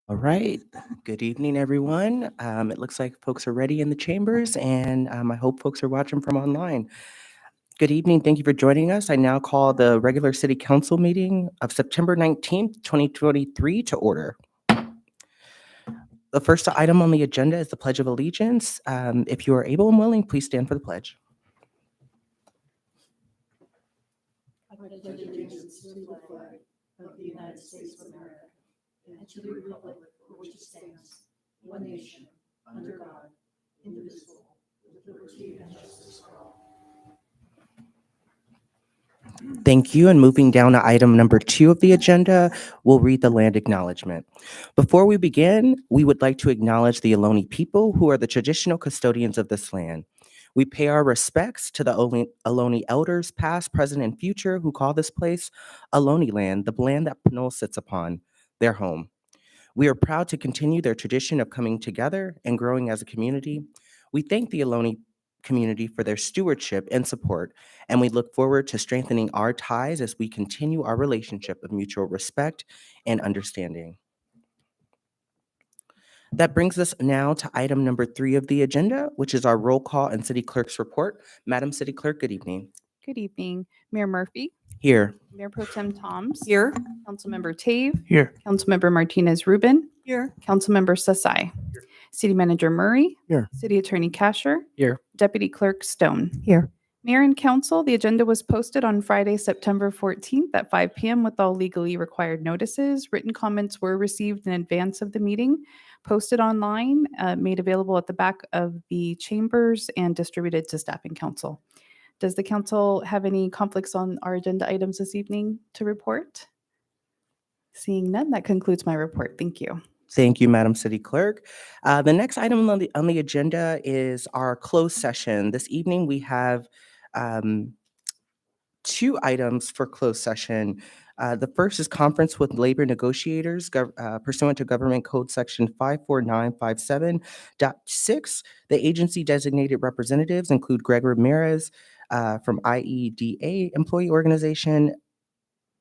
All right. Good evening, everyone. It looks like folks are ready in the chambers, and I hope folks are watching from online. Good evening. Thank you for joining us. I now call the regular City Council meeting of September 19th, 2023 to order. The first item on the agenda is the Pledge of Allegiance. If you are able and willing, please stand for the pledge. I pledge allegiance to the flag of the United States of America and to the republic for which it stands, one nation, under God, indivisible, with liberty and justice for all. Thank you. And moving down to item number 2 of the agenda, we'll read the land acknowledgement. Before we begin, we would like to acknowledge the Ohlone people who are the traditional custodians of this land. We pay our respects to the Ohlone elders, past, present, and future, who call this place Ohlone land, the land that Pinole sits upon, their home. We are proud to continue their tradition of coming together and growing as a community. We thank the Ohlone community for their stewardship and support, and we look forward to strengthening our ties as we continue our relationship of mutual respect and understanding. That brings us now to item number 3 of the agenda, which is our roll call and city clerk's report. Madam City Clerk, good evening. Good evening. Mayor Murphy, Here. Mayor Pro Tem Toms. Here. Councilmember Tave. Here. Councilmember Martinez Rubin. Here. Councilmember Sassai. City Manager Murray. Here. City Attorney Kasher. Here. Deputy Clerk Stone. Here. Mayor and Council, the agenda was posted on Friday, September 14th at 5 p.m. with all legally required notices. Written comments were received in advance of the meeting, posted online, made available at the back of the chambers, and distributed to staff and council. Does the council have any conflicts on our agenda items this evening to report? Seeing none, that concludes my report. Thank you. Thank you, Madam City Clerk. The next item on the agenda is our closed session. This evening, we have 2 items for closed session. The first is conference with labor negotiators pursuant to Government Code Section 54957.6. The agency designated representatives include Greg Ramirez from IEDA Employee Organization,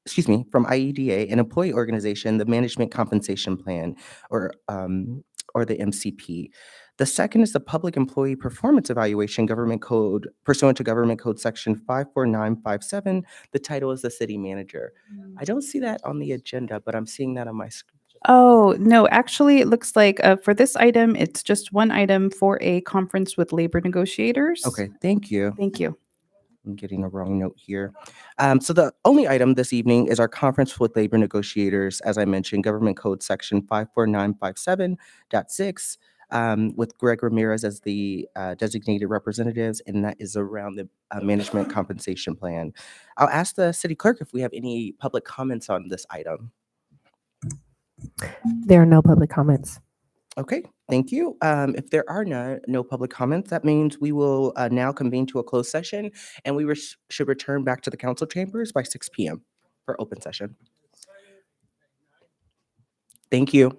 from IEDA, an employee organization, the Management Compensation Plan, or the MCP. The second is the Public Employee Performance Evaluation pursuant to Government Code Section 54957. The title is the City Manager. I don't see that on the agenda, but I'm seeing that on my screen. Oh, no, actually, it looks like for this item, it's just one item for a conference with labor negotiators. Okay, thank you. Thank you. I'm getting a wrong note here. So the only item this evening is our conference with labor negotiators, as I mentioned, Government Code Section 54957.6, with Greg Ramirez as the designated representatives, and that is around the Management Compensation Plan. I'll ask the city clerk if we have any public comments on this item. There are no public comments. Okay, thank you. If there are no public comments, that means we will now convene to a closed session, and we should return back to the council chambers by 6 p.m. for open session. Thank you.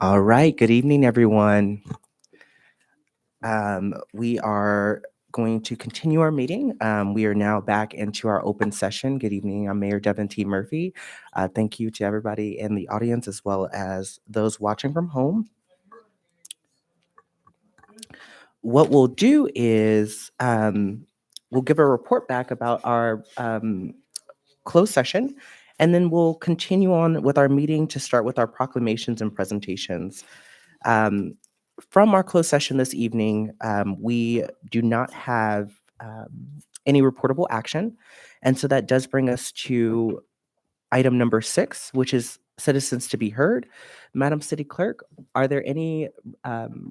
All right, good evening, everyone. We are going to continue our meeting. We are now back into our open session. Good evening, I'm Mayor Devin T. Murphy. Thank you to everybody in the audience as well as those watching from home. What we'll do is we'll give a report back about our closed session, and then we'll continue on with our meeting to start with our proclamations and presentations. From our closed session this evening, we do not have any reportable action. And so that does bring us to item number 6, which is citizens to be heard. Madam City Clerk, are there any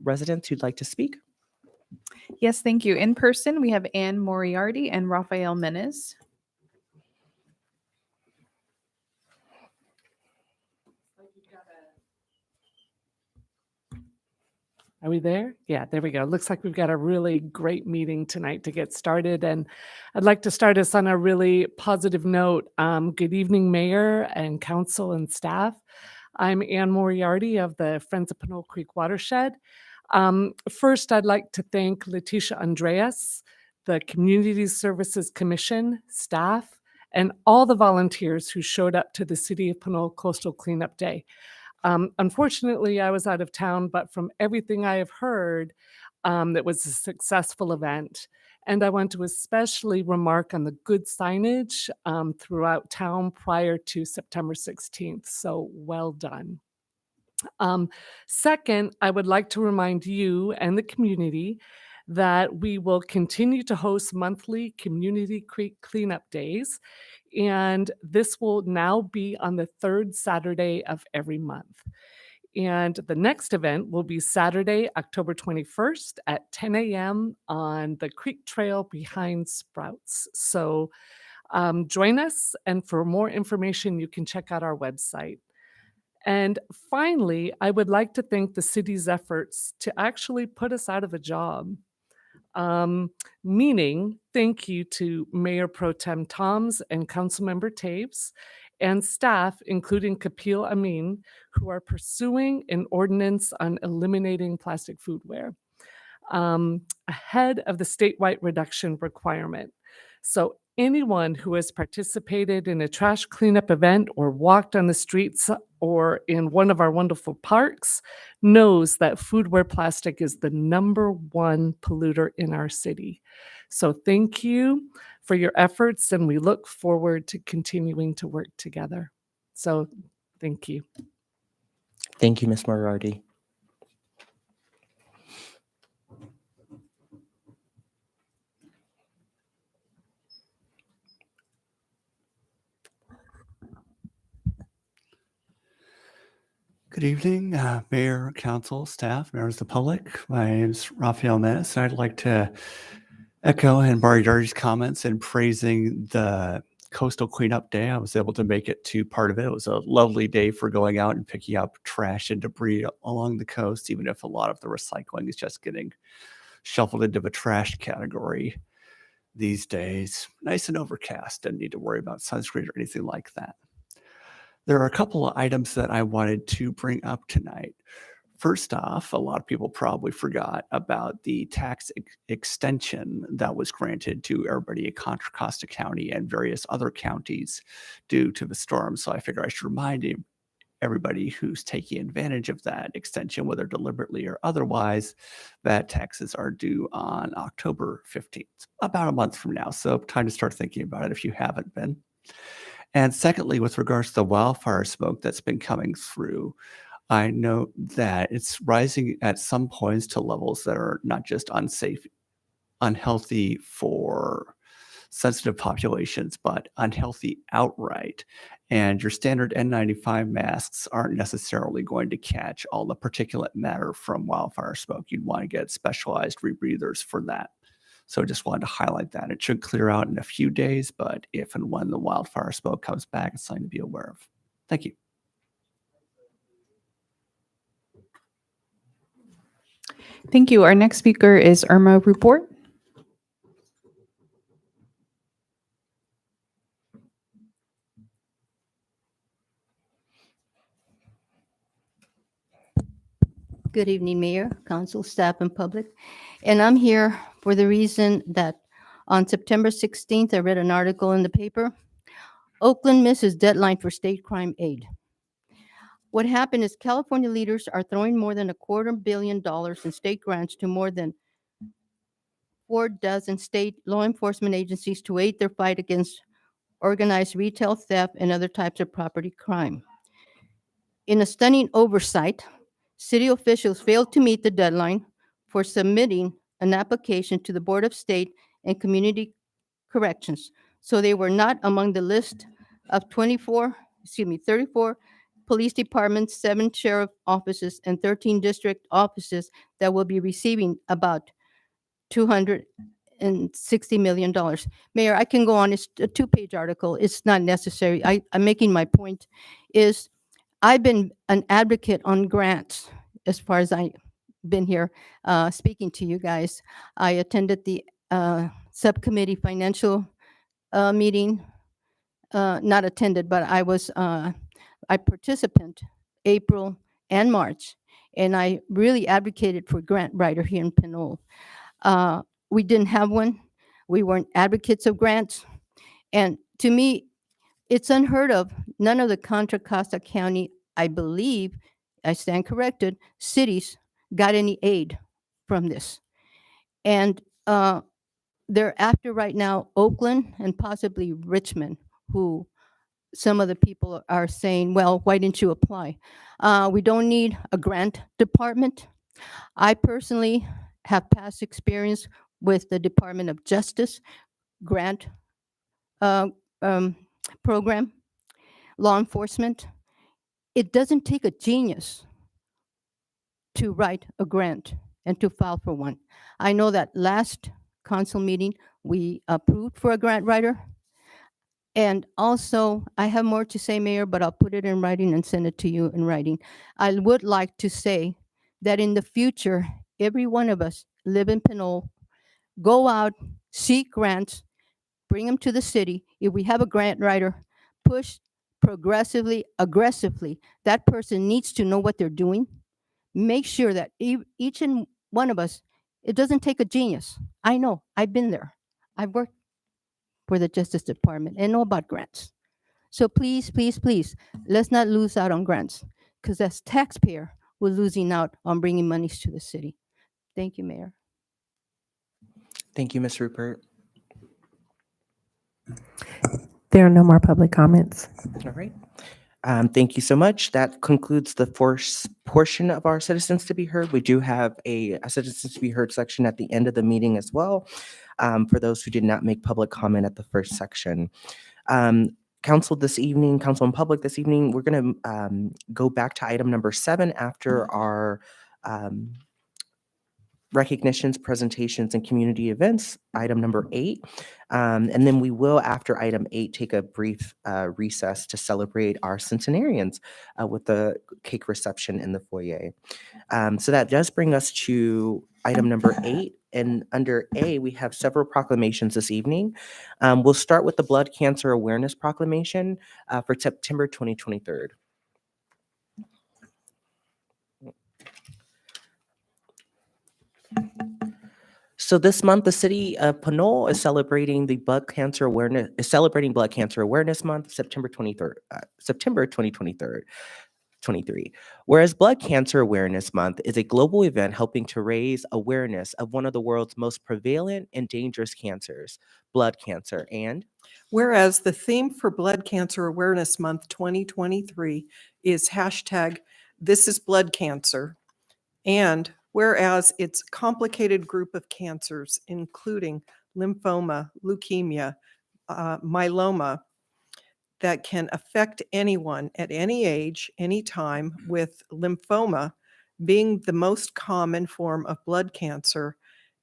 residents who'd like to speak? Yes, thank you. In person, we have Anne Moriarty and Rafael Menes. Are we there? Yeah, there we go. Looks like we've got a really great meeting tonight to get started. And I'd like to start us on a really positive note. Good evening, Mayor and Council and staff. I'm Anne Moriarty of the Friends of Pinole Creek Watershed. First, I'd like to thank Letitia Andreas, the Community Services Commission, staff, and all the volunteers who showed up to the City of Pinole Coastal Cleanup Day. Unfortunately, I was out of town, but from everything I have heard, it was a successful event. And I want to especially remark on the good signage throughout town prior to September 16th. So well done. Second, I would like to remind you and the community that we will continue to host monthly Community Creek Cleanup Days, and this will now be on the third Saturday of every month. And the next event will be Saturday, October 21st at 10 a.m. on the Creek Trail behind Sprouts. So join us, and for more information, you can check out our website. And finally, I would like to thank the city's efforts to actually put us out of a job. Meaning, thank you to Mayor Pro Tem Toms and Councilmember Taves and staff, including Kapil Amin, who are pursuing an ordinance on eliminating plastic foodware ahead of the statewide reduction requirement. So anyone who has participated in a trash cleanup event or walked on the streets or in one of our wonderful parks knows that foodware plastic is the #1 polluter in our city. So thank you for your efforts, and we look forward to continuing to work together. So thank you. Thank you, Ms. Moriarty. Good evening, Mayor, Council, staff, members of the public. My name is Rafael Menes, and I'd like to echo Anne Moriarty's comments in praising the Coastal Cleanup Day. I was able to make it to part of it. It was a lovely day for going out and picking up trash and debris along the coast, even if a lot of the recycling is just getting shuffled into the trash category these days. Nice and overcast, didn't need to worry about sunscreen or anything like that. There are a couple of items that I wanted to bring up tonight. First off, a lot of people probably forgot about the tax extension that was granted to everybody in Contra Costa County and various other counties due to the storm. So I figure I should remind everybody who's taking advantage of that extension, whether deliberately or otherwise, that taxes are due on October 15th, about a month from now. So time to start thinking about it if you haven't been. And secondly, with regards to the wildfire smoke that's been coming through, I know that it's rising at some points to levels that are not just unsafe, unhealthy for sensitive populations, but unhealthy outright. And your standard N95 masks aren't necessarily going to catch all the particulate matter from wildfire smoke. You'd want to get specialized rebreathers for that. So just wanted to highlight that. It should clear out in a few days, but if and when the wildfire smoke comes back, it's something to be aware of. Thank you. Thank you. Our next speaker is Irma Report. Good evening, Mayor, Council, staff, and public. And I'm here for the reason that on September 16th, I read an article in the paper. Oakland misses deadline for state crime aid. What happened is California leaders are throwing more than $250 million in state grants to more than 4 dozen state law enforcement agencies to aid their fight against organized retail theft and other types of property crime. In a stunning oversight, city officials failed to meet the deadline for submitting an application to the Board of State and Community Corrections. So they were not among the list of 34 police departments, 7 sheriff offices, and 13 district offices that will be receiving about $260 million. Mayor, I can go on. It's a 2-page article. It's not necessary. I'm making my point is I've been an advocate on grants as far as I've been here speaking to you guys. I attended the subcommittee financial meeting, not attended, but I was a participant April and March, and I really advocated for grant writer here in Pinole. We didn't have one. We weren't advocates of grants. And to me, it's unheard of. None of the Contra Costa County, I believe, I stand corrected, cities got any aid from this. And they're after right now Oakland and possibly Richmond, who some of the people are saying, well, why didn't you apply? We don't need a grant department. I personally have past experience with the Department of Justice grant program, law enforcement. It doesn't take a genius to write a grant and to file for one. I know that last council meeting, we approved for a grant writer. And also, I have more to say, Mayor, but I'll put it in writing and send it to you in writing. I would like to say that in the future, every one of us live in Pinole, go out, seek grants, bring them to the city. If we have a grant writer, push progressively, aggressively. That person needs to know what they're doing. Make sure that each and one of us, it doesn't take a genius. I know, I've been there. I've worked for the Justice Department and know about grants. So please, please, please, let's not lose out on grants, because as taxpayer, we're losing out on bringing monies to the city. Thank you, Mayor. Thank you, Ms. Rupert. There are no more public comments. All right. Thank you so much. That concludes the first portion of our citizens to be heard. We do have a citizens to be heard section at the end of the meeting as well, for those who did not make public comment at the first section. Council and public this evening, we're going to go back to item number 7 after our recognitions, presentations, and community events, item number 8. And then we will, after item 8, take a brief recess to celebrate our centenarians with the cake reception in the foyer. So that does bring us to item number 8. And under A, we have several proclamations this evening. We'll start with the Blood Cancer Awareness Proclamation for September 2023. So this month, the city of Pinole is celebrating Blood Cancer Awareness Month, September 2023. Whereas Blood Cancer Awareness Month is a global event helping to raise awareness of one of the world's most prevalent and dangerous cancers, blood cancer, and whereas the theme for Blood Cancer Awareness Month 2023 is #ThisIsBloodCancer, and whereas it's a complicated group of cancers, including lymphoma, leukemia, myeloma, that can affect anyone at any age, any time, with lymphoma being the most common form of blood cancer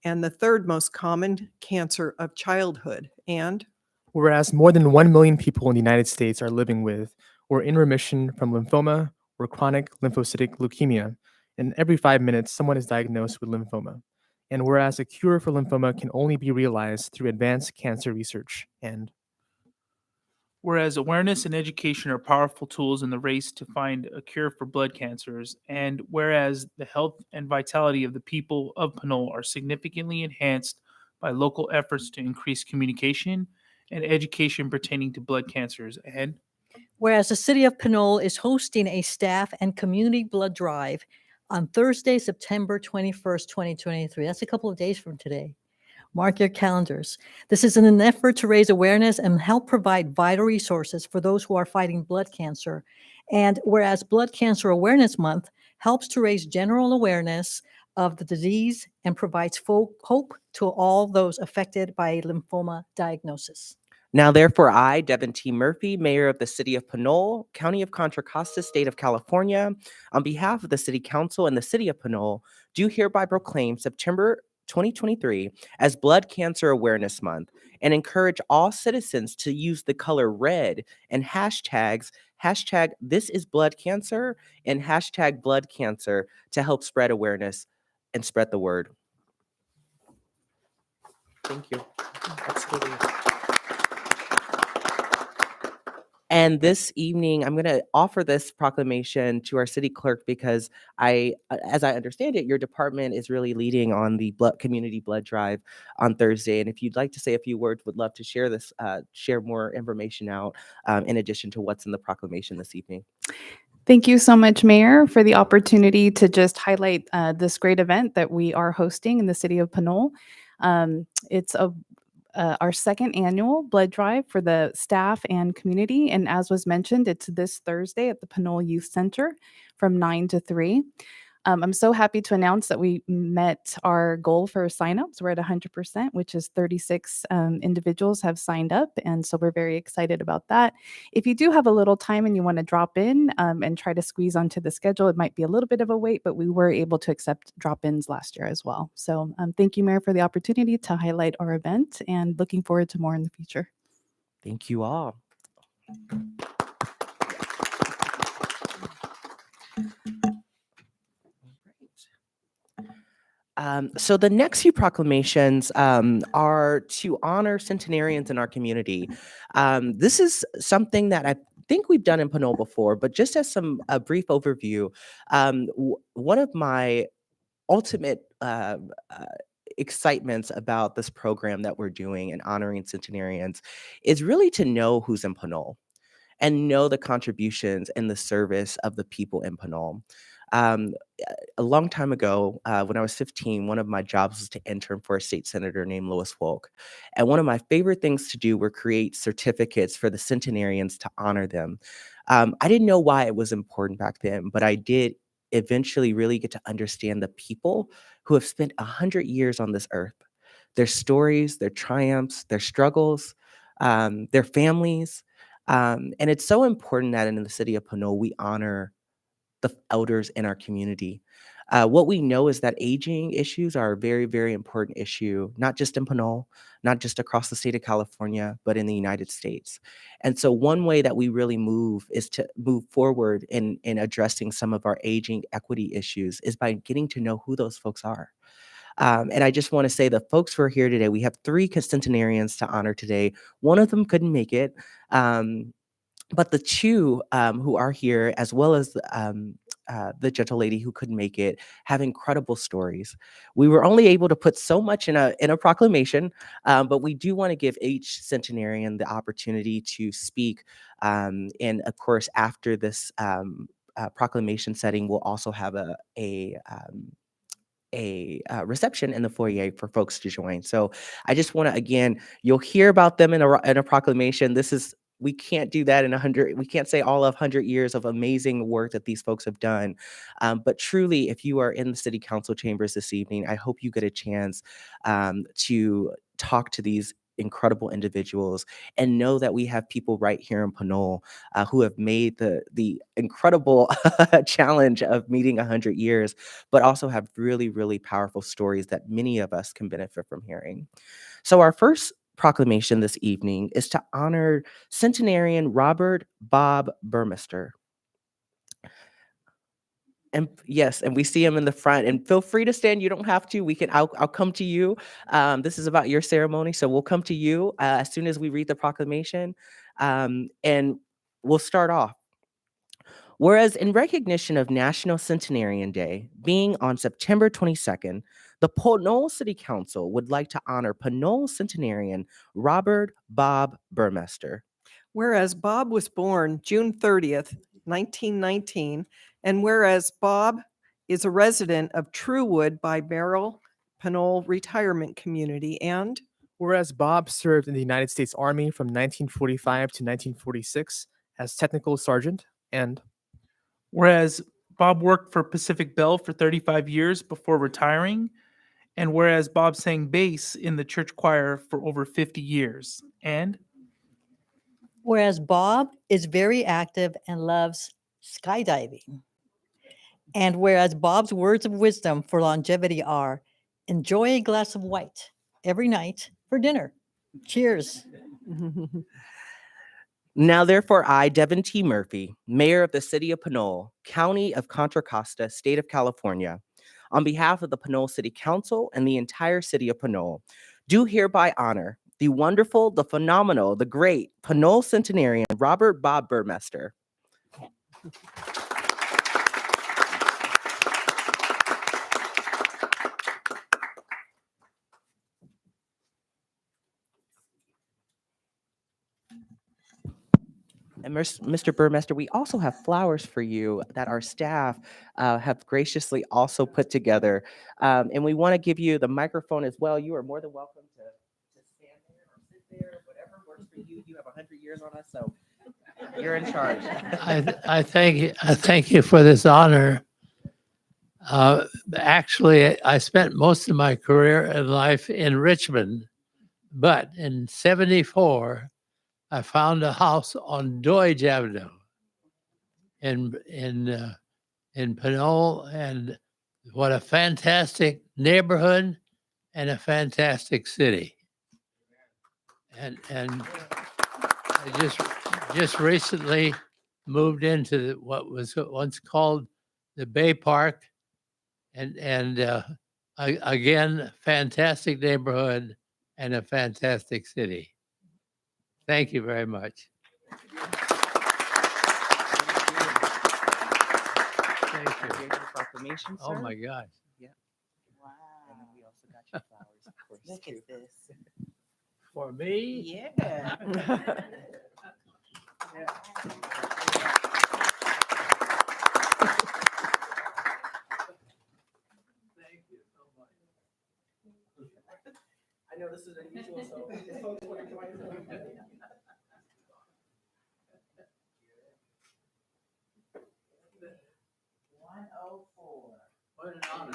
and the third most common cancer of childhood. And whereas more than 1 million people in the United States are living with or in remission from lymphoma or chronic lymphocytic leukemia, and every 5 minutes someone is diagnosed with lymphoma. And whereas a cure for lymphoma can only be realized through advanced cancer research. And Whereas awareness and education are powerful tools in the race to find a cure for blood cancers, and whereas the health and vitality of the people of Pinole are significantly enhanced by local efforts to increase communication and education pertaining to blood cancers, and Whereas the city of Pinole is hosting a staff and community blood drive on Thursday, September 21st, 2023. That's a couple of days from today. Mark your calendars. This is in an effort to raise awareness and help provide vital resources for those who are fighting blood cancer. And whereas Blood Cancer Awareness Month helps to raise general awareness of the disease and provides hope to all those affected by a lymphoma diagnosis. Now, therefore, I, Devin T. Murphy, Mayor of the City of Pinole, County of Contra Costa, State of California, on behalf of the City Council and the City of Pinole, do hereby proclaim September 2023 as Blood Cancer Awareness Month and encourage all citizens to use the color red and hashtags This is Blood Cancer and hashtag Blood Cancer to help spread awareness and spread the word. Thank you. Absolutely. And this evening, I'm going to offer this proclamation to our city clerk because as I understand it, your department is really leading on the community blood drive on Thursday. And if you'd like to say a few words, would love to share this, share more information out in addition to what's in the proclamation this evening. Thank you so much, Mayor, for the opportunity to just highlight this great event that we are hosting in the city of Pinole. It's our second annual blood drive for the staff and community. And as was mentioned, it's this Thursday at the Pinole Youth Center from 9 to 3. I'm so happy to announce that we met our goal for signups. We're at 100%, which is 36 individuals have signed up. And so we're very excited about that. If you do have a little time and you want to drop in and try to squeeze onto the schedule, it might be a little bit of a wait, but we were able to accept drop-ins last year as well. So thank you, Mayor, for the opportunity to highlight our event and looking forward to more in the future. Thank you all. So the next few proclamations are to honor centenarians in our community. This is something that I think we've done in Pinole before, but just as a brief overview, one of my ultimate excitements about this program that we're doing and honoring centenarians is really to know who's in Pinole and know the contributions and the service of the people in Pinole. A long time ago, when I was 15, one of my jobs was to intern for a state senator named Louis Wolk. And one of my favorite things to do were create certificates for the centenarians to honor them. I didn't know why it was important back then, but I did eventually really get to understand the people who have spent 100 years on this earth, their stories, their triumphs, their struggles, their families. And it's so important that in the city of Pinole, we honor the elders in our community. What we know is that aging issues are a very, very important issue, not just in Pinole, not just across the state of California, but in the United States. And so one way that we really move is to move forward in addressing some of our aging equity issues is by getting to know who those folks are. And I just want to say the folks who are here today, we have 3 centenarians to honor today. One of them couldn't make it. But the 2 who are here, as well as the gentle lady who couldn't make it, have incredible stories. We were only able to put so much in a proclamation, but we do want to give each centenarian the opportunity to speak. And of course, after this proclamation setting, we'll also have a reception in the foyer for folks to join. So I just want to, again, you'll hear about them in a proclamation. We can't do that in 100. We can't say all of 100 years of amazing work that these folks have done. But truly, if you are in the city council chambers this evening, I hope you get a chance to talk to these incredible individuals and know that we have people right here in Pinole who have made the incredible challenge of meeting 100 years, but also have really, really powerful stories that many of us can benefit from hearing. So our first proclamation this evening is to honor centenarian Robert Bob Burmester. And yes, and we see him in the front. And feel free to stand. You don't have to. I'll come to you. This is about your ceremony, so we'll come to you as soon as we read the proclamation. And we'll start off. Whereas in recognition of National Centenarian Day being on September 22nd, the Pinole City Council would like to honor Pinole centenarian Robert Bob Burmester. Whereas Bob was born June 30th, 1919, and whereas Bob is a resident of Truewood by Merrill Pinole Retirement Community, and Whereas Bob served in the United States Army from 1945 to 1946 as technical sergeant, and Whereas Bob worked for Pacific Bell for 35 years before retiring, and whereas Bob sang bass in the church choir for over 50 years, and Whereas Bob is very active and loves skydiving. And whereas Bob's words of wisdom for longevity are enjoy a glass of white every night for dinner. Cheers. Now, therefore, I, Devin T. Murphy, Mayor of the City of Pinole, County of Contra Costa, State of California, on behalf of the Pinole City Council and the entire City of Pinole, do hereby honor the wonderful, the phenomenal, the great Pinole centenarian Robert Bob Burmester. And Mr. Burmester, we also have flowers for you that our staff have graciously also put together. And we want to give you the microphone as well. You are more than welcome to stand there or sit there, whatever works for you. You have 100 years on us, so you're in charge. I thank you for this honor. Actually, I spent most of my career in life in Richmond, but in '74, I found a house on Doyge Avenue in Pinole, and what a fantastic neighborhood and a fantastic city. And I just recently moved into what was once called the Bay Park, and again, fantastic neighborhood and a fantastic city. Thank you very much. Thank you. Here's your proclamation, Oh sir. my gosh. Wow. And then we also got your flowers, of course. Look at this. For me? Yeah. Thank you so much. I know this is unusual, so folks want to join us. What an honor.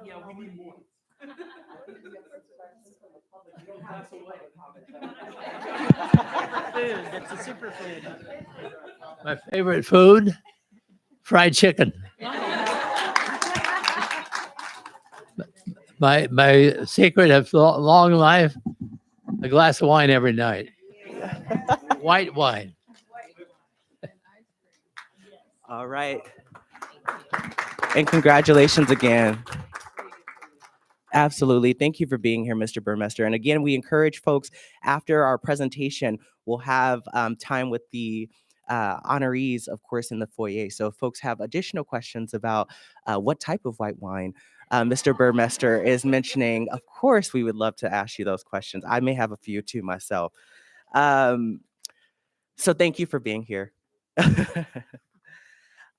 Yeah, we need more. That's a superfood. My favorite food, fried chicken. My secret of long life, a glass of wine every night. White wine. All right. And congratulations again. Absolutely. Thank you for being here, Mr. Burmester. And again, we encourage folks after our presentation, we'll have time with the honorees, of course, in the foyer. So if folks have additional questions about what type of white wine Mr. Burmester is mentioning, of course, we would love to ask you those questions. I may have a few too myself. So thank you for being here.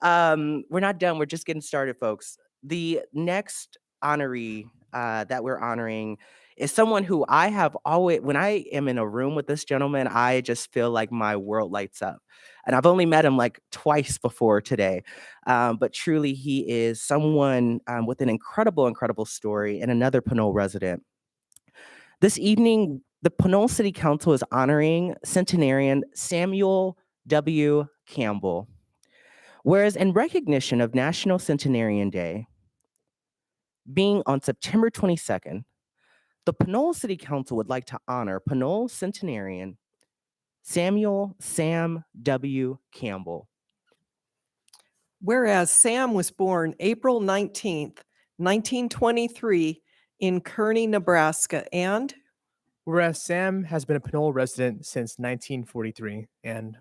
We're not done. We're just getting started, folks. The next honoree that we're honoring is someone who I have always, when I am in a room with this gentleman, I just feel like my world lights up. And I've only met him like twice before today. But truly, he is someone with an incredible, incredible story and another Pinole resident. This evening, The Pinole City Council is honoring centenarian Samuel W. Campbell. Whereas in recognition of National Centenarian Day being on September 22nd, the Pinole City Council would like to honor Pinole centenarian Samuel Sam W. Campbell. Whereas Sam was born April 19th, 1923 in Kearney, Nebraska, and Whereas Sam has been a Pinole resident since 1943, and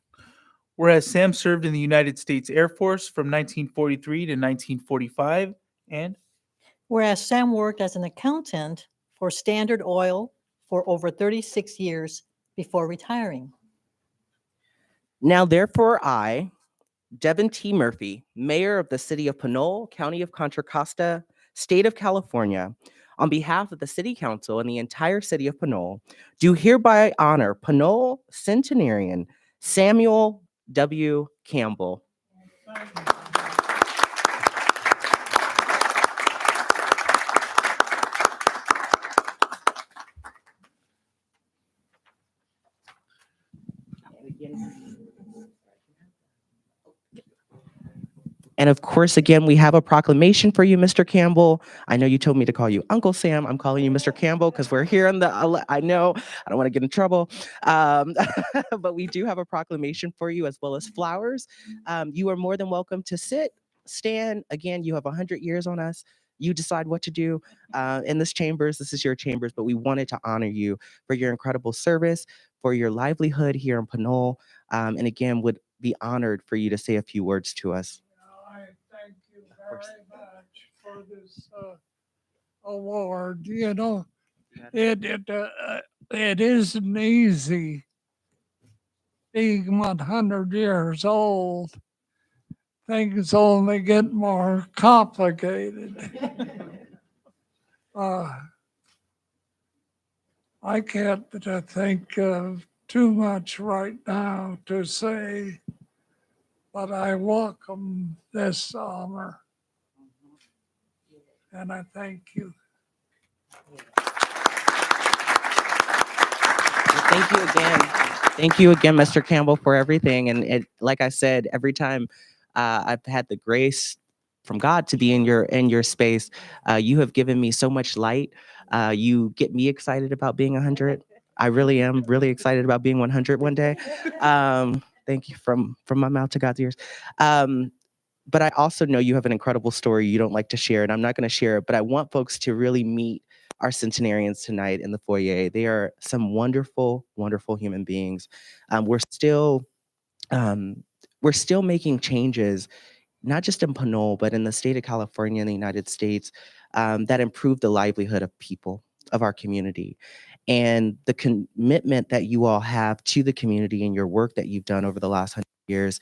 Whereas Sam served in the United States Air Force from 1943 to 1945, and Whereas Sam worked as an accountant for Standard Oil for over 36 years before retiring. Now, therefore, I, Devin T. Murphy, Mayor of the City of Pinole, County of Contra Costa, State of California, on behalf of the City Council and the entire City of Pinole, do hereby honor Pinole centenarian Samuel W. Campbell. And of course, again, we have a proclamation for you, Mr. Campbell. I know you told me to call you Uncle Sam. I'm calling you Mr. Campbell because we're here on the, I know, I don't want to get in trouble. But we do have a proclamation for you as well as flowers. You are more than welcome to sit, stand. Again, you have 100 years on us. You decide what to do in this chambers. This is your chambers, but we wanted to honor you for your incredible service, for your livelihood here in Pinole. And again, would be honored for you to say a few words to us. I thank you very much for this award. You know, it isn't easy being 100 years old. Things only get more complicated. I can't think of too much right now to say, but I welcome this honor. And I thank you. Thank you again. Thank you again, Mr. Campbell, for everything. And it, like I said, every time I've had the grace from God to be in your space, you have given me so much light. You get me excited about being 100. I really am really excited about being 100 one day. Thank you from my mouth to God's ears. But I also know you have an incredible story you don't like to share, and I'm not going to share it, but I want folks to really meet our centenarians tonight in the foyer. They are some wonderful, wonderful human beings. We're still making changes, not just in Pinole, but in the state of California and the United States, that improve the livelihood of people, of our community. And the commitment that you all have to the community and your work that you've done over the last 100 years,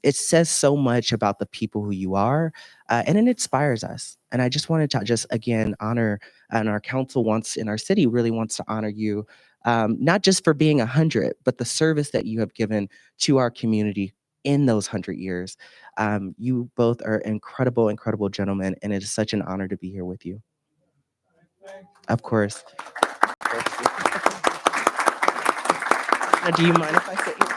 it says so much about the people who you are, and it inspires us. And I just wanted to just, again, honor, and our council wants, in our city really wants to honor you, not just for being 100, but the service that you have given to our community in those 100 years. You both are incredible, incredible gentlemen, and it is such an honor to be here with you. Of course. Now, do you mind if I sit here?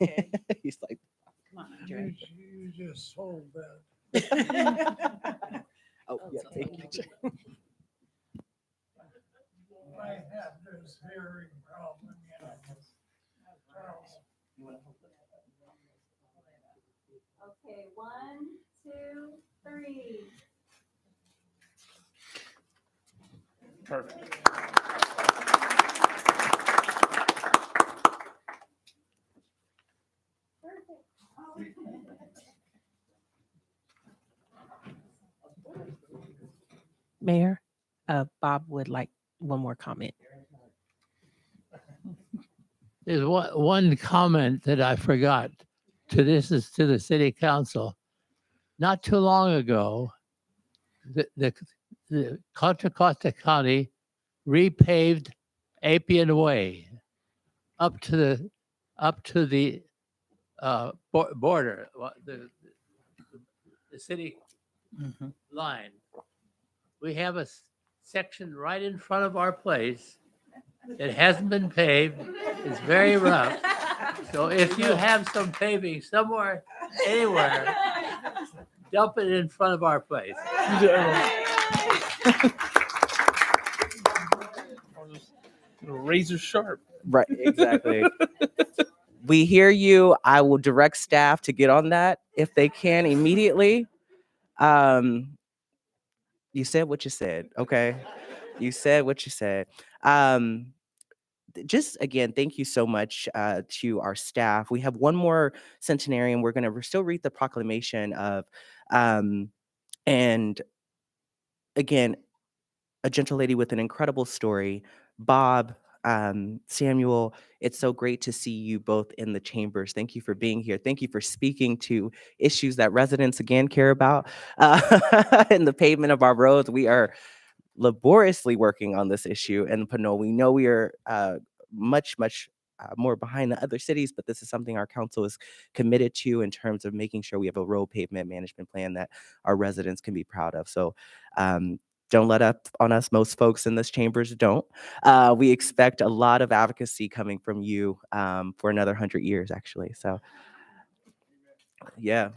Okay. He's like, come on, Andre. You just hold that. Oh, yeah, thank you. I have this hearing problem. Okay, 1, 2, 3. perfect. Mayor, Bob would like one more comment. There's one comment that I forgot. This is to the city council. Not too long ago, the Contra Costa County repaved Appian Way up to the border, the city line. We have a section right in front of our place that hasn't been paved. It's very rough. So if you have some paving somewhere, anywhere, dump it in front of our place. Razor sharp. Right, exactly. We hear you. I will direct staff to get on that if they can immediately. You said what you said, okay? You said what you said. Just again, thank you so much to our staff. We have one more centenarian. We're going to still read the proclamation of, and again, a gentle lady with an incredible story. Bob, Samuel, it's so great to see you both in the chambers. Thank you for being here. Thank you for speaking to issues that residents again care about in the pavement of our roads. We are laboriously working on this issue in Pinole. We know we are much more behind the other cities, but this is something our council is committed to in terms of making sure we have a road pavement management plan that our residents can be proud of. So don't let up on us. Most folks in this chambers don't. We expect a lot of advocacy coming from you for another 100 years, actually. So yeah.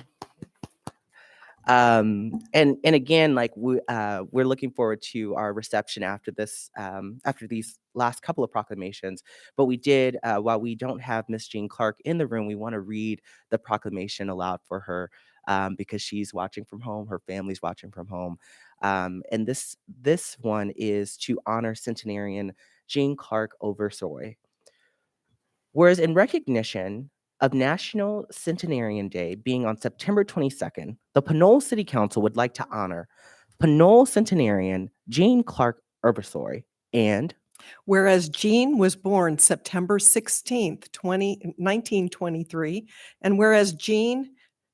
And again, like we're looking forward to our reception after this, after these last couple of proclamations. But we did, while we don't have Miss Jean Clark in the room, we want to read the proclamation aloud for her because she's watching from home, her family's watching from home. And this one is to honor centenarian Jean Clark Oversoy. Whereas in recognition of National Centenarian Day being on September 22nd, the Pinole City Council would like to honor Pinole centenarian Jean Clark Oversoy and Whereas Jean was born September 16th, 1923, and whereas Jean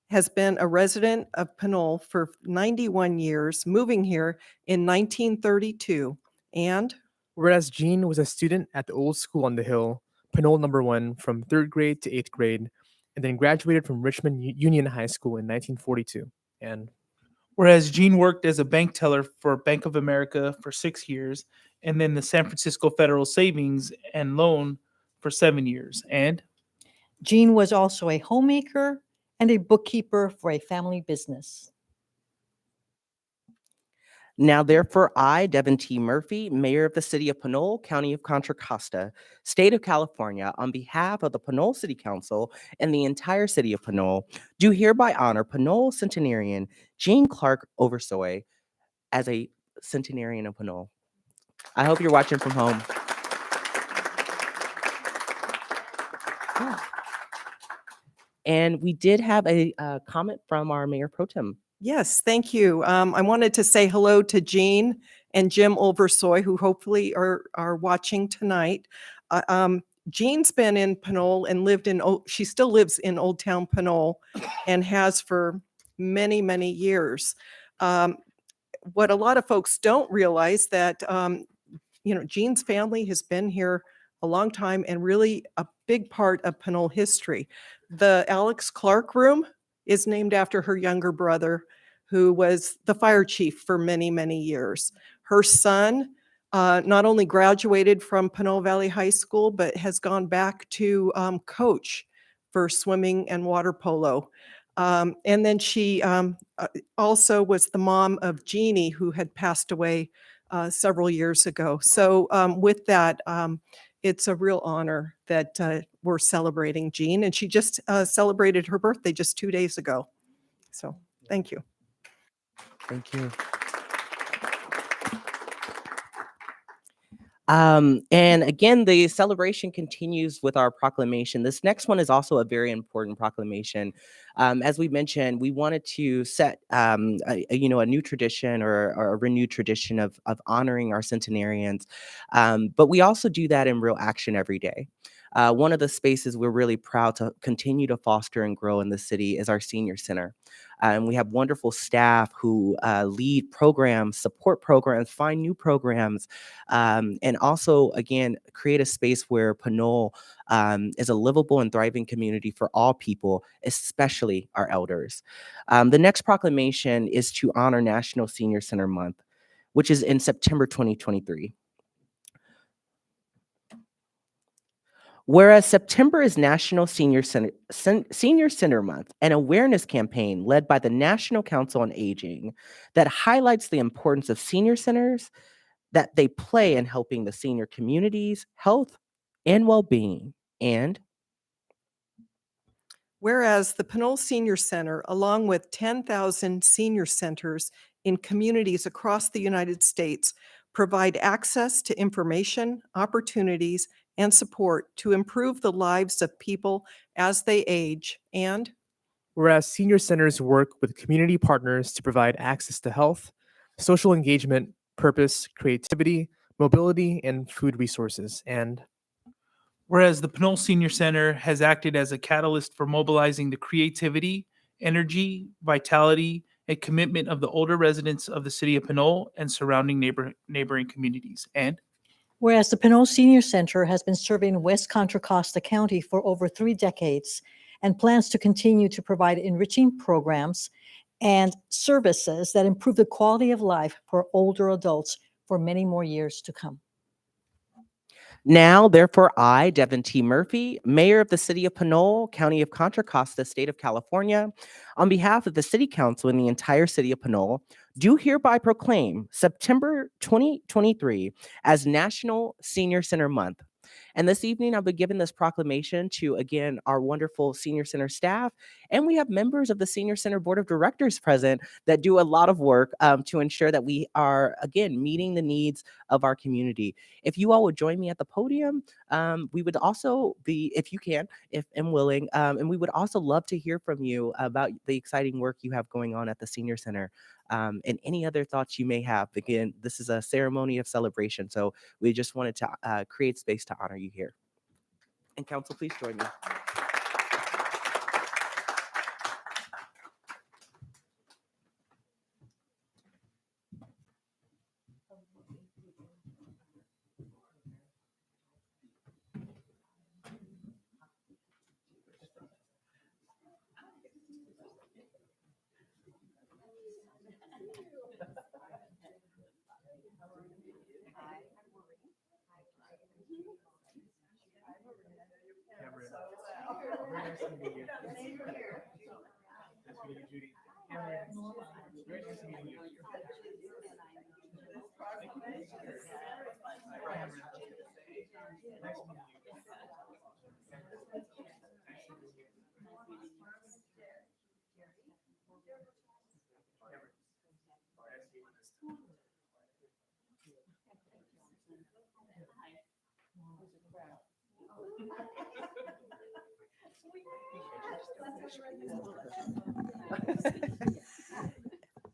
has been a resident of Pinole for 91 years, moving here in 1932, and Whereas Jean was a student at the old school on the hill, Pinole number 1, from 3rd grade to 8th grade, and then graduated from Richmond Union High School in 1942. And Whereas Jean worked as a bank teller for Bank of America for 6 years, and then the San Francisco Federal Savings and Loan for 7 years. And Jean was also a homemaker and a bookkeeper for a family business. now therefore I, Devin T. Murphy, Mayor of the City of Pinole, County of Contra Costa, State of California, on behalf of the Pinole City Council and the entire City of Pinole, do hereby honor Pinole centenarian Jean Clark Oversoy as a centenarian of Pinole. I hope you're watching from home. And we did have a comment from our Mayor Pro Tem. yes, thank you. I wanted to say hello to Jean and Jim Oversoy, who hopefully are watching tonight. Jean's been in Pinole and lived in, she still lives in Old Town Pinole and has for many, many years. What a lot of folks don't realize that, Jean's family has been here a long time and really a big part of Pinole history. The Alex Clark Room is named after her younger brother, who was the fire chief for many, many years. Her son not only graduated from Pinole Valley High School, but has gone back to coach for swimming and water polo. And then she also was the mom of Jeannie, who had passed away several years ago. So with that, it's a real honor that we're celebrating Jean, and she just celebrated her birthday just 2 days ago. So thank you. Thank you. And again, the celebration continues with our proclamation. This next one is also a very important proclamation. As we mentioned, we wanted to set a new tradition or a renewed tradition of honoring our centenarians. But we also do that in real action every day. One of the spaces we're really proud to continue to foster and grow in the city is our senior center. And we have wonderful staff who lead programs, support programs, find new programs, and also, again, create a space where Pinole is a livable and thriving community for all people, especially our elders. The next proclamation is to honor National Senior Center Month. which is in September 2023. Whereas September is National Senior Center Month, an awareness campaign led by the National Council on Aging that highlights the importance of senior centers that they play in helping the senior community's health and well-being. And whereas the Pinole Senior Center, along with 10,000 senior centers in communities across the United States, provide access to information, opportunities, and support to improve the lives of people as they age. And whereas senior centers work with community partners to provide access to health, social engagement, purpose, creativity, mobility, and food resources. And whereas the Pinole Senior Center has acted as a catalyst for mobilizing the creativity, energy, vitality, and commitment of the older residents of the city of Pinole and surrounding neighboring communities. And whereas the Pinole Senior Center has been serving West Contra Costa County for over 3 decades and plans to continue to provide enriching programs and services that improve the quality of life for older adults for many more years to come. now, therefore, I, Devin T. Murphy, Mayor of the City of Pinole, County of Contra Costa, State of California, on behalf of the City Council and the entire City of Pinole, do hereby proclaim September 2023 as National Senior Center Month. And this evening, I'll be giving this proclamation to, again, our wonderful Senior Center staff. And we have members of the Senior Center Board of Directors present that do a lot of work to ensure that we are, again, meeting the needs of our community. If you all would join me at the podium, we would also be, if you can, if and willing, and we would also love to hear from you about the exciting work you have going on at the Senior Center. And any other thoughts you may have. Again, this is a ceremony of celebration, so we just wanted to create space to honor you here. And council, please join me.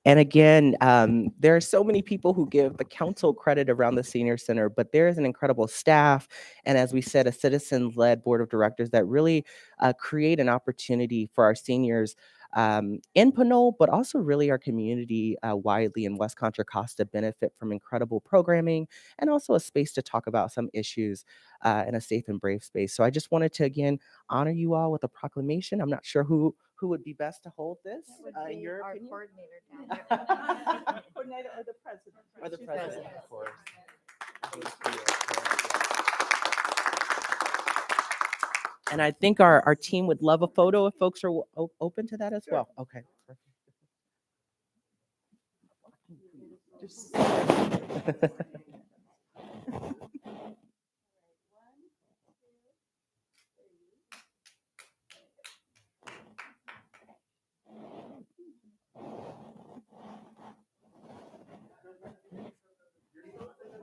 And again, there are so many people who give the council credit around the Senior Center, but there is an incredible staff. And as we said, a citizen-led board of directors that really create an opportunity for our seniors in Pinole, but also really our community widely in West Contra Costa benefit from incredible programming and also a space to talk about some issues in a safe and brave space. So I just wanted to, again, honor you all with a proclamation. I'm not sure who would be best to hold this? In your opinion? Coordinator or the president? Or the president, of course. And I think our team would love a photo if folks are open to that as well. Okay. Perfect.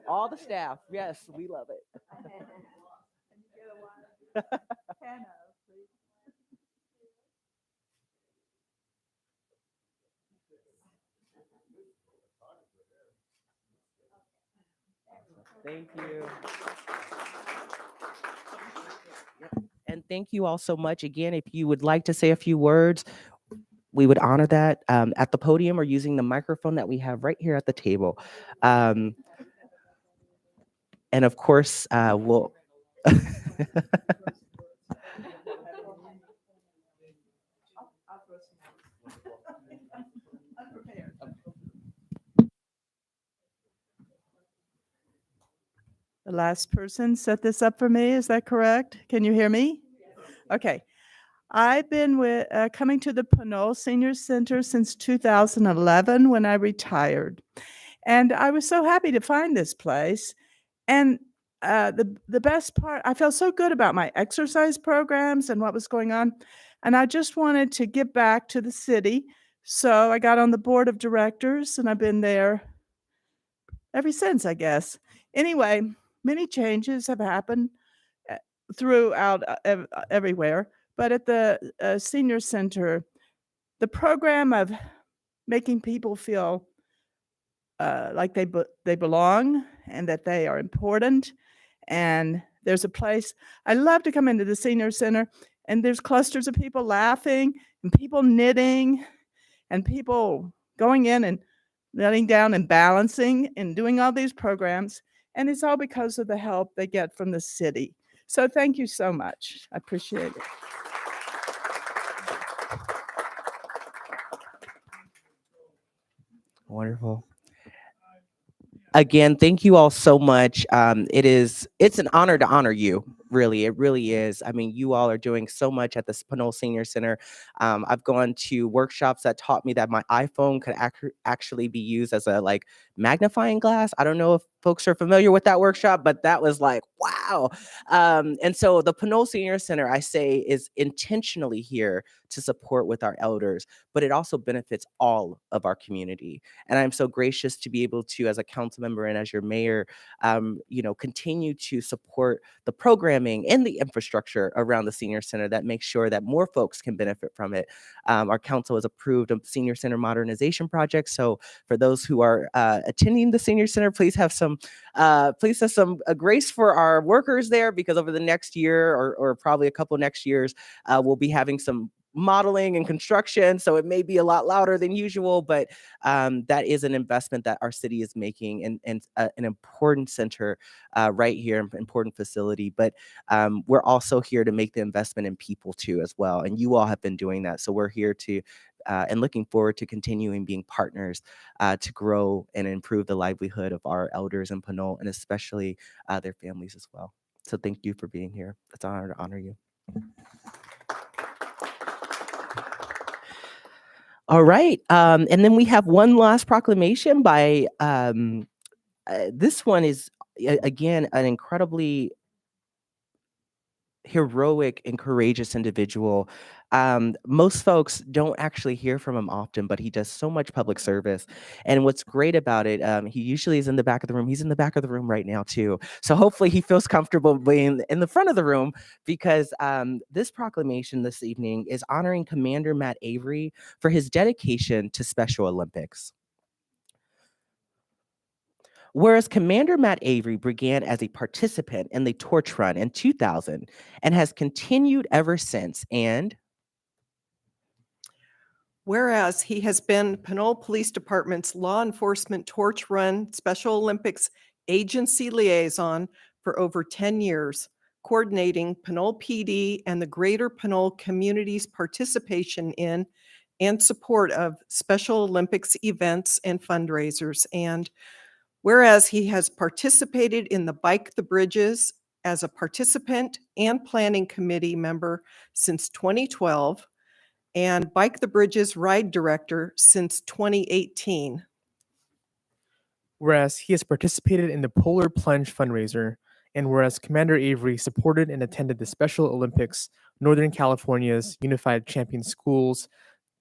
All the staff, yes, we love it. Thank you. Yep. And thank you all so much. Again, if you would like to say a few words, we would honor that at the podium or using the microphone that we have right here at the table. And of course, we'll. the last person set this up for me. Is that correct? Can you hear me? Okay. I've been coming to the Pinole Senior Center since 2011 when I retired. And I was so happy to find this place. And the best part, I felt so good about my exercise programs and what was going on. And I just wanted to give back to the city. So I got on the board of directors and I've been there ever since, I guess. Anyway, many changes have happened throughout everywhere. But at the senior center, the program of making people feel like they belong and that they are important, and there's a place. I love to come into the senior center, and there's clusters of people laughing and people knitting and people going in and letting down and balancing and doing all these programs, and it's all because of the help they get from the city. So thank you so much. I appreciate it. Wonderful. Again, thank you all so much. It's an honor to honor you. Really, it really is. I mean, you all are doing so much at the Pinole Senior Center. I've gone to workshops that taught me that my iPhone could actually be used as a magnifying glass. I don't know if folks are familiar with that workshop, but that was like, wow. And so the Pinole Senior Center, I say, is intentionally here to support with our elders, but it also benefits all of our community. And I'm so gracious to be able to, as a council member and as your mayor, continue to support the programming and the infrastructure around the senior center that makes sure that more folks can benefit from it. Our council has approved a senior center modernization project. So for those who are attending the senior center, please have some grace for our workers there, because over the next year or probably a couple next years, we'll be having some modeling and construction, so it may be a lot louder than usual, but that is an investment that our city is making, and an important center right here, an important facility. But we're also here to make the investment in people too as well, and you all have been doing that, so we're here to and looking forward to continuing being partners to grow and improve the livelihood of our elders in Pinole, and especially their families as well. So thank you for being here. It's an honor to honor you. All right. And then we have one last proclamation by, this one is, again, an incredibly heroic and courageous individual. Most folks don't actually hear from him often, but he does so much public service. And what's great about it, he usually is in the back of the room. He's in the back of the room right now too. So hopefully he feels comfortable being in the front of the room, because this proclamation this evening is honoring Commander Matt Avery for his dedication to Special Olympics. Whereas Commander Matt Avery began as a participant in the torch run in 2000 and has continued ever since, and whereas he has been Pinole Police Department's law enforcement torch run Special Olympics agency liaison for over 10 years, coordinating Pinole PD and the greater Pinole community's participation in and support of Special Olympics events and fundraisers. And whereas he has participated in the Bike the Bridges as a participant and planning committee member since 2012, and Bike the Bridges ride director since 2018. Whereas he has participated in the Polar Plunge fundraiser, and whereas Commander Avery supported and attended the Special Olympics Northern California's Unified Champion Schools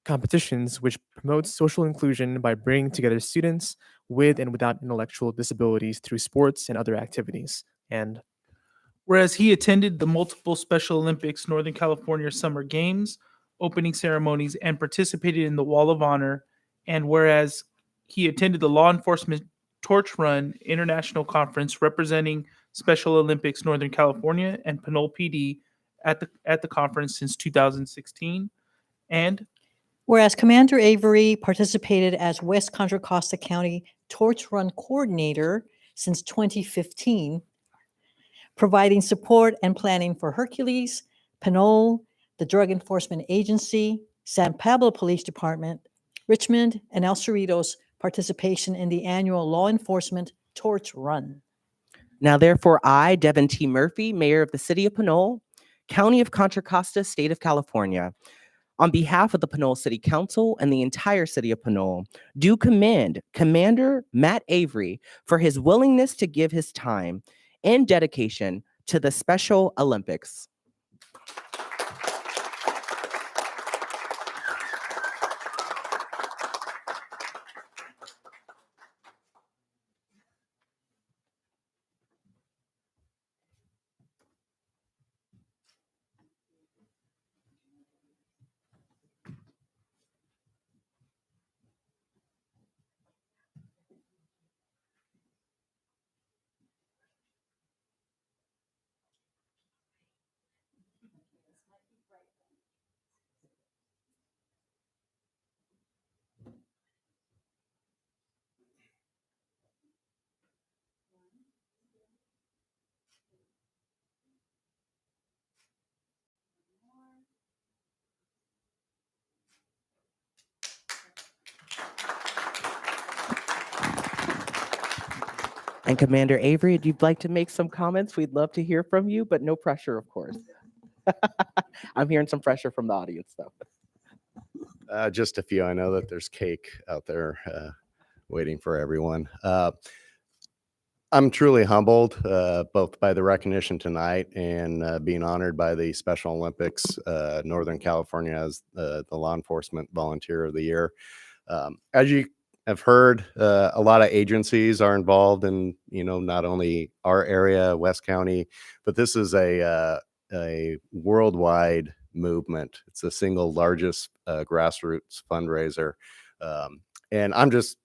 competitions, which promotes social inclusion by bringing together students with and without intellectual disabilities through sports and other activities. And whereas he attended the multiple Special Olympics Northern California Summer Games, opening ceremonies, and participated in the Wall of Honor, and whereas he attended the Law Enforcement Torch Run International Conference representing Special Olympics Northern California and Pinole PD at the conference since 2016, and whereas Commander Avery participated as West Contra Costa County Torch Run Coordinator since 2015, providing support and planning for Hercules, Pinole, the Drug Enforcement Agency, San Pablo Police Department, Richmond, and El Cerrito's participation in the annual Law Enforcement Torch Run. Now, therefore, I, Devin T. Murphy, Mayor of the City of Pinole, County of Contra Costa, State of California, on behalf of the Pinole City Council and the entire City of Pinole, do commend Commander Matt Avery for his willingness to give his time and dedication to the Special Olympics. And Commander Avery, if you'd like to make some comments, we'd love to hear from you, but no pressure, of course. I'm hearing some pressure from the audience, though. Just a few. I know that there's cake out there waiting for everyone. I'm truly humbled both by the recognition tonight and being honored by the Special Olympics Northern California as the Law Enforcement Volunteer of the Year. As you have heard, a lot of agencies are involved in, not only our area, West County, but this is a worldwide movement. It's the single largest grassroots fundraiser. And I'm just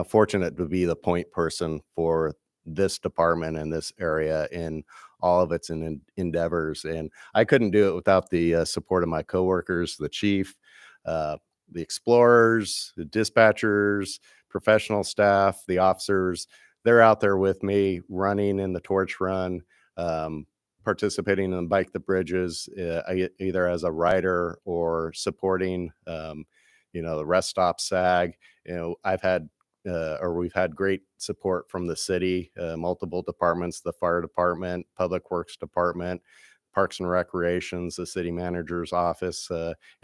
fortunate to be the point person for this department and this area in all of its endeavors. And I couldn't do it without the support of my coworkers, the chief, the explorers, the dispatchers, professional staff, the officers. They're out there with me running in the torch run, participating in Bike the Bridges, either as a rider or supporting, the rest stop SAG. We've had great support from the city, multiple departments, the fire department, public works department, Parks and Recreations, the city manager's office.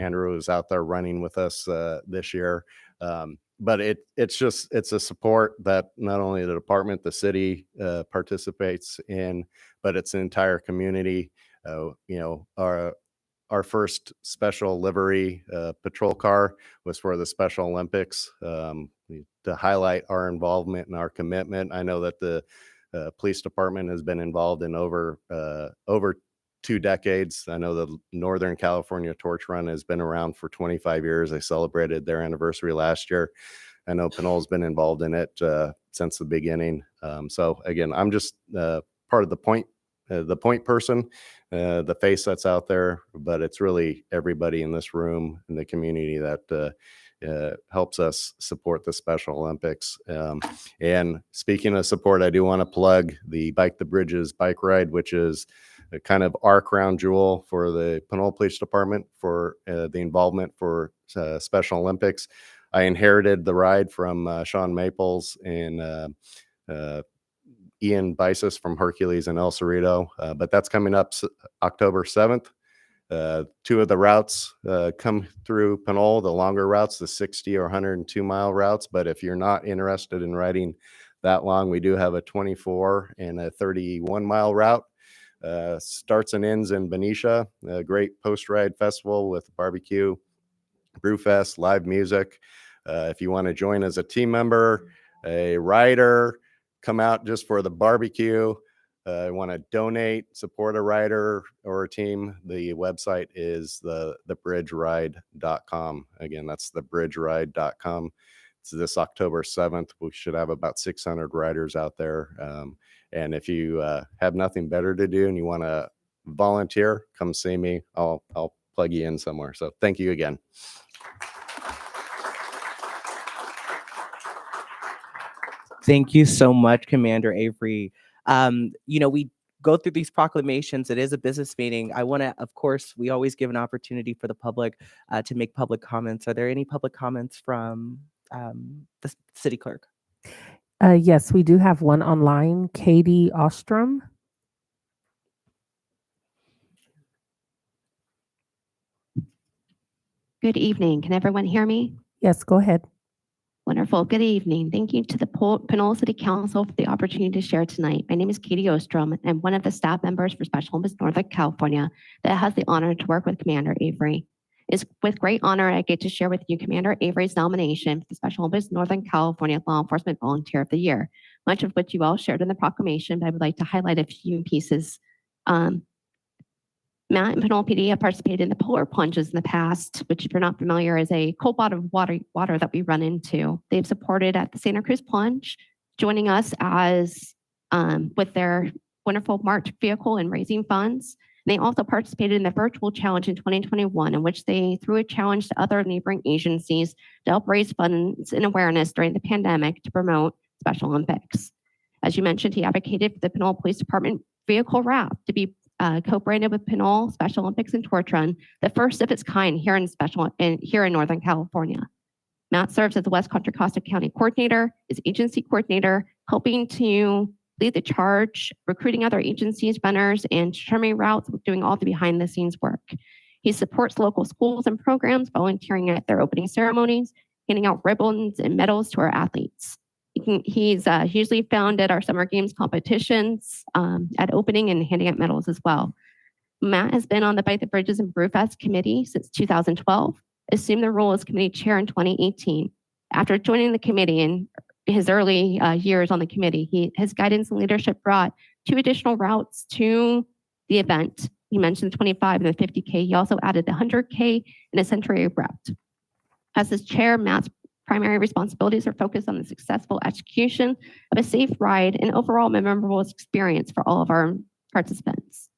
Andrew is out there running with us this year. But it's a support that not only the department, the city participates in, but it's an entire community. Our first special livery patrol car was for the Special Olympics to highlight our involvement and our commitment. I know that the police department has been involved in over 2 decades. I know the Northern California Torch Run has been around for 25 years. They celebrated their anniversary last year. I know Pinole's been involved in it since the beginning. So again, I'm just part of the point person, the face that's out there, but it's really everybody in this room in the community that helps us support the Special Olympics. And speaking of support, I do want to plug the Bike the Bridges bike ride, which is a kind of our crown jewel for the Pinole Police Department for the involvement for Special Olympics. I inherited the ride from Sean Maples and Ian Bisis from Hercules and El Cerrito, but that's coming up October 7th. 2 of the routes come through Pinole, the longer routes, the 60 or 102-mile routes. But if you're not interested in riding that long, we do have a 24 and a 31-mile route. Starts and ends in Benicia, a great post-ride festival with barbecue, brewfest, live music. If you want to join as a team member, a rider, come out just for the barbecue. Want to donate, support a rider or a team, the website is thebridgeride.com. Again, that's thebridgeride.com. It's this October 7th. We should have about 600 riders out there. And if you have nothing better to do and you want to volunteer, come see me. I'll plug you in somewhere. So thank you again. Thank you so much, Commander Avery. We go through these proclamations. It is a business meeting. I want to, of course, we always give an opportunity for the public to make public comments. Are there any public comments from the city clerk? Yes, we do have one online, Katie Ostrom. Good evening. Can everyone hear me? Yes, go ahead. Wonderful. Good evening. Thank you to the Pinole City Council for the opportunity to share tonight. My name is Katie Ostrom, and one of the staff members for Special Olympics Northern California that has the honor to work with Commander Avery. It's with great honor I get to share with you Commander Avery's nomination for the Special Olympics Northern California Law Enforcement Volunteer of the Year, much of which you all shared in the proclamation, but I would like to highlight a few pieces. Matt and Pinole PD have participated in the polar plunges in the past, which if you're not familiar is a cold bottom water that we run into. They've supported at the Santa Cruz Plunge, joining us as with their wonderful marked vehicle and raising funds. And they also participated in the virtual challenge in 2021, in which they threw a challenge to other neighboring agencies to help raise funds and awareness during the pandemic to promote Special Olympics. As you mentioned, he advocated for the Pinole Police Department vehicle wrap to be co-branded with Pinole Special Olympics and Torch Run, the first of its kind here in Northern California. Matt serves as the West Contra Costa County Coordinator, is agency coordinator, helping to lead the charge, recruiting other agencies, runners, and determining routes, doing all the behind-the-scenes work. He supports local schools and programs, volunteering at their opening ceremonies, handing out ribbons and medals to our athletes. He's usually found at our summer games competitions at opening and handing out medals as well. Matt has been on the Bite the Bridges and Brewfest committee since 2012, assumed the role as committee chair in 2018. After joining the committee in his early years on the committee, his guidance and leadership brought 2 additional routes to the event. He mentioned 25 and the 50K. He also added the 100K and a Century route. As his chair, Matt's primary responsibilities are focused on the successful execution of a safe ride and overall memorable experience for all of our participants.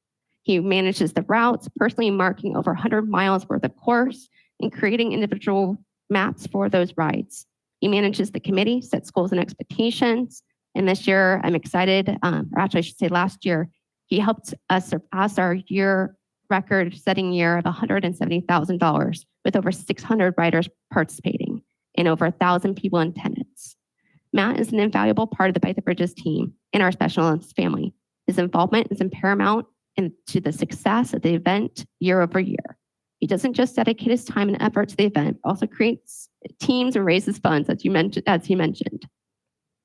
He manages the routes, personally marking over 100 miles worth of course and creating individual maps for those rides. He manages the committee, sets goals and expectations. And this year, I'm excited, or actually I should say last year, he helped us surpass our record-setting year of $170,000 with over 600 riders participating and over 1,000 people in attendance. Matt is an invaluable part of the Bite the Bridges team and our Special Olympics family. His involvement is paramount to the success of the event year over year. He doesn't just dedicate his time and effort to the event, but also creates teams and raises funds, as he mentioned.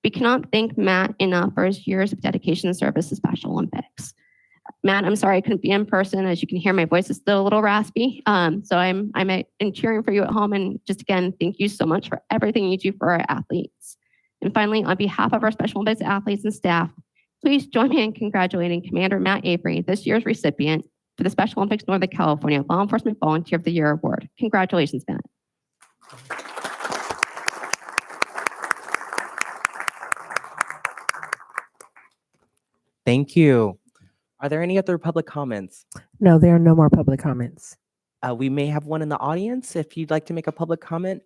We cannot thank Matt enough for his years of dedication and service to Special Olympics. Matt, I'm sorry I couldn't be in person. As you can hear, my voice is still a little raspy. So I'm cheering for you at home. And just again, thank you so much for everything you do for our athletes. And finally, on behalf of our Special Olympics athletes and staff, please join me in congratulating Commander Matt Avery, this year's recipient for the Special Olympics Northern California Law Enforcement Volunteer of the Year Award. Congratulations, Matt. Thank you. Are there any other public comments? No, there are no more public comments. We may have one in the audience. If you'd like to make a public comment,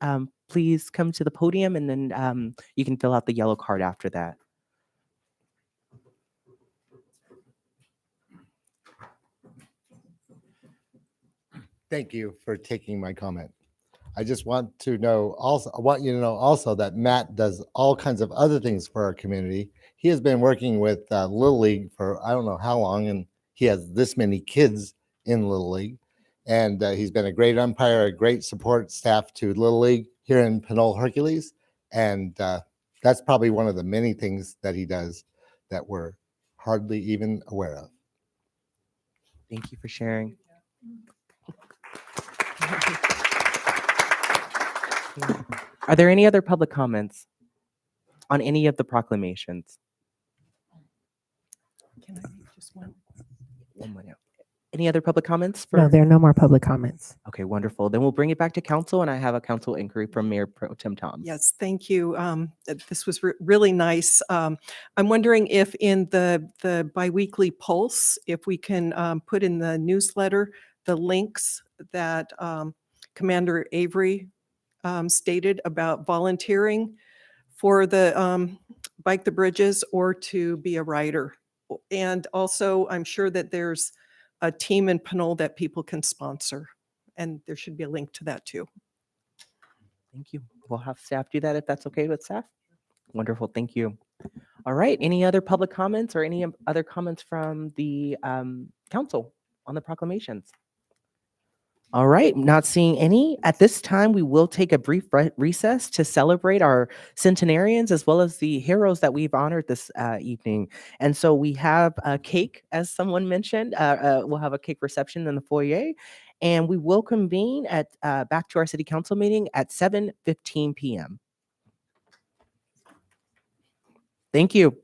please come to the podium and then you can fill out the yellow card after that. Thank you for taking my comment. I just want to know also, I want you to know also that Matt does all kinds of other things for our community. He has been working with Little League for I don't know how long, and he has this many kids in Little League. And he's been a great umpire, a great support staff to Little League here in Pinole Hercules. And that's probably one of the many things that he does that we're hardly even aware of. Thank you for sharing. Are there any other public comments on any of the proclamations? Can I make just one? One more now. Any other public comments? No, there are no more public comments. Okay, wonderful. Then we'll bring it back to council, and I have a council inquiry from Mayor Pro Tem Toms. Yes, thank you. This was really nice. I'm wondering if in the biweekly pulse, if we can put in the newsletter the links that Commander Avery stated about volunteering for the Bike the Bridges or to be a rider. And also, I'm sure that there's a team in Pinole that people can sponsor, and there should be a link to that too. Thank you. We'll have staff do that if that's okay with staff. Wonderful. Thank you. All right. Any other public comments or any other comments from the council on the proclamations? All right, not seeing any. At this time, we will take a brief recess to celebrate our centenarians as well as the heroes that we've honored this evening. And so we have a cake, as someone mentioned. We'll have a cake reception in the foyer, and we will convene at back to our city council meeting at 7:15 p.m. Thank you.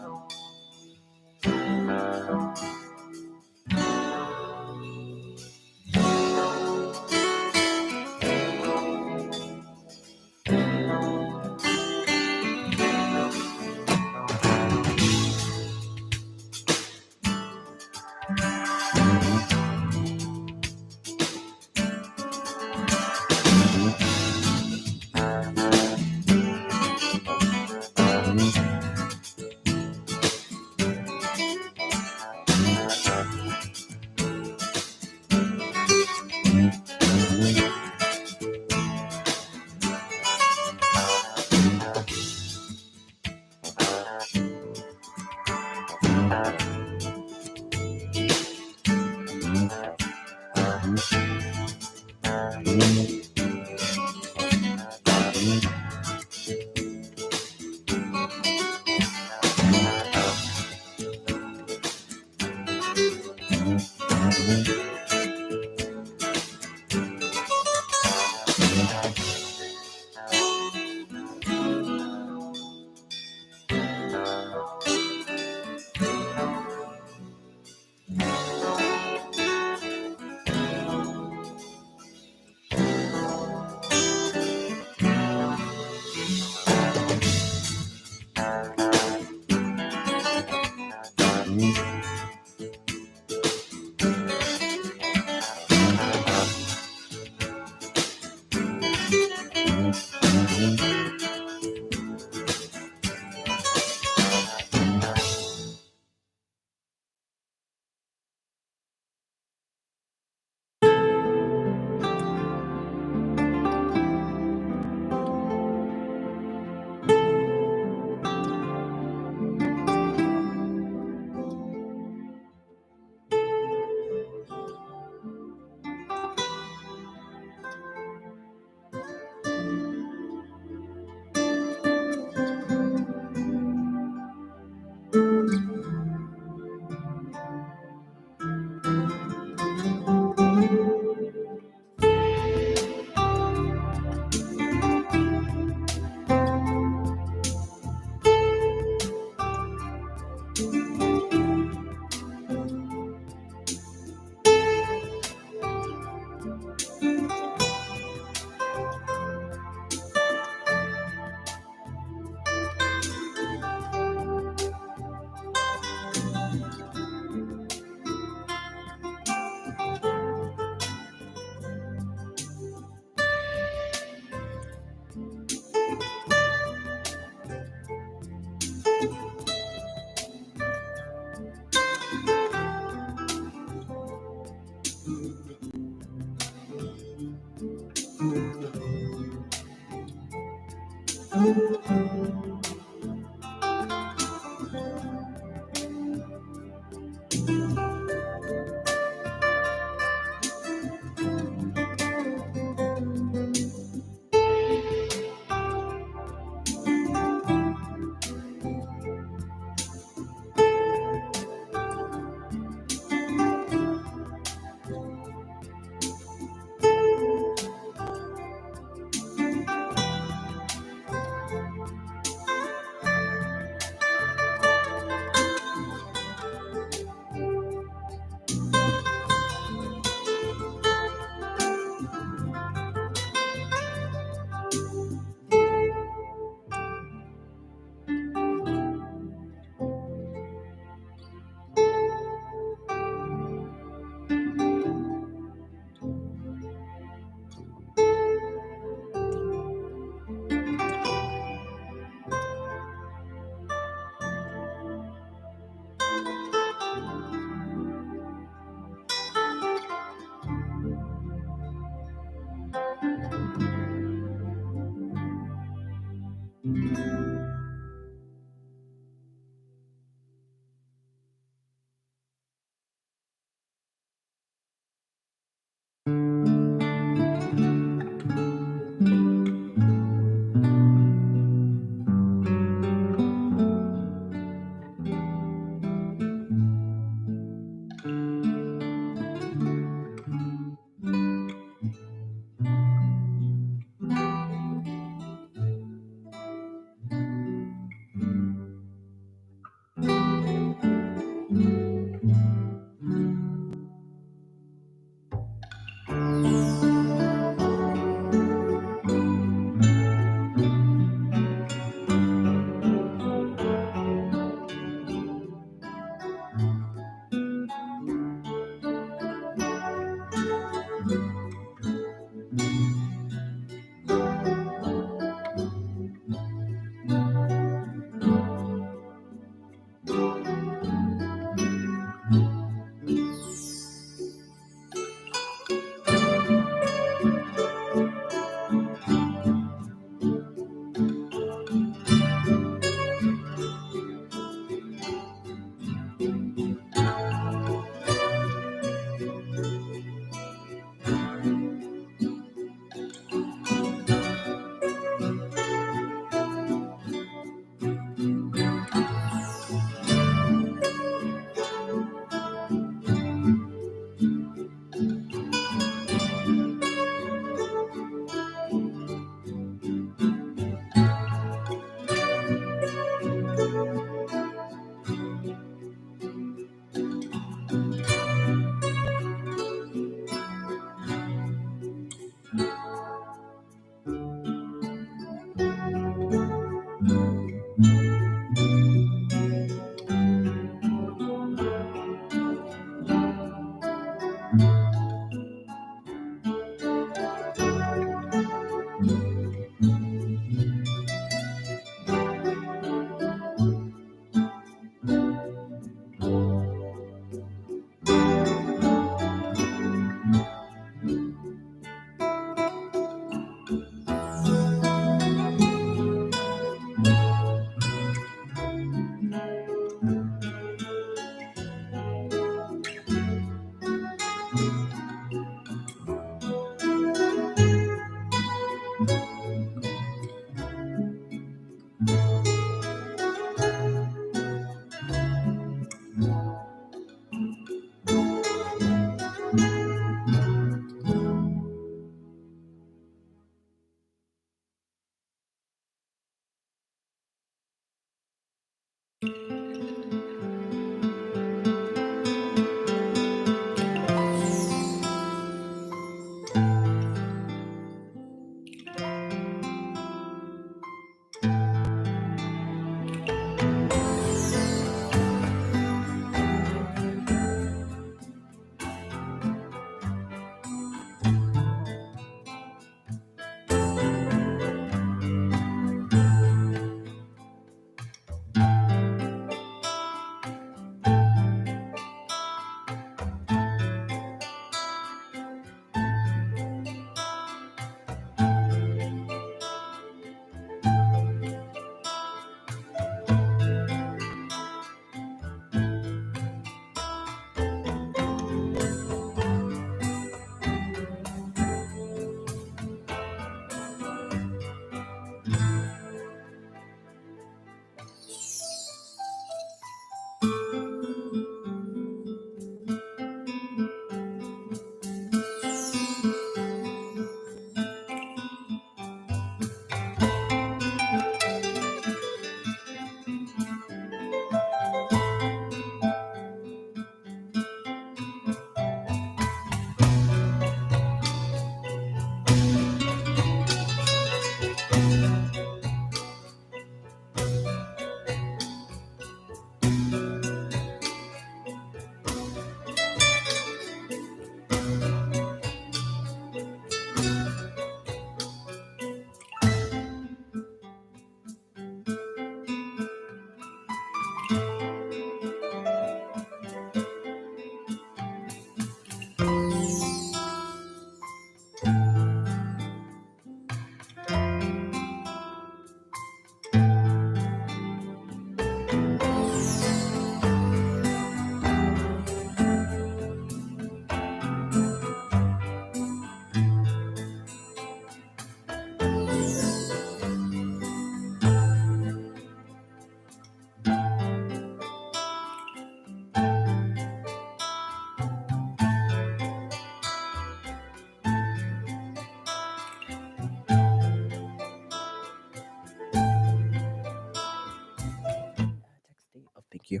Thank you.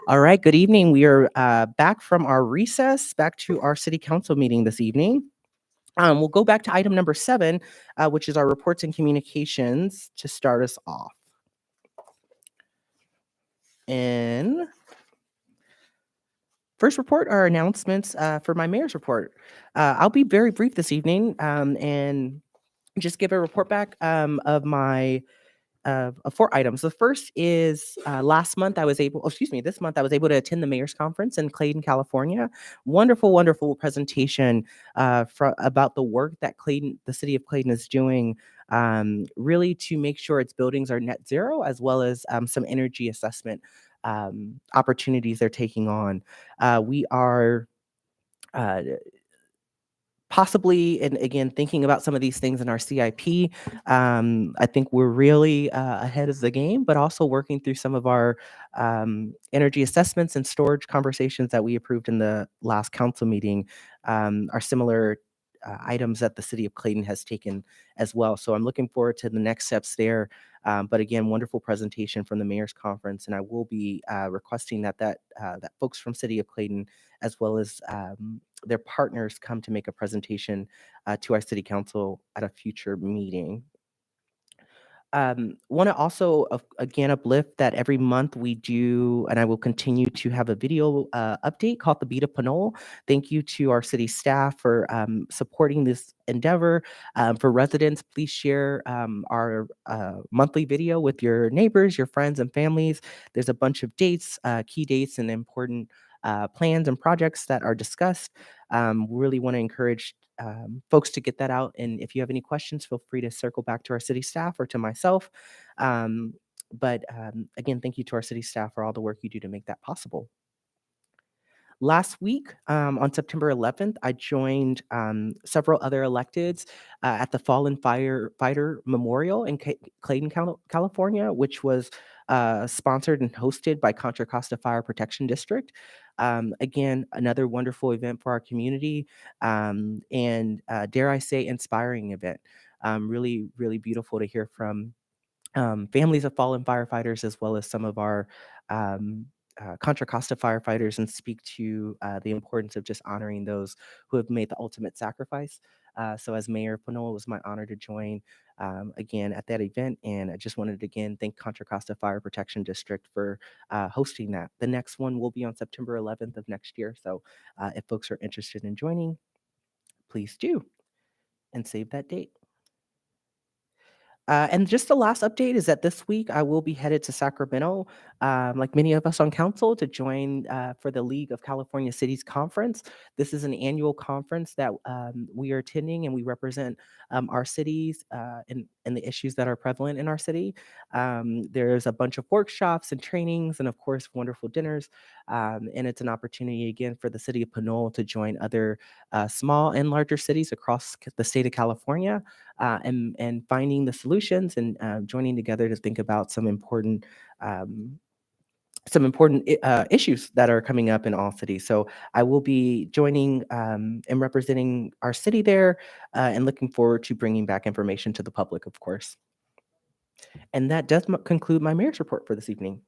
All right, good evening. We are back from our recess, back to our city council meeting this evening. We'll go back to item number 7, which is our reports and communications to start us off. And first report are announcements for my mayor's report. I'll be very brief this evening and just give a report back of my of 4 items. The first is this month I was able to attend the mayor's conference in Clayton, California. Wonderful presentation about the work that the city of Clayton is doing, really to make sure its buildings are net zero, as well as some energy assessment opportunities they're taking on. We are possibly, and again, thinking about some of these things in our CIP, I think we're really ahead of the game, but also working through some of our energy assessments and storage conversations that we approved in the last council meeting are similar items that the city of Clayton has taken as well. So I'm looking forward to the next steps there. But again, wonderful presentation from the mayor's conference, and I will be requesting that folks from city of Clayton, as well as their partners, come to make a presentation to our city council at a future meeting. Want to also again uplift that every month we do, and I will continue to have a video update called The Beat of Pinole. Thank you to our city staff for supporting this endeavor. For residents, please share our monthly video with your neighbors, your friends, and families. There's a bunch of dates, key dates, and important plans and projects that are discussed. Really want to encourage folks to get that out. And if you have any questions, feel free to circle back to our city staff or to myself. But again, thank you to our city staff for all the work you do to make that possible. Last week, on September 11th, I joined several other electeds at the Fallen Firefighter Memorial in Clayton, California, which was sponsored and hosted by Contra Costa Fire Protection District. Again, another wonderful event for our community, and dare I say, inspiring event. Really beautiful to hear from families of fallen firefighters, as well as some of our Contra Costa firefighters, and speak to the importance of just honoring those who have made the ultimate sacrifice. So as Mayor of Pinole, it was my honor to join again at that event. And I just wanted to again thank Contra Costa Fire Protection District for hosting that. The next one will be on September 11th of next year. So if folks are interested in joining, please do, and save that date. And just the last update is that this week I will be headed to Sacramento, like many of us on council, to join for the League of California Cities Conference. This is an annual conference that we are attending, and we represent our cities and the issues that are prevalent in our city. There's a bunch of workshops and trainings, and of course, wonderful dinners. And it's an opportunity again for the city of Pinole to join other small and larger cities across the state of California. And finding the solutions and joining together to think about some important issues that are coming up in all cities. So I will be joining and representing our city there, and looking forward to bringing back information to the public, of course. And that does conclude my mayor's report for this evening.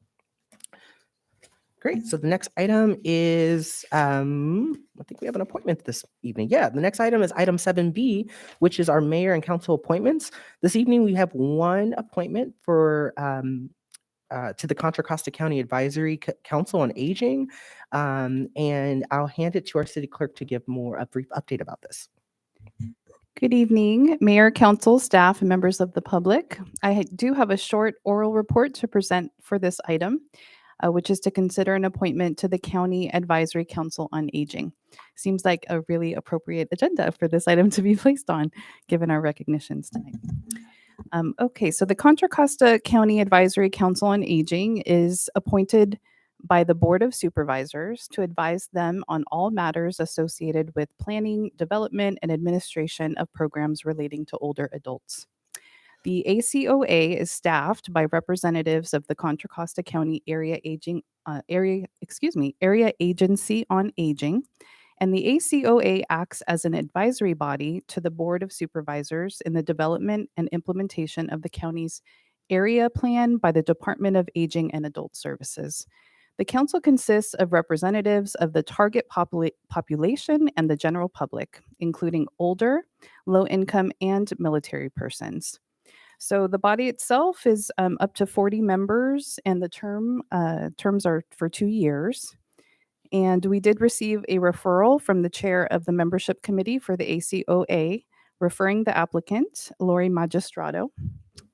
Great. So the next item is, I think we have an appointment this evening. Yeah, the next item is item 7B, which is our mayor and council appointments. This evening, we have one appointment for to the Contra Costa County Advisory Council on Aging. And I'll hand it to our city clerk to give a brief update about this. Good evening, Mayor, Council, staff, and members of the public. I do have a short oral report to present for this item, which is to consider an appointment to the County Advisory Council on Aging. Seems like a really appropriate agenda for this item to be placed on, given our recognitions tonight. Okay, so the Contra Costa County Advisory Council on Aging is appointed by the Board of Supervisors to advise them on all matters associated with planning, development, and administration of programs relating to older adults. The ACOA is staffed by representatives of the Contra Costa County Area Agency on Aging, and the ACOA acts as an advisory body to the Board of Supervisors in the development and implementation of the county's area plan by the Department of Aging and Adult Services. The council consists of representatives of the target population and the general public, including older, low-income, and military persons. So the body itself is up to 40 members, and the terms are for 2 years. And we did receive a referral from the chair of the membership committee for the ACOA, referring the applicant, Lori Magistrato.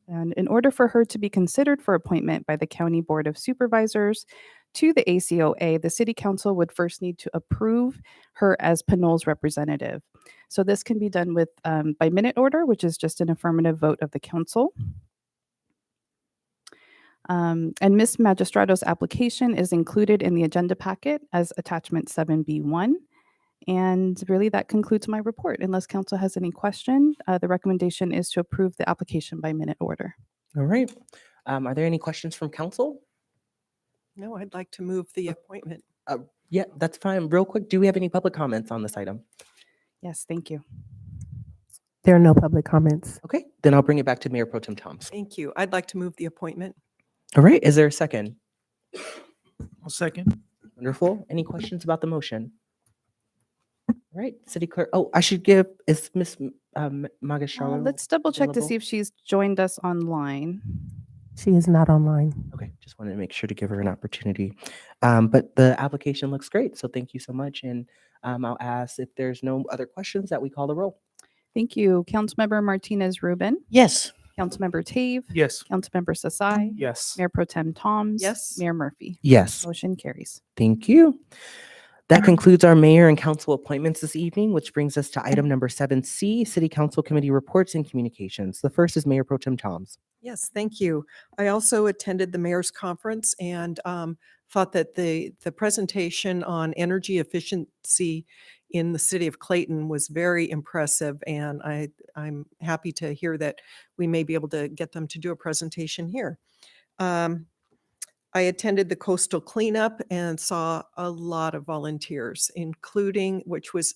And in order for her to be considered for appointment by the County Board of Supervisors to the ACOA, the City Council would first need to approve her as Pinole's representative. So this can be done with by minute order, which is just an affirmative vote of the council. And Ms. Magistrato's application is included in the agenda packet as attachment 7B1. And really, that concludes my report. Unless council has any question, the recommendation is to approve the application by minute order. All right. Are there any questions from council? No, I'd like to move the appointment. Yeah, that's fine. Real quick, do we have any public comments on this item? Yes, thank you. There are no public comments. Okay, then I'll bring it back to Mayor Pro Tem Toms. Thank you. I'd like to move the appointment. All right, is there a second? I'll second. Wonderful. Any questions about the motion? All right, City Clerk. Oh, I should give, is Ms. Magistrado? Let's double check to available? see if she's joined us online. She is not online. Okay, just wanted to make sure to give her an opportunity. But the application looks great, so thank you so much. And I'll ask if there's no other questions that we call the roll. Thank you. Councilmember Martinez Rubin. Yes. Councilmember Tave. Yes. Councilmember Sasai. Yes. Mayor Pro Tem Toms. Yes. Mayor Murphy. Yes. Motion carries. Thank you. That concludes our mayor and council appointments this evening, which brings us to item number 7C, City Council Committee Reports and Communications. The first is Mayor Pro Tem Toms. Yes, thank you. I also attended the mayor's conference and thought that the presentation on energy efficiency in the city of Clayton was very impressive, and I'm happy to hear that we may be able to get them to do a presentation here. I attended the coastal cleanup and saw a lot of volunteers, including, which was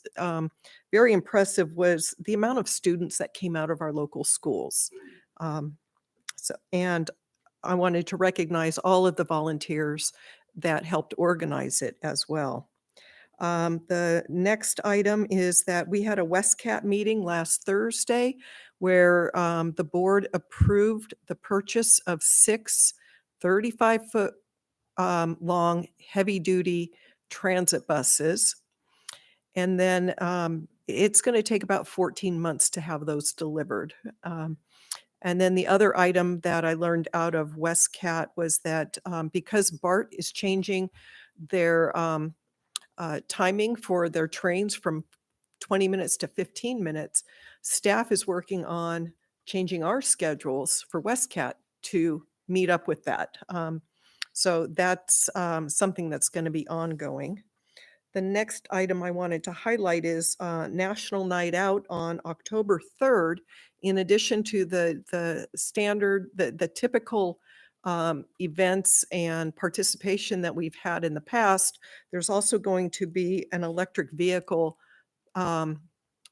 very impressive, was the amount of students that came out of our local schools. And I wanted to recognize all of the volunteers that helped organize it as well. The next item is that we had a WestCat meeting last Thursday where the board approved the purchase of 6 35-foot long heavy-duty transit buses. And then it's going to take about 14 months to have those delivered. And then the other item that I learned out of WestCat was that because BART is changing their timing for their trains from 20 minutes to 15 minutes, staff is working on changing our schedules for WestCat to meet up with that. So that's something that's going to be ongoing. The next item I wanted to highlight is National Night Out on October 3rd. In addition to the standard, the typical events and participation that we've had in the past, there's also going to be an electric vehicle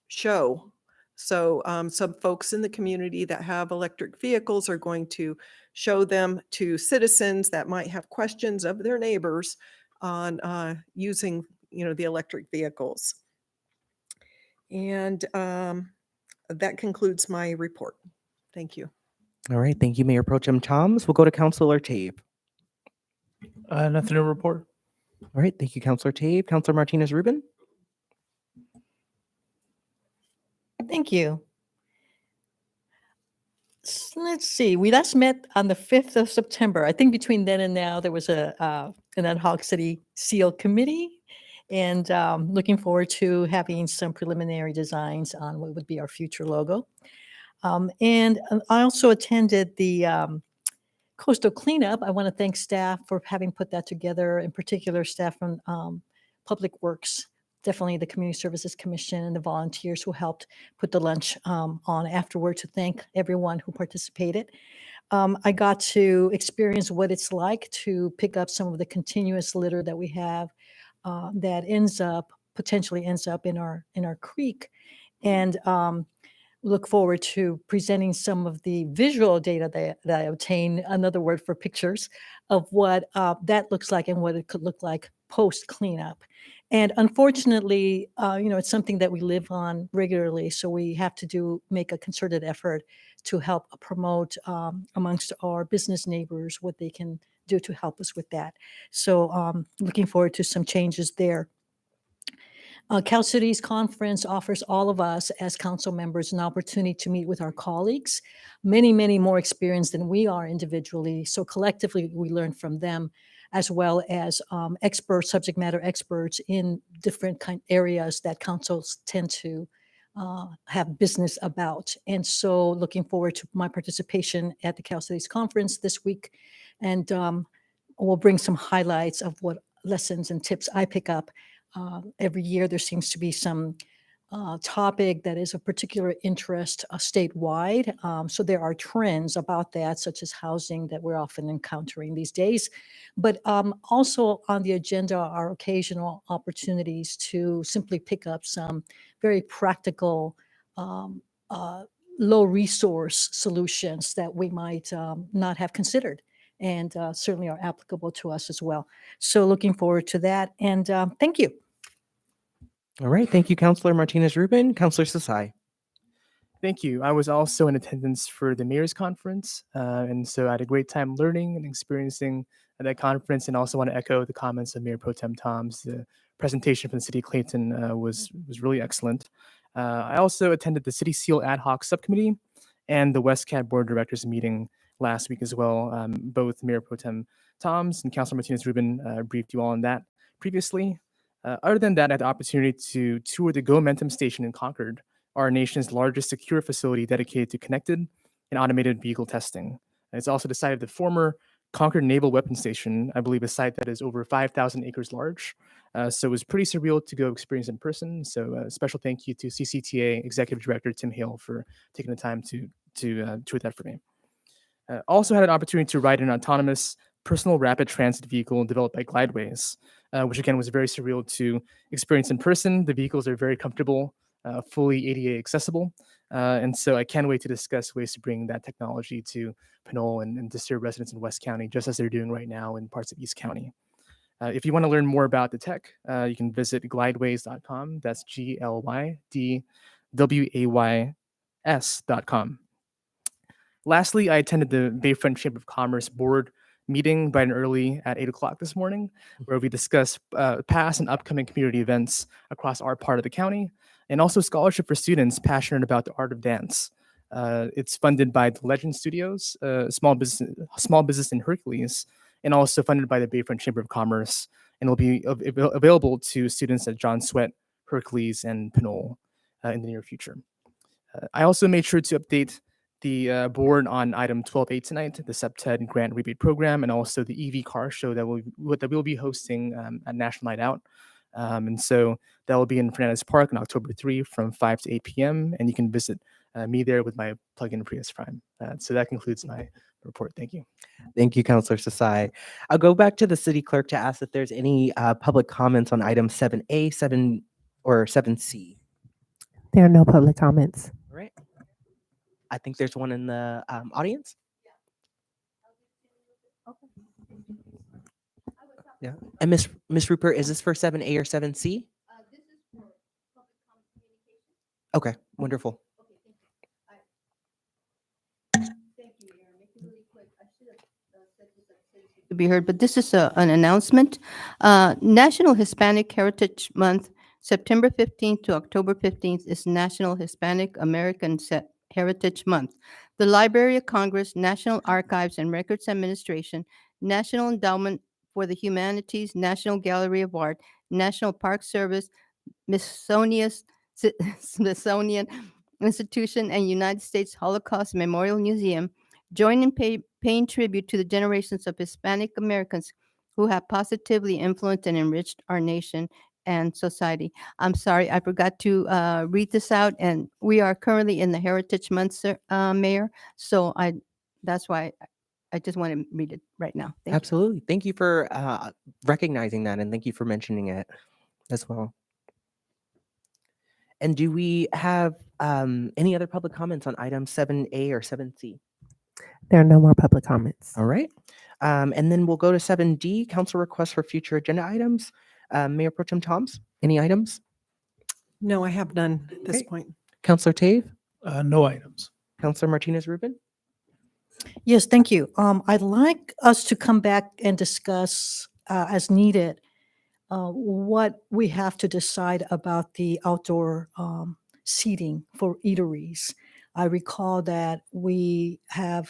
show. So some folks in the community that have electric vehicles are going to show them to citizens that might have questions of their neighbors on using, the electric vehicles. And that concludes my report. Thank you. All right, thank you, Mayor Pro Tem Toms. We'll go to Councilor Tave. Nothing to report. All right, thank you, Councilor Tave. Councilor Martinez Rubin. Thank you. Let's see. We last met on the 5th of September. I think between then and now, there was an ad hoc city seal committee, and looking forward to having some preliminary designs on what would be our future logo. And I also attended the coastal cleanup. I want to thank staff for having put that together, in particular staff from Public Works, definitely the Community Services Commission and the volunteers who helped put the lunch on afterward, to thank everyone who participated. I got to experience what it's like to pick up some of the continuous litter that we have that potentially ends up in our creek. And look forward to presenting some of the visual data that I obtained, another word for pictures, of what that looks like and what it could look like post cleanup. And unfortunately, it's something that we live on regularly, so we have to make a concerted effort to help promote amongst our business neighbors what they can do to help us with that. So looking forward to some changes there. Cal Cities Conference offers all of us as council members an opportunity to meet with our colleagues, many, many more experienced than we are individually. So collectively, we learn from them, as well as experts, subject matter experts in different areas that councils tend to have business about. And so looking forward to my participation at the Cal Cities Conference this week. And we'll bring some highlights of what lessons and tips I pick up. Every year, there seems to be some topic that is of particular interest statewide. So there are trends about that, such as housing, that we're often encountering these days. But also on the agenda are occasional opportunities to simply pick up some very practical, low resource solutions that we might not have considered, and certainly are applicable to us as well. So looking forward to that, and thank you. All right. Thank you, Councilor Martinez-Rubin. Councilor Sasai. Thank you. I was also in attendance for the mayor's conference, and so I had a great time learning and experiencing at that conference, and also want to echo the comments of Mayor Pro Tem Tom's. The presentation from the City of Clayton was really excellent. I also attended the City Seal Ad Hoc Subcommittee and the WestCat Board of Directors meeting last week as well. Both Mayor Pro Tem Tom's and Councilor Martinez-Rubin briefed you all on that previously. Other than that, I had the opportunity to tour the Go Momentum Station in Concord, our nation's largest secure facility dedicated to connected and automated vehicle testing. And it's also the site of the former Concord Naval Weapons Station, I believe a site that is over 5,000 acres large. So it was pretty surreal to go experience in person. So a special thank you to CCTA Executive Director Tim Hale for taking the time to tour that for me. Also had an opportunity to ride an autonomous personal rapid transit vehicle developed by Glideways, which again was very surreal to experience in person. The vehicles are very comfortable, fully ADA accessible. And so I can't wait to discuss ways to bring that technology to Pinole and to serve residents in West County, just as they're doing right now in parts of East County. If you want to learn more about the tech, you can visit glideways.com. That's GLYDWAYS.com. Lastly, I attended the Bayfront Chamber of Commerce board meeting bright and early at 8 o'clock this morning, where we discussed past and upcoming community events across our part of the county, and also scholarship for students passionate about the art of dance. It's funded by the Legend Studios, small business in Hercules, and also funded by the Bayfront Chamber of Commerce, and will be available to students at John Swett, Hercules, and Pinole in the near future. I also made sure to update the board on item 12.8 tonight, the SEPTED grant rebate program, and also the EV car show that we'll be hosting at National Night Out. And so that will be in Fernandez Park on October 3 from 5 to 8 p.m. And you can visit me there with my plug-in Prius Prime. So that concludes my report. Thank you. Thank you, Councilor Sasai. I'll go back to the city clerk to ask if there's any public comments on item 7A, 7 or 7C. There are no public comments. All right. I think there's one in the audience. Yeah. And Miss Rupert, is this for 7A or 7C? This is for public communication. Okay, wonderful. Thank you, Mayor. Make it really quick. I should have said this at citizens to be heard, but this is an announcement. National Hispanic Heritage Month, September 15th to October 15th is National Hispanic American Heritage Month. The Library of Congress, National Archives and Records Administration, National Endowment for the Humanities, National Gallery of Art, National Park Service, Smithsonian Institution, and United States Holocaust Memorial Museum join in paying tribute to the generations of Hispanic Americans who have positively influenced and enriched our nation and society. I'm sorry, I forgot to read this out, and we are currently in the Heritage Month, sir, Mayor. So that's why I just want to read it right now. Thank you. Absolutely. Thank you for recognizing that, and thank you for mentioning it as well. And do we have Any other public comments on item 7A or 7C? There are no more public comments. All right. And then we'll go to 7D, council requests for future agenda items. Mayor Pro Tem Toms, any items? No, I have none at this Okay. point. Councilor Tave? No items. Councilor Martinez Rubin? Yes, thank you. I'd like us to come back and discuss as needed what we have to decide about the outdoor seating for eateries. I recall that we have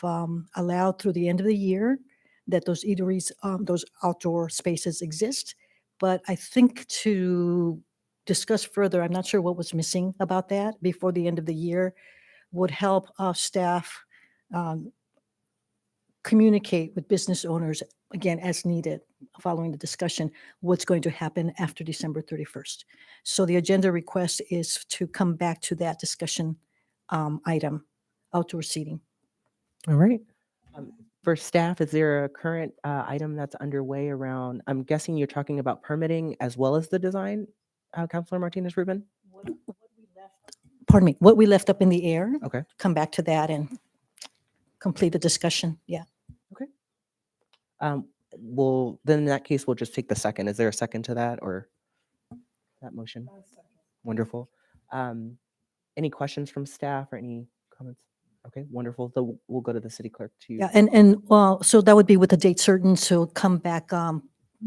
allowed through the end of the year that those eateries, those outdoor spaces exist. But I think to discuss further, I'm not sure what was missing about that before the end of the year would help staff communicate with business owners, again, as needed, following the discussion, what's going to happen after December 31st. So the agenda request is to come back to that discussion item, outdoor seating. All right. For staff, is there a current item that's underway around, I'm guessing you're talking about permitting as well as the design, Councilor Martinez Rubin? Pardon me, what we left up in the air. Okay. Come back to that and complete the discussion. Yeah. Well, then in that case, we'll just take the second. Is there a second to that or that motion? Wonderful. Any questions from staff or any comments? Okay, wonderful. So we'll go to the city clerk to. Yeah, and so that would be with a date certain, so come back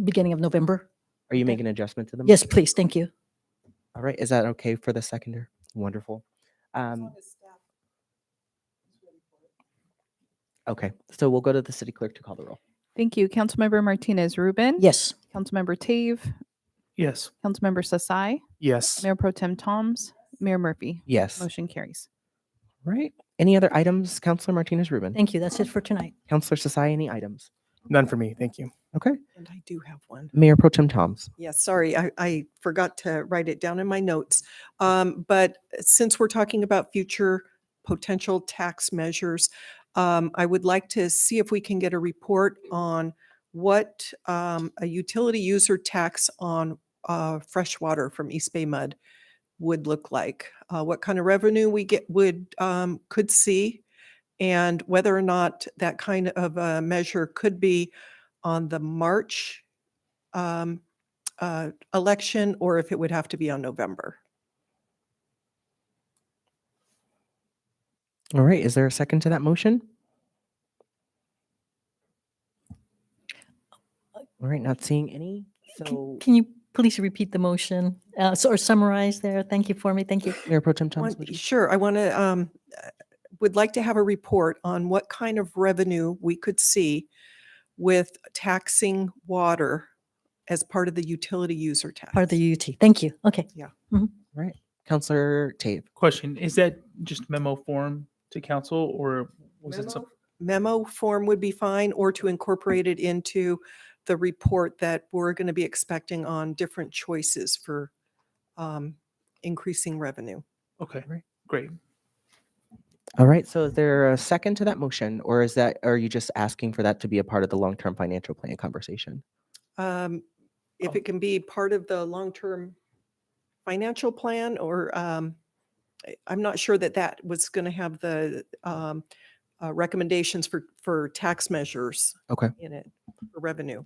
beginning of November. Are you making an adjustment to them? Yes, please, thank you. All right, is that okay for the seconder? Wonderful. Okay, so we'll go to the city clerk to call the roll. Thank you. Councilmember Martinez Rubin. Yes. Councilmember Tave. Yes. Councilmember Sasai. Yes. Mayor Pro Tem Toms. Mayor Murphy. Yes. Motion carries. Right. Any other items, Councilor Martinez Rubin? Thank you. That's it for tonight. Councilor Sasai, any items? None for me. Thank you. Okay. And I do have one. Mayor Pro Tem Toms. Yeah, sorry, I forgot to write it down in my notes. But since we're talking about future potential tax measures, I would like to see if we can get a report on what a utility user tax on fresh water from East Bay Mud would look like. What kind of revenue we could see, and whether or not that kind of a measure could be on the March election, or if it would have to be on November. All right, is there a second to that motion? All right, not seeing any. So Can you please repeat the motion or summarize there? Thank you for me. Thank you. Mayor Pro Tem Toms. Sure, I want to would like to have a report on what kind of revenue we could see with taxing water as part of the utility user tax. Part of the UT. Thank you. Okay. Yeah. Right. Councilor Tave. Question, is that just memo form to council or was it some? Memo form would be fine, or to incorporate it into the report that we're going to be expecting on different choices for increasing revenue. Okay, great. All right, so is there a second to that motion, or are you just asking for that to be a part of the long-term financial plan conversation? If it can be part of the long-term financial plan, or I'm not sure that was going to have the recommendations for tax measures Okay. in it for revenue.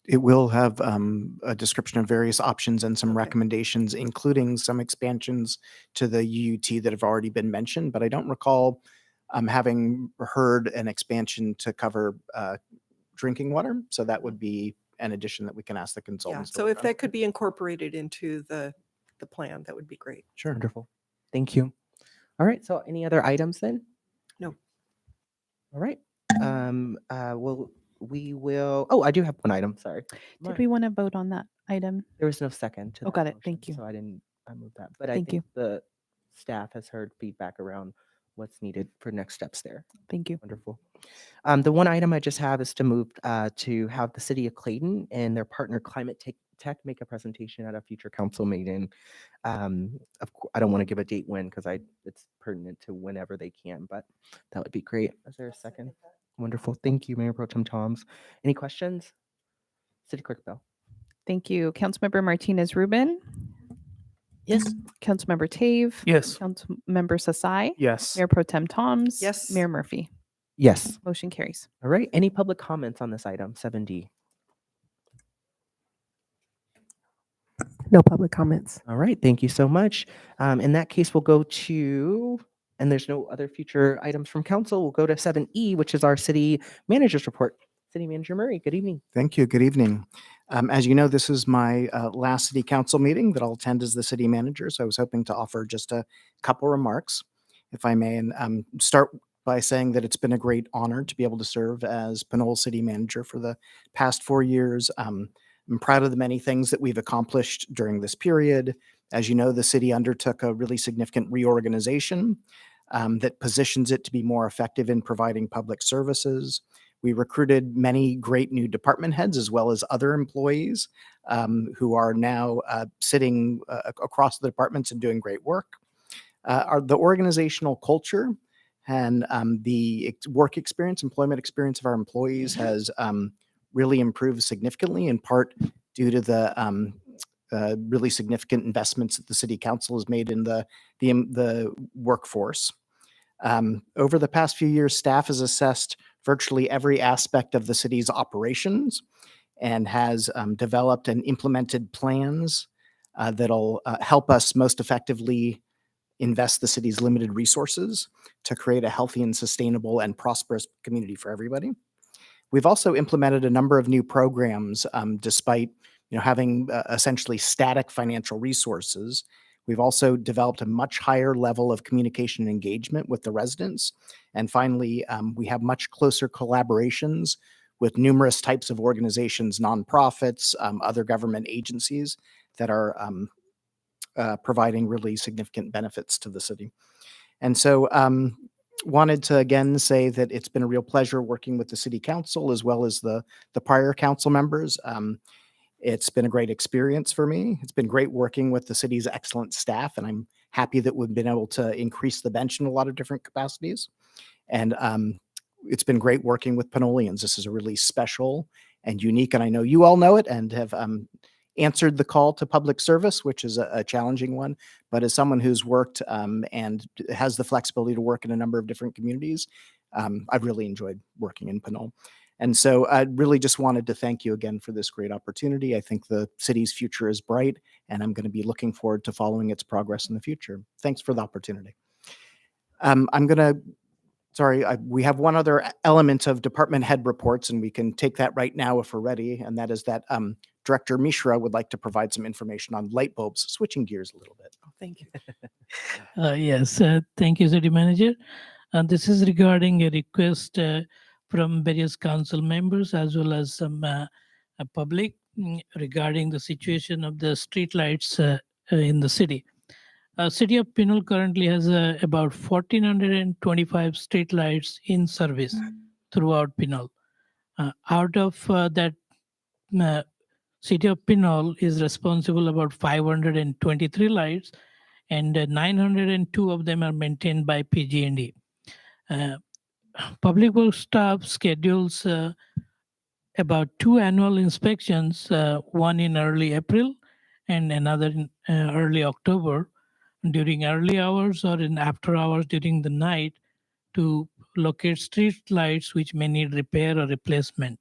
It will have a description of various options and some recommendations, including some expansions to the UUT that have already been mentioned, but I don't recall having heard an expansion to cover drinking water. So that would be an addition that we can ask the Yeah, consultants. to so work if on. that could be incorporated into the plan, that would be great. Sure. Wonderful. Thank you. All right, so any other items then? No. All right. We will, oh, I do have one item, sorry. Did we want to vote on that item? There was no second to Oh, that got it. motion, Thank you. So I moved that, but I Thank think the staff has heard feedback around what's needed for next steps there. Thank you. Wonderful. The one item I just have is to move to have the city of Clayton and their partner Climate Tech make a presentation at a future council meeting. I don't want to give a date when because it's pertinent to whenever they can, but that would be great. Is there a second? Wonderful. Thank you, Mayor Pro Tem Toms. Any questions? City Clerk Bell. Thank you. Councilmember Martinez Rubin. Yes. Councilmember Tave. Yes. Councilmember Sasai. Yes. Mayor Pro Tem Toms. Yes. Mayor Murphy. Yes. Motion carries. All right. Any public comments on this item, 7D? No public comments. All right. Thank you so much. In that case, we'll go to, and there's no other future items from council. We'll go to 7E, which is our city manager's report. City Manager Murray, good evening. Thank you. Good evening. As you know, this is my last city council meeting that I'll attend as the city manager. So I was hoping to offer just a couple remarks, if I may, and start by saying that it's been a great honor to be able to serve as Pinole city manager for the past 4 years. I'm proud of the many things that we've accomplished during this period. As you know, the city undertook a really significant reorganization that positions it to be more effective in providing public services. We recruited many great new department heads as well as other employees who are now sitting across the departments and doing great work. The organizational culture and the work experience, employment experience of our employees has really improved significantly, in part due to the really significant investments that the city council has made in the workforce. Over the past few years, staff has assessed virtually every aspect of the city's operations and has developed and implemented plans that'll help us most effectively invest the city's limited resources to create a healthy and sustainable and prosperous community for everybody. We've also implemented a number of new programs despite having essentially static financial resources. We've also developed a much higher level of communication and engagement with the residents. And finally, we have much closer collaborations with numerous types of organizations, nonprofits, other government agencies that are providing really significant benefits to the city. And so wanted to again say that it's been a real pleasure working with the city council as well as the prior council members. It's been a great experience for me. It's been great working with the city's excellent staff, and I'm happy that we've been able to increase the bench in a lot of different capacities. And it's been great working with Pinoleans. This is a really special and unique, and I know you all know it and have answered the call to public service, which is a challenging one. But as someone who's worked and has the flexibility to work in a number of different communities, I've really enjoyed working in Pinole. And so I really just wanted to thank you again for this great opportunity. I think the city's future is bright, and I'm going to be looking forward to following its progress in the future. Thanks for the opportunity. We have one other element of department head reports, and we can take that right now if we're ready, and that is that Director Mishra would like to provide some information on light bulbs, switching gears a little bit. Oh, thank you. Yes, thank you, City Manager. This is regarding a request from various council members as well as some public regarding the situation of the street lights in the city. City of Pinole currently has about 1,425 street lights in service throughout Pinole. Out of that, City of Pinole is responsible about 523 lights, and 902 of them are maintained by PG&E. Public Works staff schedules about 2 annual inspections, one in early April and another in early October, during early hours or in after hours during the night, to locate street lights which may need repair or replacement.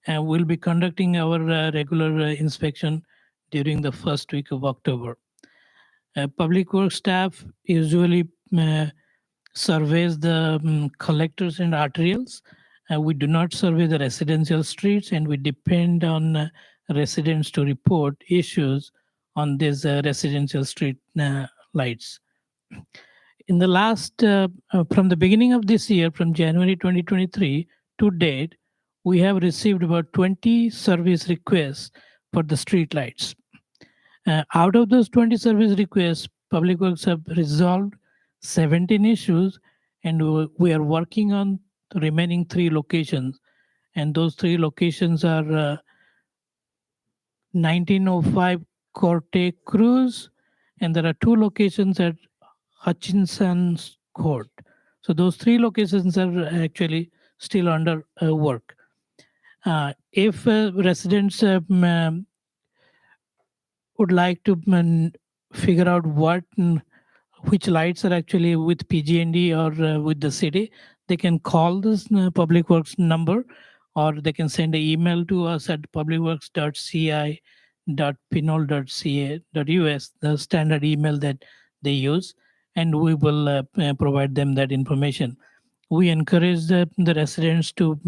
And we'll be conducting our regular inspection during the first week of October. Public Works staff usually surveys the collectors and arterials. We do not survey the residential streets, and we depend on residents to report issues on these residential street lights. In the last, from the beginning of this year, from January 2023 to date, we have received about 20 service requests for the street lights. Out of those 20 service requests, Public Works have resolved 17 issues, and we are working on the remaining 3 locations. And those 3 locations are 1905 Corte Cruz, and there are 2 locations at Hutchinson's Court. So those 3 locations are actually still under work. If residents would like to figure out which lights are actually with PG&E or with the city, they can call this Public Works number, or they can send an email to us at publicworks.ci.pinole.ca.us, the standard email that they use, and we will provide them that information. We encourage the residents to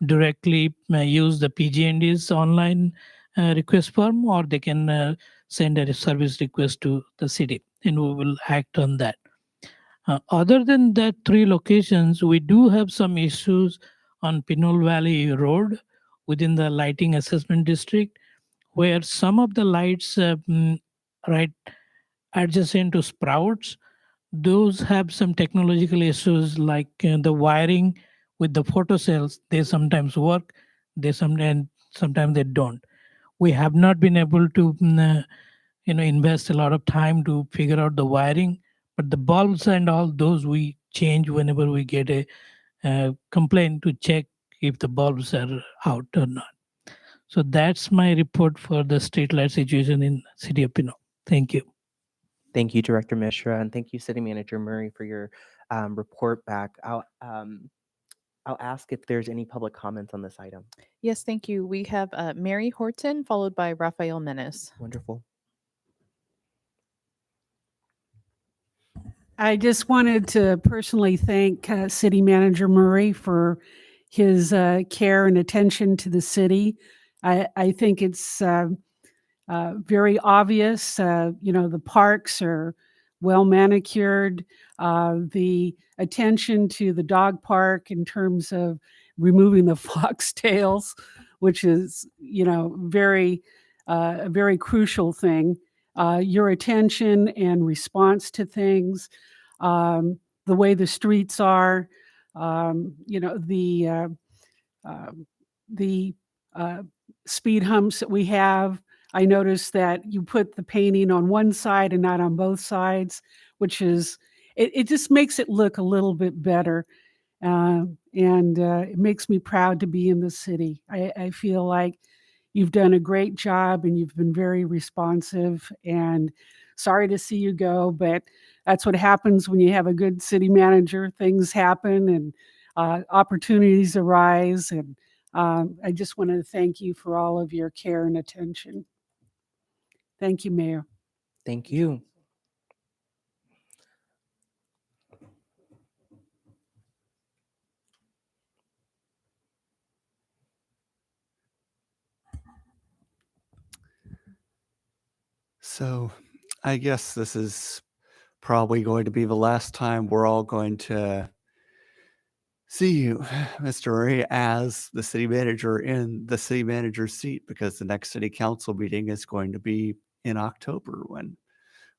directly use the PG&E's online request form, or they can send a service request to the city, and we will act on that. Other than that 3 locations, we do have some issues on Pinole Valley Road within the lighting assessment district, where some of the lights right adjacent to Sprouts, those have some technological issues, like the wiring with the photocells. They sometimes work, sometimes they don't. We have not been able to invest a lot of time to figure out the wiring, but the bulbs and all those we change whenever we get a complaint to check if the bulbs are out or not. So that's my report for the street light situation in City of Pinole. Thank you. Thank you, Director Mishra, and thank you, City Manager Murray, for your report back. I'll ask if there's any public comments on this item. Yes, thank you. We have Mary Horton, followed by Rafael Menace. Wonderful. I just wanted to personally thank City Manager Murray for his care and attention to the city. I think it's very obvious. The parks are well manicured. The attention to the dog park in terms of removing the foxtails, which is a very crucial thing. Your attention and response to things, the way the streets are, the speed humps that we have. I noticed that you put the painting on one side and not on both sides, which is, it just makes it look a little bit better. And it makes me proud to be in the city. I feel like you've done a great job and you've been very responsive, and sorry to see you go, but that's what happens when you have a good city manager. Things happen and opportunities arise. And I just want to thank you for all of your care and attention. Thank you, Mayor. Thank you. So I guess this is probably going to be the last time we're all going to see you, Mr. Murray, as the city manager in the city manager's seat, because the next city council meeting is going to be in October, when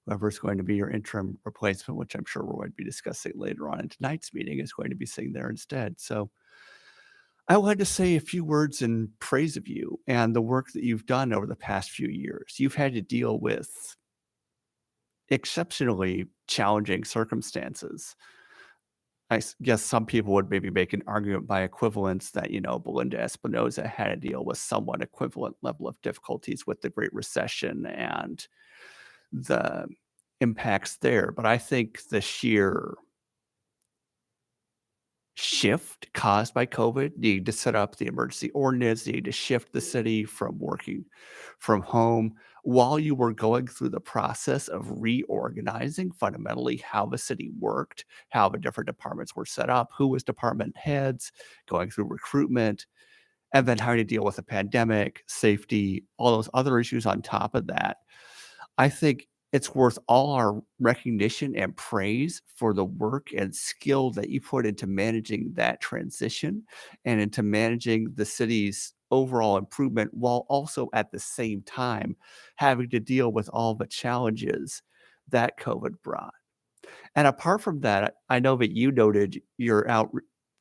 whoever's going to be your interim replacement, which I'm sure we're going to be discussing later on in tonight's meeting, is going to be sitting there instead. So I wanted to say a few words in praise of you and the work that you've done over the past few years. You've had to deal with exceptionally challenging circumstances. I guess some people would maybe make an argument by equivalence that, Belinda Espinosa had to deal with somewhat equivalent level of difficulties with the Great Recession and the impacts there. But I think the sheer shift caused by COVID, needing to set up the emergency ordinance, needing to shift the city from working from home while you were going through the process of reorganizing fundamentally how the city worked, how the different departments were set up, who was department heads, going through recruitment, and then having to deal with a pandemic, safety, all those other issues on top of that. I think it's worth all our recognition and praise for the work and skill that you put into managing that transition and into managing the city's overall improvement, while also at the same time having to deal with all the challenges that COVID brought. And apart from that, I know that you noted your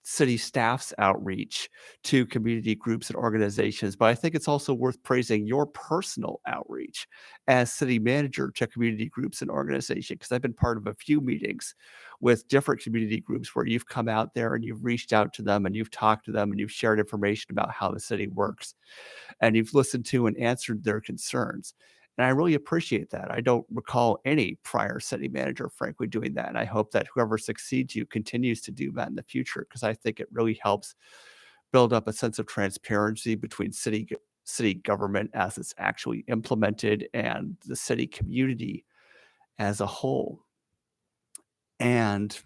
city staff's outreach to community groups and organizations, but I think it's also worth praising your personal outreach as city manager to community groups and organizations, because I've been part of a few meetings with different community groups where you've come out there and you've reached out to them and you've talked to them and you've shared information about how the city works and you've listened to and answered their concerns. And I really appreciate that. I don't recall any prior city manager, frankly, doing that. And I hope that whoever succeeds you continues to do that in the future, because I think it really helps build up a sense of transparency between city government as it's actually implemented and the city community as a whole. And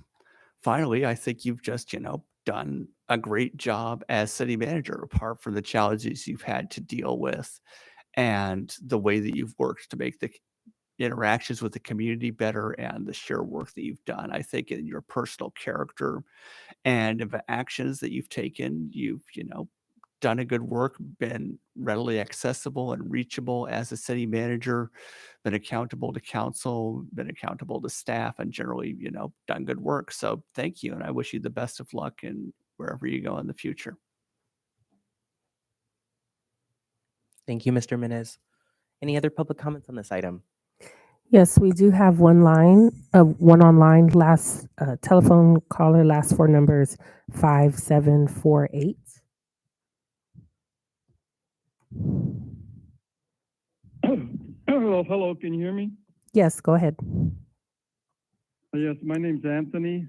finally, I think you've just, done a great job as city manager, apart from the challenges you've had to deal with and the way that you've worked to make the interactions with the community better and the sheer work that you've done. I think in your personal character and of actions that you've taken, you've, done a good work, been readily accessible and reachable as a city manager, been accountable to council, been accountable to staff, and generally, done good work. So thank you. And I wish you the best of luck in wherever you go in the future. Thank you, Mr. Minez. Any other public comments on this item? Yes, we do have one online. Last telephone caller, last four numbers 5748. Hello, can you hear me? Yes, go ahead. Yes, my name's Anthony,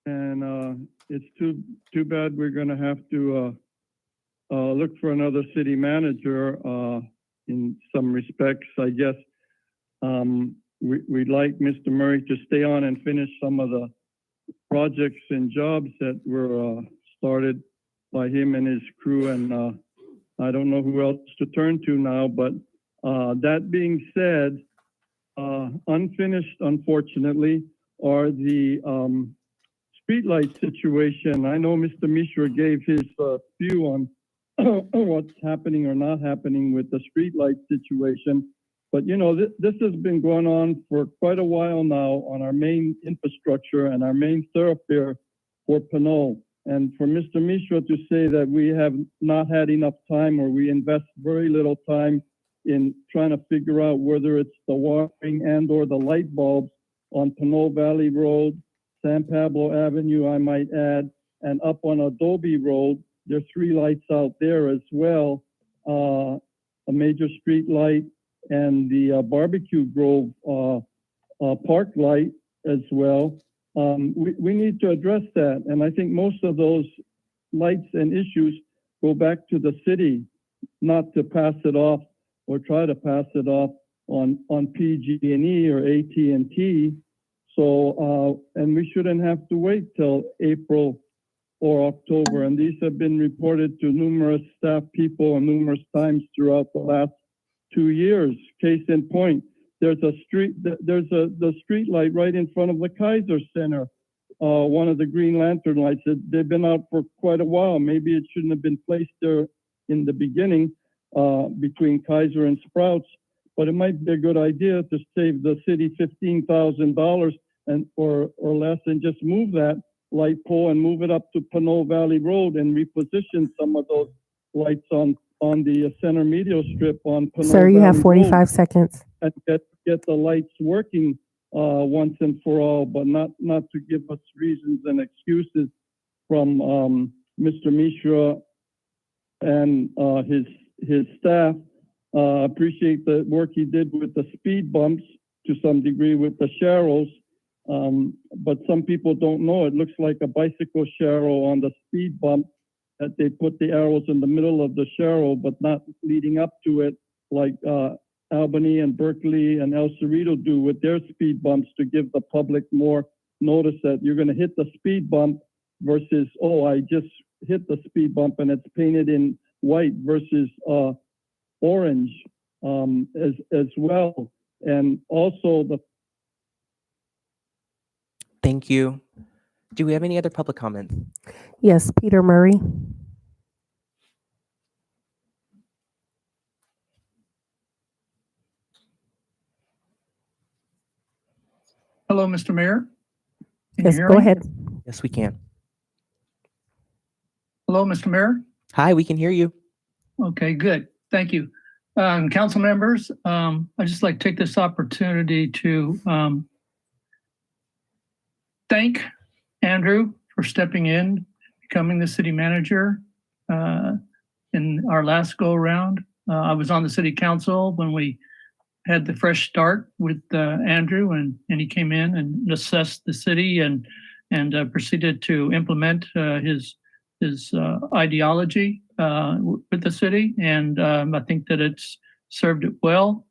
and it's too bad we're going to have to look for another city manager. In some respects, I guess we'd like Mr. Murray to stay on and finish some of the projects and jobs that were started by him and his crew, and I don't know who else to turn to now, but that being said, unfinished, unfortunately, are the streetlight situation. I know Mr. Mishra gave his view on what's happening or not happening with the streetlight situation, but this has been going on for quite a while now on our main infrastructure and our main thoroughfare for Pinole. And for Mr. Mishra to say that we have not had enough time, or we invest very little time in trying to figure out whether it's the wiring and or the light bulbs on Pinole Valley Road, San Pablo Avenue, I might add, and up on Adobe Road, there's 3 lights out there as well, a major street light and the Barbecue Grove park light as well. We need to address that. And I think most of those lights and issues go back to the city, not to pass it off or try to pass it off on PG&E or AT&T. So, and we shouldn't have to wait till April or October. And these have been reported to numerous staff people and numerous times throughout the last 2 years. Case in point, there's the street light right in front of the Kaiser Center. One of the green lantern lights, they've been out for quite a while. Maybe it shouldn't have been placed there in the beginning between Kaiser and Sprouts, but it might be a good idea to save the city $15,000 and or less, and just move that light pole and move it up to Pinole Valley Road and reposition some of those lights on the center medial strip on Pinole Sir, you Valley have 45 Road, seconds. and get the lights working once and for all, but not to give us reasons and excuses from Mr. Mishra and his staff. Appreciate the work he did with the speed bumps to some degree with the Sharrows, but some people don't know. It looks like a bicycle Sharrow on the speed bump, that they put the arrows in the middle of the Sharrow, but not leading up to it, like Albany and Berkeley and El Cerrito do with their speed bumps, to give the public more notice that you're going to hit the speed bump versus, oh, I just hit the speed bump and it's painted in white versus orange as well. And also Thank you. Do we have any other public comments? Yes, Peter Murray. Hello, Mr. Mayor. Can Yes, you hear go me? ahead. Yes, we can. Hello, Mr. Mayor. Hi, we can hear you. Okay, good. Thank you. Council members, I'd just like to take this opportunity to thank Andrew for stepping in, becoming the city manager in our last go around. I was on the city council when we had the fresh start with Andrew, and he came in and assessed the city and proceeded to implement his ideology with the city, and I think that it's served it well.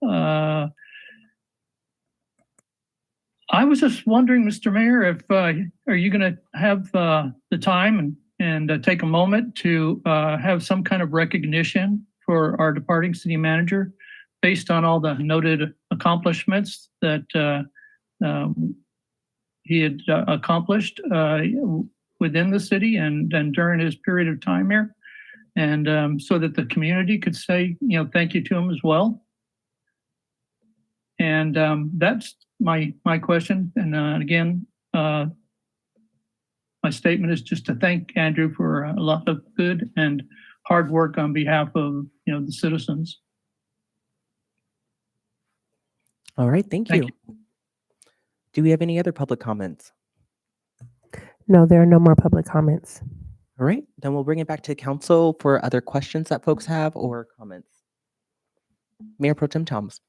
I was just wondering, Mr. Mayor, if are you going to have the time and take a moment to have some kind of recognition for our departing city manager based on all the noted accomplishments that he had accomplished within the city and during his period of time here, and so that the community could say, thank you to him as well. And that's my question. And again, my statement is just to thank Andrew for a lot of good and hard work on behalf of the citizens. All right, thank Thank you. Do we have any other public comments? No, there are no more public comments. All right, then we'll bring it back to council for other questions that folks have or comments. Mayor Pro Tem Thomas.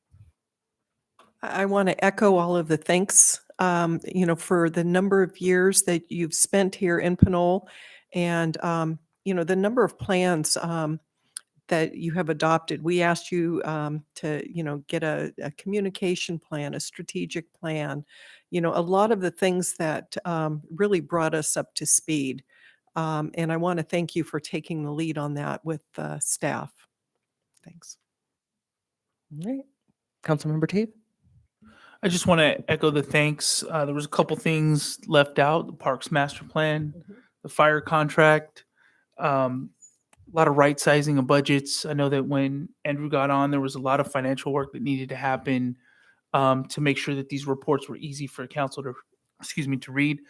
I want to echo all of the thanks, for the number of years that you've spent here in Pinole, and the number of plans that you have adopted. We asked you to, get a communication plan, a strategic plan, a lot of the things that really brought us up to speed. And I want to thank you for taking the lead on that with staff. Thanks. All right, Councilmember Tate. I just want to echo the thanks. There was a couple things left out: the Parks Master Plan, the fire contract, a lot of right sizing of budgets. I know that when Andrew got on, there was a lot of financial work that needed to happen to make sure that these reports were easy for council to read.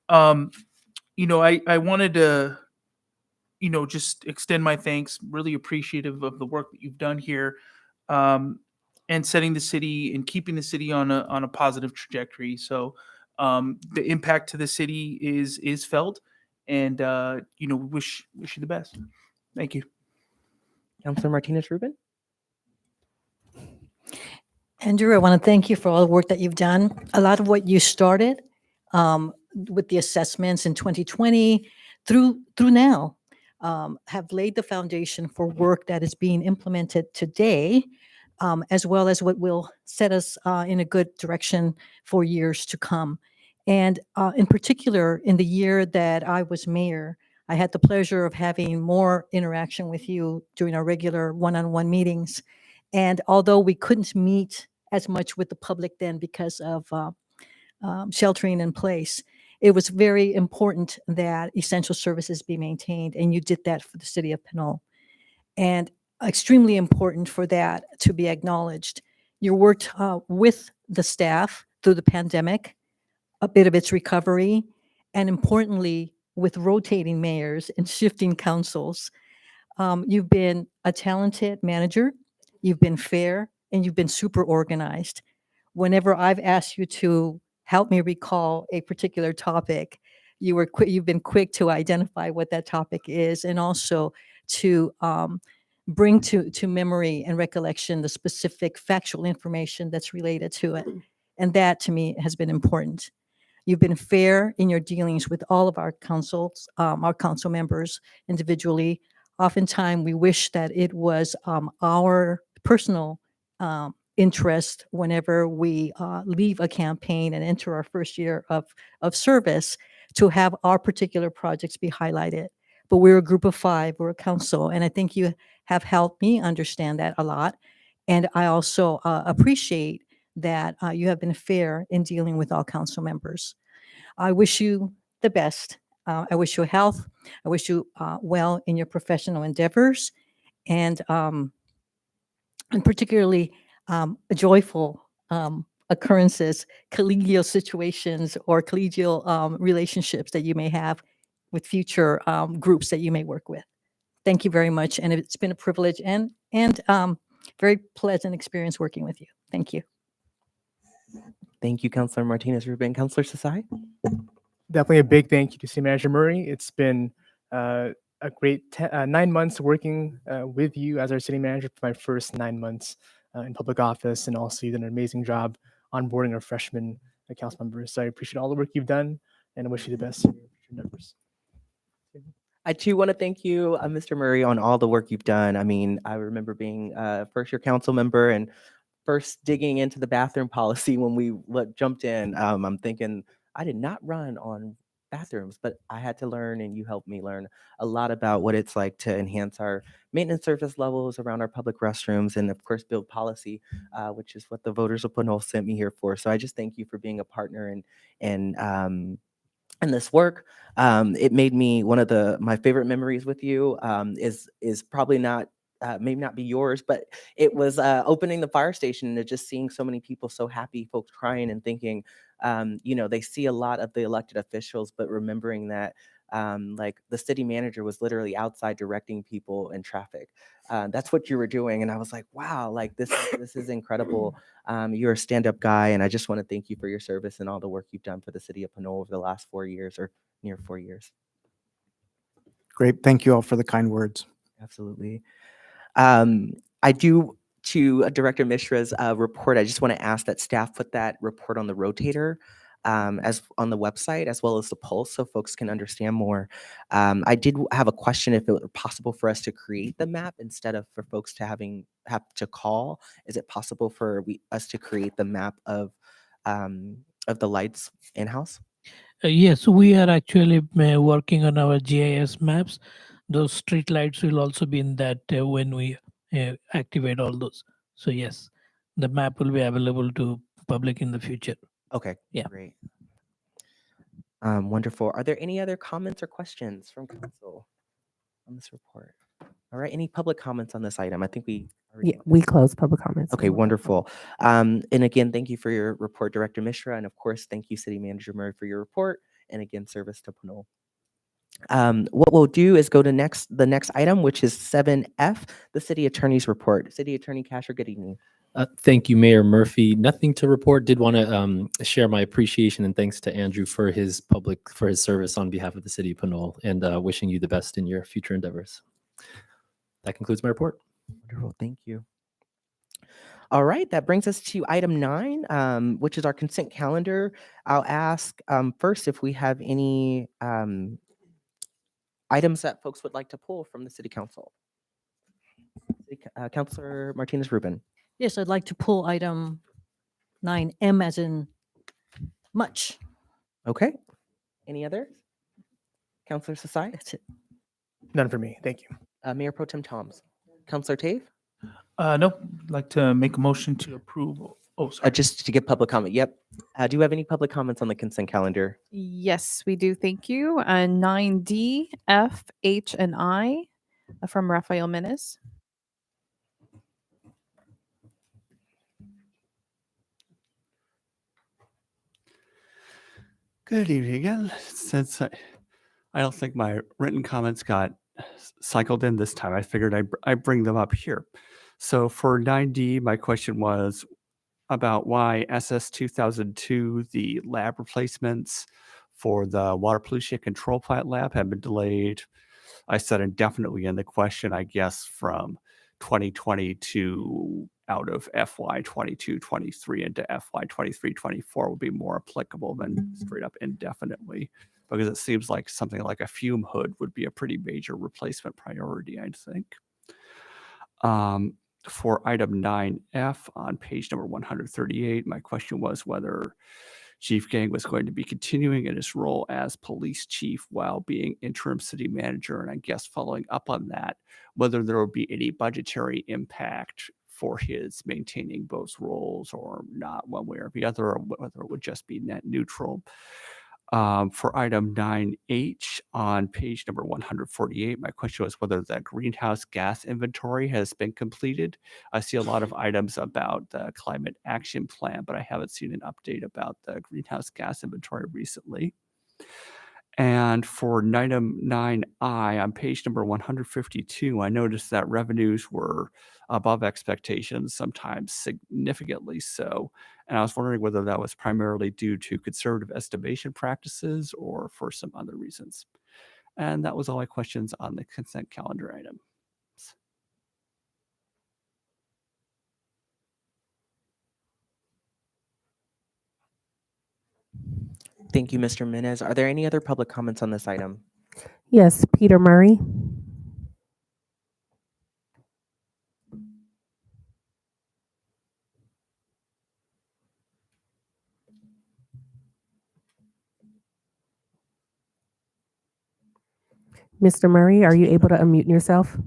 I wanted to, just extend my thanks. Really appreciative of the work that you've done here. And setting the city and keeping the city on a positive trajectory. So the impact to the city is felt, and wish you the best. Thank you. Councilor Martinez Rubin. Andrew, I want to thank you for all the work that you've done. A lot of what you started with the assessments in 2020 through now have laid the foundation for work that is being implemented today, as well as what will set us in a good direction for years to come. And in particular, in the year that I was mayor, I had the pleasure of having more interaction with you during our regular one-on-one meetings. And although we couldn't meet as much with the public then because of sheltering in place, it was very important that essential services be maintained, and you did that for the city of Pinole. And extremely important for that to be acknowledged. You worked with the staff through the pandemic, a bit of its recovery, and importantly, with rotating mayors and shifting councils. You've been a talented manager, you've been fair, and you've been super organized. Whenever I've asked you to help me recall a particular topic, you've been quick to identify what that topic is, and also to bring to memory and recollection the specific factual information that's related to it. And that to me has been important. You've been fair in your dealings with all of our councils, our council members individually. Oftentimes we wish that it was our personal interest whenever we leave a campaign and enter our first year of service to have our particular projects be highlighted. But we're a group of 5, we're a council, and I think you have helped me understand that a lot. And I also appreciate that you have been fair in dealing with all council members. I wish you the best. I wish you health. I wish you well in your professional endeavors, and particularly joyful occurrences, collegial situations, or collegial relationships that you may have with future groups that you may work with. Thank you very much, and it's been a privilege and very pleasant experience working with you. Thank you. Thank you, Councilor Martinez Rubin. Councilor Sasai. Definitely a big thank you to City Manager Murray. It's been a great 9 months working with you as our city manager for my first 9 months in public office, and also you did an amazing job onboarding our freshman council members. So I appreciate all the work you've done, and I wish you the best in your future endeavors. I too want to thank you, Mr. Murray, on all the work you've done. I mean, I remember being a first-year council member and first digging into the bathroom policy when we jumped in. I'm thinking I did not run on bathrooms, but I had to learn, and you helped me learn a lot about what it's like to enhance our maintenance service levels around our public restrooms, and of course build policy, which is what the voters of Pinole sent me here for. So I just thank you for being a partner and this work. It made me one of my favorite memories with you. Is probably not maybe not be yours, but it was opening the fire station and just seeing so many people so happy, folks crying and thinking, they see a lot of the elected officials, but remembering that like the city manager was literally outside directing people in traffic. That's what you were doing, and I was like, wow, like this is incredible. You're a stand-up guy, and I just want to thank you for your service and all the work you've done for the city of Pinole over the last 4 years, or near 4 years. Great. Thank you all for the kind words. Absolutely. I do, to Director Mishra's report, I just want to ask that staff put that report on the rotator, as on the website, as well as the pulse, so folks can understand more. I did have a question if it were possible for us to create the map instead of for folks to have to call. Is it possible for us to create the map of the lights in-house? Yes, we are actually working on our GIS maps. Those street lights will also be in that when we activate all those. So yes, the map will be available to public in the future. Okay, Yeah. great. Wonderful. Are there any other comments or questions from council on this report? All right, any public comments on this item? I think we already. Yeah, we close public comments. Okay, wonderful. And again, thank you for your report, Director Mishra, and of course, thank you, City Manager Murray, for your report, and again, service to Pinole. What we'll do is go to the next item, which is 7F, the City Attorney's report. City Attorney Casher, good evening. Thank you, Mayor Murphy. Nothing to report. Did want to share my appreciation and thanks to Andrew for his service on behalf of the city of Pinole, and wishing you the best in your future endeavors. That concludes my report. Wonderful, thank you. All right, that brings us to item 9, which is our consent calendar. I'll ask first if we have any items that folks would like to pull from the City Council. Councilor Martinez-Rubin. Yes, I'd like to pull item 9M as in much. Okay. Any others? Councilor Sasai? That's it. None for me. Thank you. Mayor Pro Tem Toms. Councilor Tave? No, I'd like to make a motion to approve. Oh, sorry. Just to get public comment. Yep. Do you have any public comments on the consent calendar? Yes, we do. Thank you. 9D, F, H, and I from Rafael Menes. Good evening again. Since I don't think my written comments got cycled in this time, I figured I'd bring them up here. So for 9D, my question was about why SS 2002, the lab replacements for the water pollution control plant lab have been delayed. I said indefinitely in the question, I guess, from 2020 to out of FY 22-23 into FY 23-24 would be more applicable than straight up indefinitely, because it seems like something like a fume hood would be a pretty major replacement priority, I think. For item 9F on page number 138, my question was whether Chief Gang was going to be continuing in his role as police chief while being interim city manager. And I guess following up on that, whether there would be any budgetary impact for his maintaining both roles or not, one way or the other, or whether it would just be net neutral. For item 9H on page number 148, my question was whether the greenhouse gas inventory has been completed. I see a lot of items about the climate action plan, but I haven't seen an update about the greenhouse gas inventory recently. And for item 9I on page number 152, I noticed that revenues were above expectations, sometimes significantly so. And I was wondering whether that was primarily due to conservative estimation practices or for some other reasons. And that was all my questions on the consent calendar item. Thank you, Mr. Minez. Are there any other public comments on this item? Yes, Peter Murray. Mr. Murray, are you able to unmute yourself?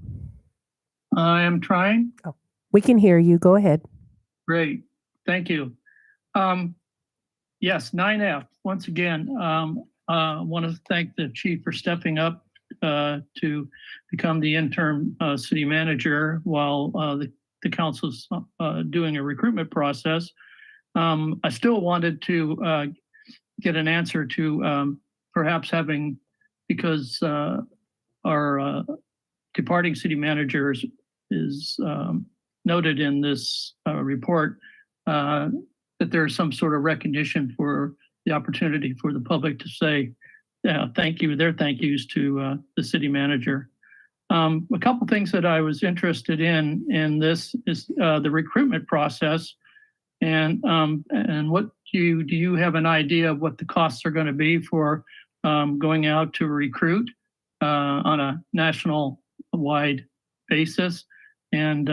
I am trying. We can hear you. Go ahead. Great. Thank you. Yes, 9F. Once again, I want to thank the chief for stepping up to become the interim city manager while the council's doing a recruitment process. I still wanted to get an answer to perhaps having, because our departing city manager is noted in this report, that there's some sort of recognition for the opportunity for the public to say thank you, their thank yous to the city manager. A couple things that I was interested in this is the recruitment process, and what do you have an idea of what the costs are going to be for going out to recruit on a national wide basis, and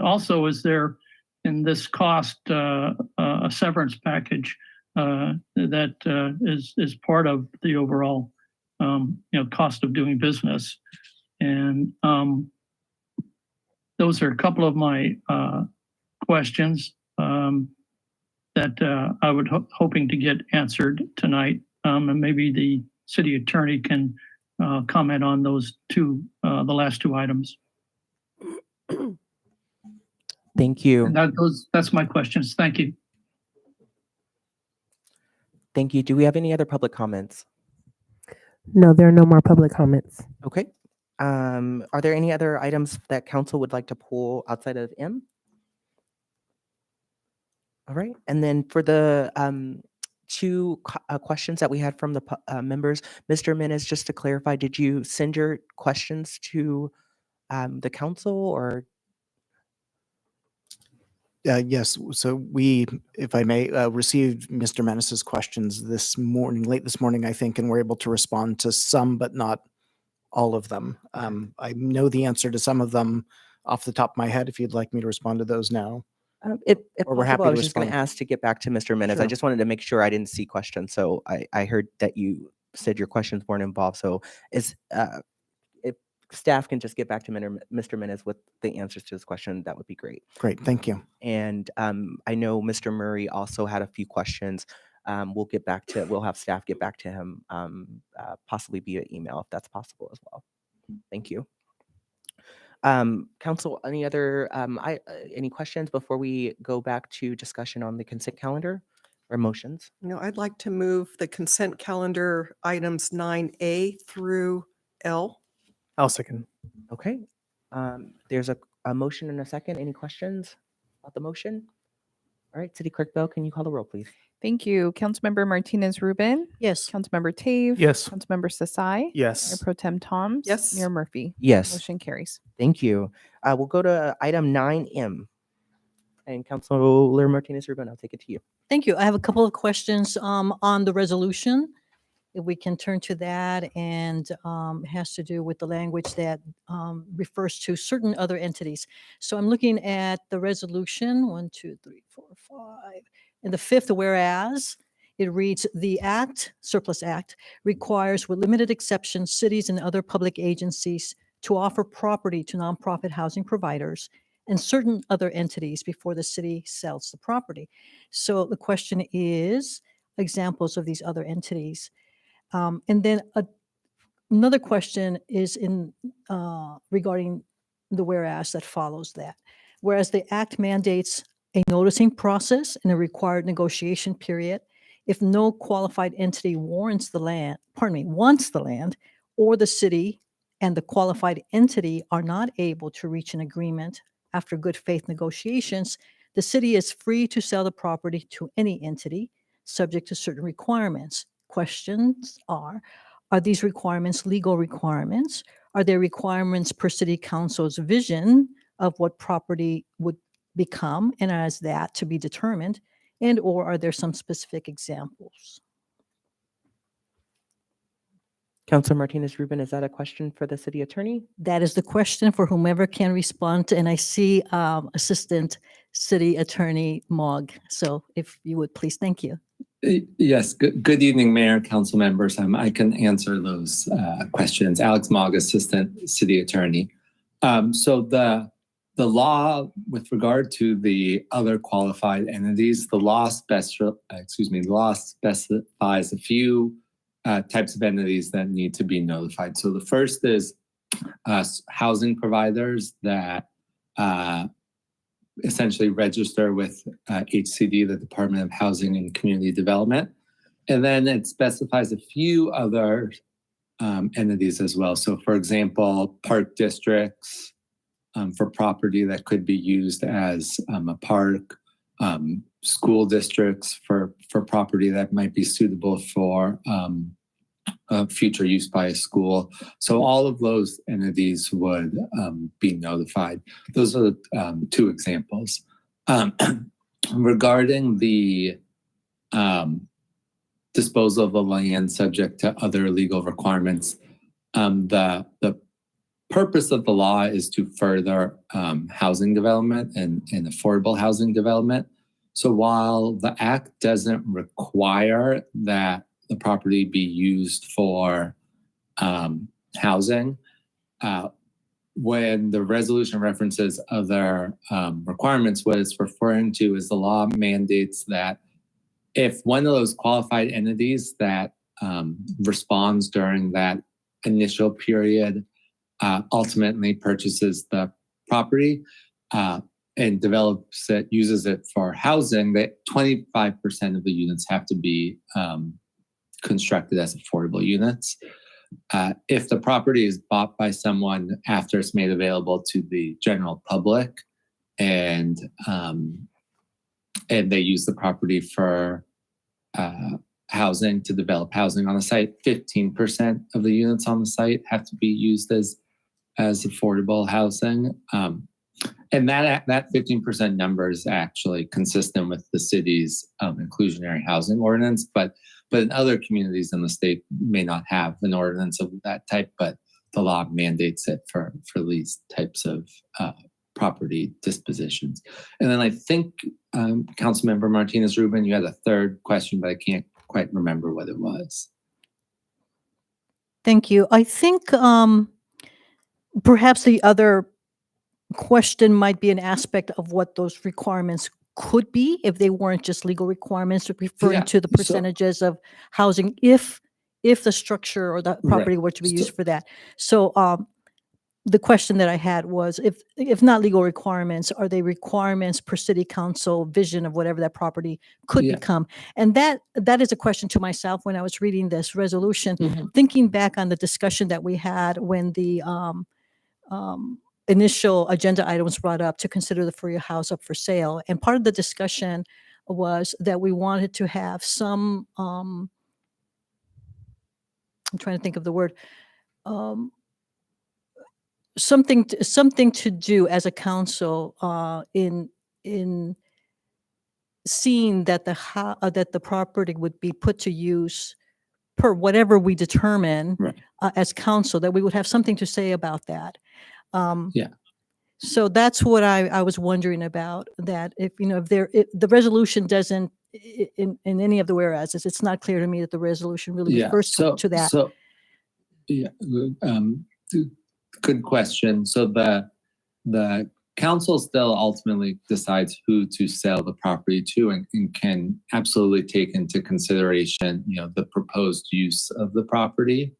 also is there in this cost a severance package that is part of the overall cost of doing business, and those are a couple of my questions that I would hoping to get answered tonight, and maybe the city attorney can comment on those two, the last two items. Thank you. And that's my questions. Thank you. Thank you. Do we have any other public comments? No, there are no more public comments. Okay. Are there any other items that council would like to pull outside of M? All right. And then for the two questions that we had from the members, Mr. Minez, just to clarify, did you send your questions to the council or? Yes. So we, if I may, received Mr. Menace's questions this morning, late this morning, I think, and we're able to respond to some, but not all of them. I know the answer to some of them off the top of my head. If you'd like me to respond to those now. If Or we're possible, happy I to was just going to respond. ask to get back to Mr. Minez. I Sure. just wanted to make sure I didn't see questions. So I heard that you said your questions weren't involved. So if staff can just get back to Mr. Minez with the answers to this question, that would be great. Great. Thank you. And I know Mr. Murray also had a few questions. We'll have staff get back to him, possibly via email if that's possible as well. Thank you. Council, any questions before we go back to discussion on the consent calendar or motions? No, I'd like to move the consent calendar items 9A through L. I'll second. Okay. There's a motion and a second. Any questions about the motion? All right, City Clerk Bell, can you call the roll, please? Thank you. Councilmember Martinez Rubin. Yes. Councilmember Tave. Yes. Councilmember Sasai. Yes. Mayor Pro Tem Toms. Yes. Mayor Murphy. Yes. Motion carries. Thank you. We'll go to item 9M. And Councilor Martinez Rubin, I'll take it to you. Thank you. I have a couple of questions on the resolution. If we can turn to that, and it has to do with the language that refers to certain other entities. So I'm looking at the resolution, 1, 2, 3, 4, 5. In the fifth whereas, it reads, the Act, Surplus Act, requires with limited exceptions, cities and other public agencies to offer property to nonprofit housing providers and certain other entities before the city sells the property. So the question is, examples of these other entities. And then another question is regarding the whereas that follows that. Whereas the Act mandates a noticing process and a required negotiation period, if no qualified entity wants the land, or the city and the qualified entity are not able to reach an agreement after good faith negotiations, the city is free to sell the property to any entity subject to certain requirements. Questions are these requirements legal requirements? Are there requirements per city council's vision of what property would become, and as that to be determined? And or are there some specific examples? Councilor Martinez Rubin, is that a question for the city attorney? That is the question for whomever can respond. And I see Assistant City Attorney Mogg. So if you would please, thank you. Yes, good evening, Mayor, council members. I can answer those questions. Alex Mogg, Assistant City Attorney. So the law with regard to the other qualified entities, the law specifies a few types of entities that need to be notified. So the first is housing providers that essentially register with HCD, the Department of Housing and Community Development. And then it specifies a few other entities as well. So for example, park districts for property that could be used as a park, school districts for property that might be suitable for future use by a school. So all of those entities would be notified. Those are two examples. Regarding the disposal of the land subject to other legal requirements, the purpose of the law is to further housing development and affordable housing development. So while the Act doesn't require that the property be used for housing, when the resolution references other requirements, what it's referring to is the law mandates that if one of those qualified entities that responds during that initial period ultimately purchases the property and develops it, uses it for housing, that 25% of the units have to be constructed as affordable units. If the property is bought by someone after it's made available to the general public and they use the property for housing, to develop housing on the site, 15% of the units on the site have to be used as affordable housing. And that 15% number is actually consistent with the city's inclusionary housing ordinance, but in other communities in the state may not have an ordinance of that type, but the law mandates it for these types of property dispositions. And then I think Councilmember Martinez Rubin, you had a third question, but I can't quite remember what it was. Thank you. I think perhaps the other question might be an aspect of what those requirements could be if they weren't just legal requirements, referring to the percentages of housing if the structure or the property were to be used for that. So the question that I had was, if not legal requirements, are they requirements per city council vision of whatever that property could become? And that is a question to myself when I was reading this resolution, thinking back on the discussion that we had when the initial agenda item was brought up to consider the Freya House up for sale. And part of the discussion was that we wanted to have some, I'm trying to think of the word, something to do as a council in seeing that the property would be put to use per whatever we determine as council, that we would have something to say about that. So that's what I was wondering about, that if the resolution doesn't in any of the whereases, it's not clear to me that the resolution really refers to that. So good question. So the council still ultimately decides who to sell the property to and can absolutely take into consideration, the proposed use of the property.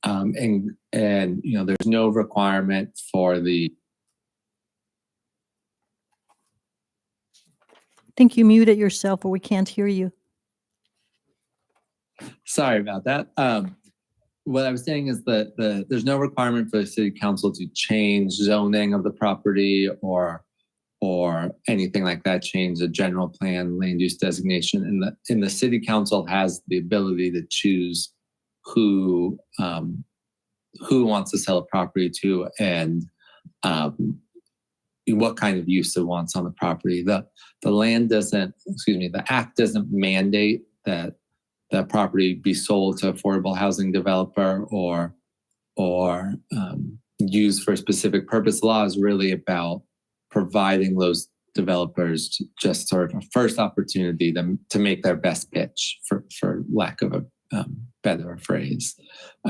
And there's no requirement for the. I think you muted yourself or we can't hear you. Sorry about that. What I was saying is that there's no requirement for the city council to change zoning of the property or anything like that, change the general plan, land use designation. And the city council has the ability to choose who wants to sell a property to and what kind of use it wants on the property. The Act doesn't mandate that that property be sold to affordable housing developer or used for a specific purpose. The law is really about providing those developers just sort of a first opportunity to make their best pitch, for lack of a better phrase,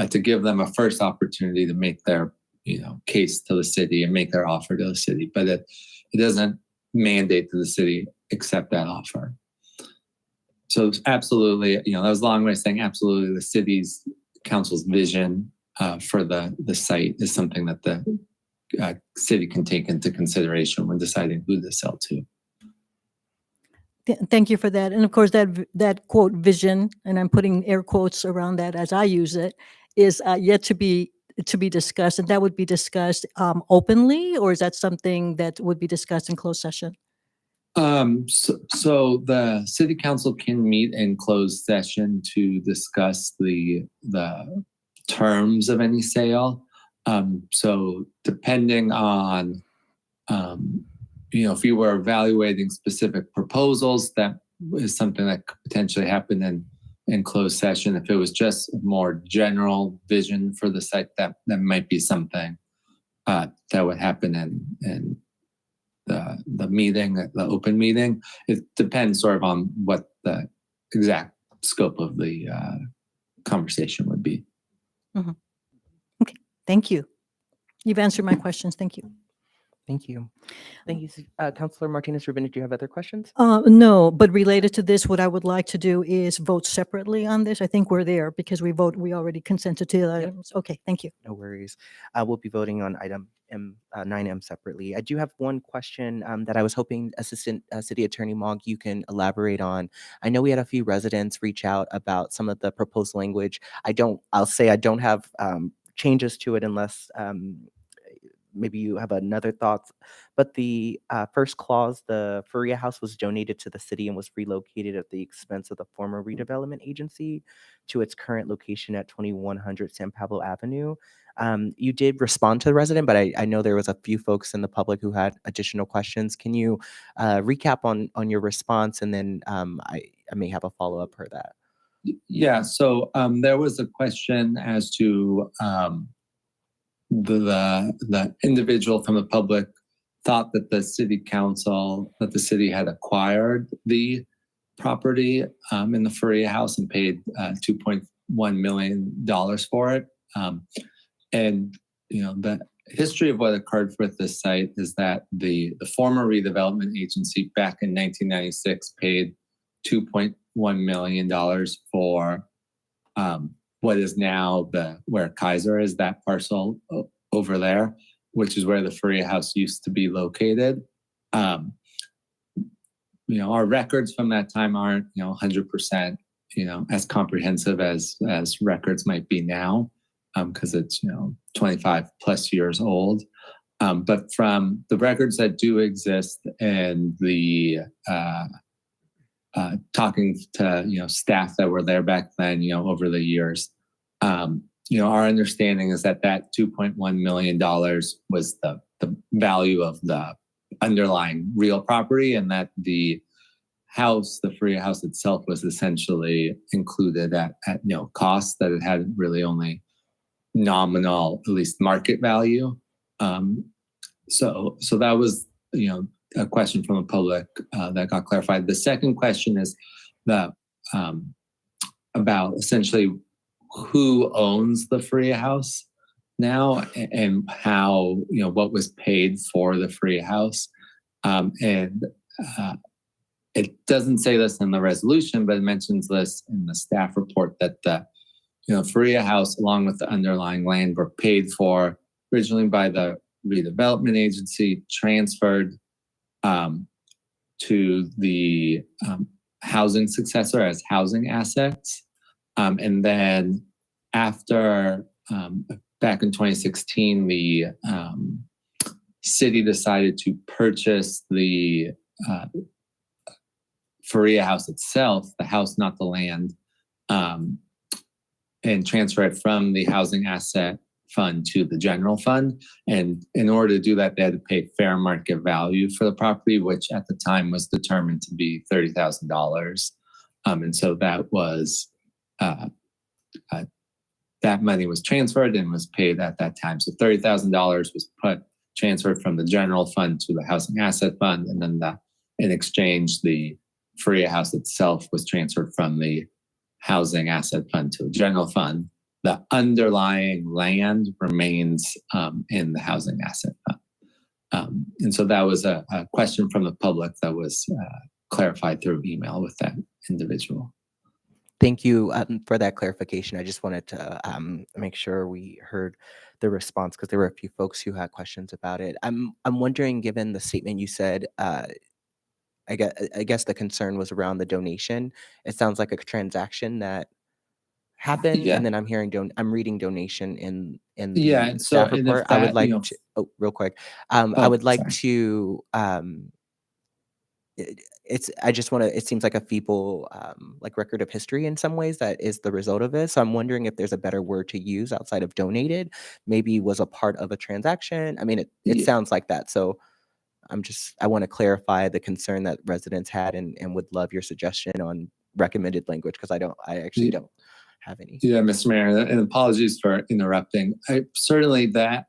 to give them a first opportunity to make their case to the city and make their offer to the city. But it doesn't mandate to the city accept that offer. So absolutely, that was a long way of saying absolutely the city's council's vision for the site is something that the city can take into consideration when deciding who to sell to. Thank you for that. And of course, that quote vision, and I'm putting air quotes around that as I use it, is yet to be discussed. And that would be discussed openly, or is that something that would be discussed in closed session? So the city council can meet in closed session to discuss the terms of any sale. So depending on, if you were evaluating specific proposals, that is something that could potentially happen in closed session. If it was just a more general vision for the site, that might be something that would happen in the meeting, the open meeting. It depends sort of on what the exact scope of the conversation would be. Mm-hmm. Okay, thank you. You've answered my questions. Thank you. Thank you. Thank you. Councilor Martinez-Rubin, do you have other questions? No, but related to this, what I would like to do is vote separately on this. I think we're there because we already consented to the items. Okay, thank you. No worries. We'll be voting on item 9M separately. I do have one question that I was hoping Assistant City Attorney Mogg, you can elaborate on. I know we had a few residents reach out about some of the proposed language. I'll say I don't have changes to it unless maybe you have another thought, but the first clause, the Faria House was donated to the city and was relocated at the expense of the former redevelopment agency to its current location at 2100 San Pablo Avenue. You did respond to the resident, but I know there was a few folks in the public who had additional questions. Can you recap on your response, and then I may have a follow-up for that. Yeah, so there was a question as to the individual from the public thought that the city had acquired the property in the Faria House and paid $2.1 million for it. And the history of what occurred with this site is that the former redevelopment agency back in 1996 paid $2.1 million for what is now where Kaiser is, that parcel over there, which is where the Faria House used to be located. Our records from that time aren't 100% as comprehensive as records might be now, because it's 25 plus years old. But from the records that do exist and the talking to staff that were there back then, over the years, our understanding is that $2.1 million was the value of the underlying real property, and that the house, the Faria House itself, was essentially included at cost, that it had really only nominal, at least market value. So that was a question from the public that got clarified. The second question is about essentially who owns the Faria House now, and how what was paid for the Faria House. And it doesn't say this in the resolution, but it mentions this in the staff report, that the Faria House, along with the underlying land, were paid for originally by the redevelopment agency, transferred to the housing successor as housing assets. And then after, back in 2016, the city decided to purchase the Faria House itself, the house, not the land, and transfer it from the housing asset fund to the general fund. And in order to do that, they had to pay fair market value for the property, which at the time was determined to be $30,000. And so that was uh, that money was transferred and was paid at that time. So $30,000 was transferred from the general fund to the housing asset fund, and then in exchange, the Faria House itself was transferred from the housing asset fund to the general fund. The underlying land remains in the housing asset fund. And so that was a question from the public that was clarified through email with that individual. Thank you for that clarification. I just wanted to make sure we heard the response because there were a few folks who had questions about it. I'm wondering, given the statement you said, I guess the concern was around the donation. It sounds like a transaction that happened, Yeah. and then I'm reading donation in the Yeah. So, staff and if report. I would that, like you know, to real quick. I oh, would like sorry. to I just want to, it seems like a feeble like record of history in some ways that is the result of this. So I'm wondering if there's a better word to use outside of donated, maybe was a part of a transaction. I mean, it Yeah. sounds like that. So I want to clarify the concern that residents had and would love your suggestion on recommended language because I actually Yeah. don't have any. Yeah, Mr. Mayor, and apologies for interrupting. Certainly that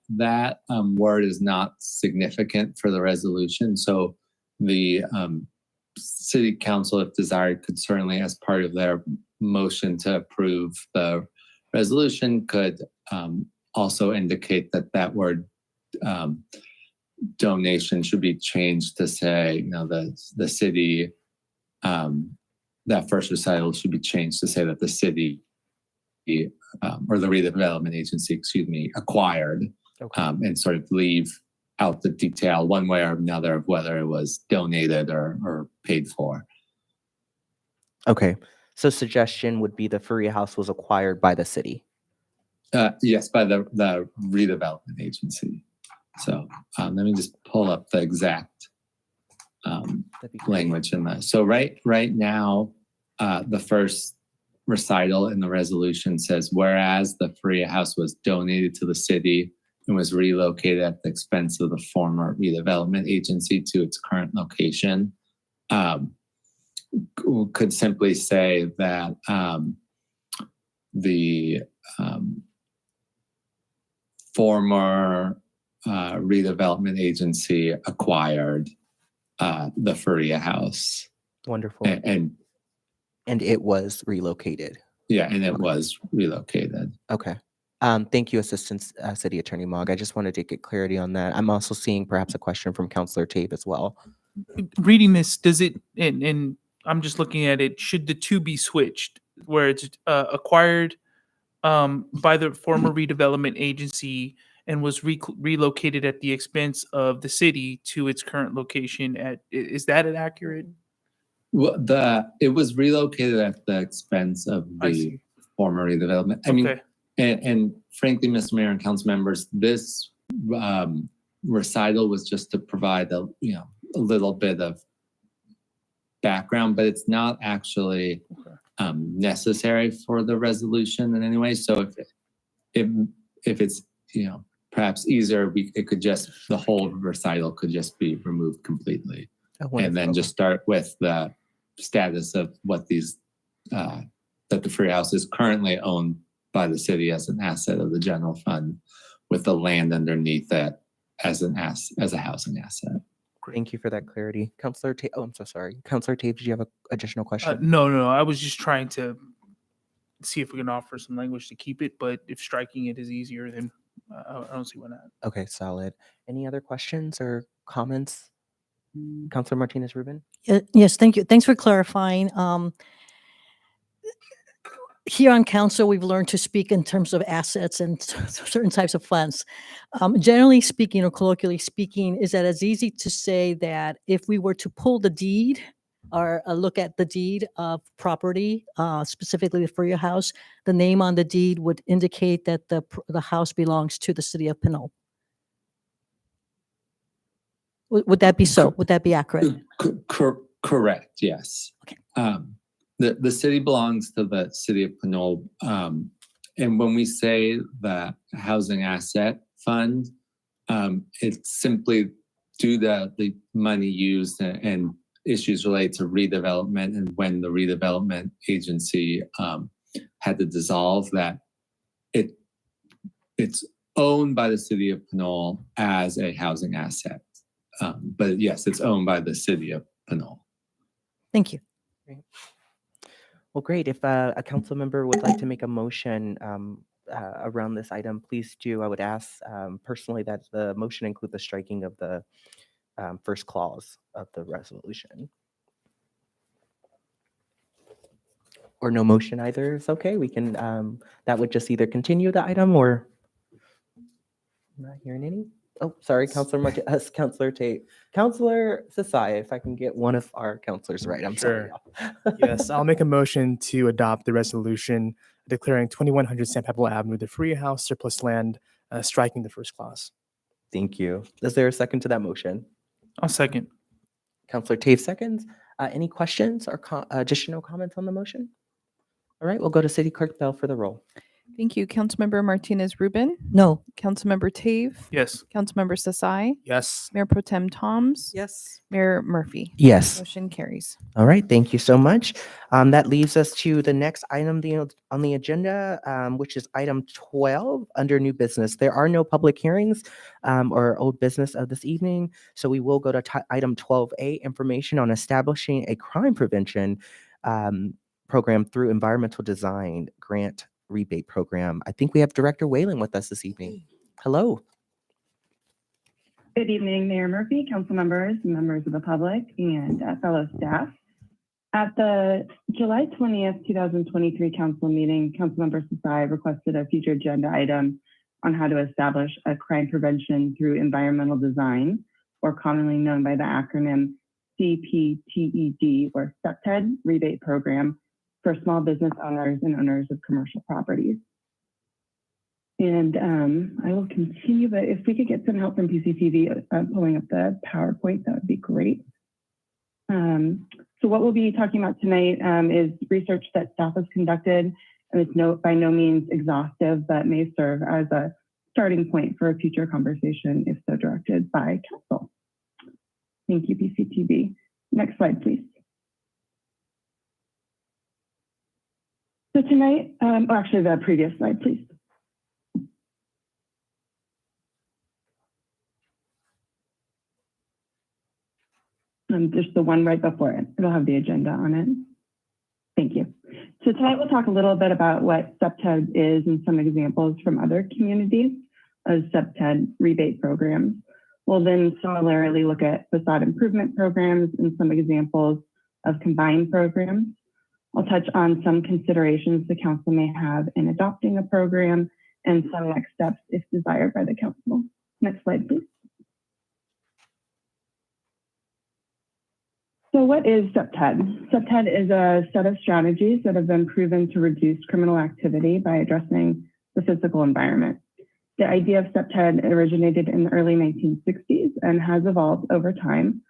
word is not significant for the resolution. So the city council, if desired, could certainly, as part of their motion to approve the resolution, could also indicate that word donation should be changed to say, you know, the city, that first recital should be changed to say that the city or the redevelopment agency, acquired, and sort of leave out the detail one way or another of whether it was donated or paid for. Okay. So suggestion would be the Faria House was acquired by the city. Yes, by the redevelopment agency. So let me just pull up the exact language in that. So right now, the first recital in the resolution says, whereas the Faria House was donated to the city and was relocated at the expense of the former redevelopment agency to its current location, could simply say that the former redevelopment agency acquired the Faria House. Wonderful. And it was relocated. Yeah, and it was relocated. Okay. Thank you, Assistant City Attorney Mogg. I just wanted to get clarity on that. I'm also seeing perhaps a question from Councilor Tape as well. Reading this, does it, and I'm just looking at it, should the two be switched where it's acquired by the former redevelopment agency and was relocated at the expense of the city to its current location is that an accurate? Well, it was relocated at the expense of the former redevelopment. I mean, and frankly, Mr. Mayor and council members, this recital was just to provide a little bit of background, but it's not actually necessary for the resolution in any way. So if it's perhaps easier, the whole recital could just be removed completely, and then just start with the status of what that the Faria House is currently owned by the city as an asset of the general fund, with the land underneath it as a housing asset. Thank you for that clarity. Councilor Tape, I'm so sorry. Councilor Tape, did you have an additional question? No. I was just trying to see if we can offer some language to keep it, but if striking it is easier, then I don't see why not. Okay, solid. Any other questions or comments? Councilor Martinez-Rubin? Yes, thank you. Thanks for clarifying. Here on council, we've learned to speak in terms of assets and certain types of funds. Generally speaking, or colloquially speaking, is that it's easy to say that if we were to pull the deed or look at the deed of property, specifically the Faria House, the name on the deed would indicate that the house belongs to the city of Pinole. Would that be so? Would that be accurate? Correct, yes. Okay. The city belongs to the city of Pinole. And when we say the housing asset fund, it's simply due to the money used and issues related to redevelopment, and when the redevelopment agency had to dissolve, that it's owned by the city of Pinole as a housing asset. But yes, it's owned by the city of Pinole. Thank you. Well, great. If a council member would like to make a motion around this item, please do. I would ask personally that the motion include the striking of the first clause of the resolution. Or no motion either is okay. We can, that would just either continue the item or, I'm not hearing any. Oh, sorry, Councilor Tate. Councilor Sasai, if I can get one of our councilors right. I'm sorry, Sure. y'all. Yes, I'll make a motion to adopt the resolution declaring 2100 Sandpiper Avenue the free house surplus land, striking the first clause. Thank you. Is there a second to that motion? I'll second. Councilor Tate seconds. Any questions or additional comments on the motion? All right, we'll go to City Clerk Bell for the roll. Thank you. Councilmember Martinez Rubin. No. Councilmember Tave. Yes. Councilmember Sasai. Yes. Mayor Pro Tem Toms. Yes. Mayor Murphy. Yes. Motion carries. All right, thank you so much. That leaves us to the next item on the agenda, which is item 12 under new business. There are no public hearings or old business of this evening, so we will go to item 12A, information on establishing a crime prevention program through environmental design grant rebate program. I think we have Director Whalen with us this evening. Hello. Good evening, Mayor Murphy, council members, members of the public, and fellow staff. At the July 20th, 2023 council meeting, Councilmember Sasai requested a future agenda item on how to establish a crime prevention through environmental design, or commonly known by the acronym CPTED, or SEPTED rebate program for small business owners and owners of commercial properties. And I will continue, but if we could get some help from PCTV pulling up the PowerPoint, that would be great. So what we'll be talking about tonight is research that staff has conducted, and it's by no means exhaustive, but may serve as a starting point for a future conversation if so directed by council. Thank you, PCTV. Next slide, please. So tonight, or actually the previous slide, please. Just the one right before it. It'll have the agenda on it. Thank you. So tonight we'll talk a little bit about what SEPTED is and some examples from other communities of SEPTED rebate programs. We'll then similarly look at facade improvement programs and some examples of combined programs. I'll touch on some considerations the council may have in adopting a program and some next steps if desired by the council. Next slide, please. So what is SEPTED? SEPTED is a set of strategies that have been proven to reduce criminal activity by addressing the physical environment. The idea of SEPTED originated in the early 1960s and has evolved over time.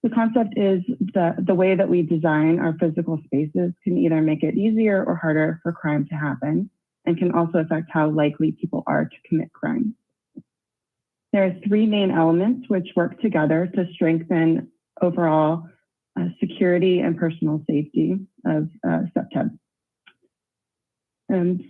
The concept is the way that we design our physical spaces can either make it easier or harder for crime to happen, and can also affect how likely people are to commit crime. There are three main elements which work together to strengthen overall security and personal safety of SEPTED.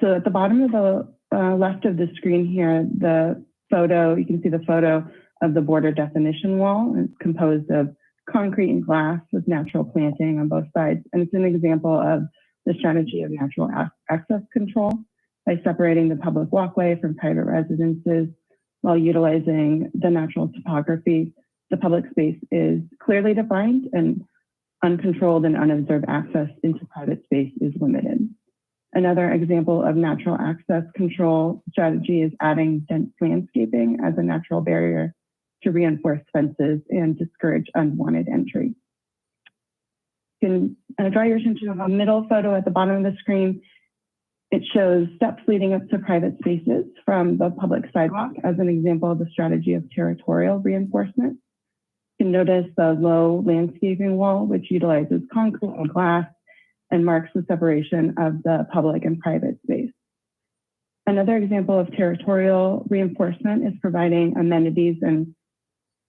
So at the bottom of the left of the screen here, the photo, you can see the photo of the border definition wall. It's composed of concrete and glass with natural planting on both sides. And it's an example of the strategy of natural access control by separating the public walkway from private residences while utilizing the natural topography. The public space is clearly defined and uncontrolled and unobserved access into private space is limited. Another example of natural access control strategy is adding dense landscaping as a natural barrier to reinforce fences and discourage unwanted entry. You can draw your attention to the middle photo at the bottom of the screen. It shows steps leading up to private spaces from the public sidewalk as an example of the strategy of territorial reinforcement. You can notice the low landscaping wall, which utilizes concrete and glass and marks the separation of the public and private space. Another example of territorial reinforcement is providing amenities and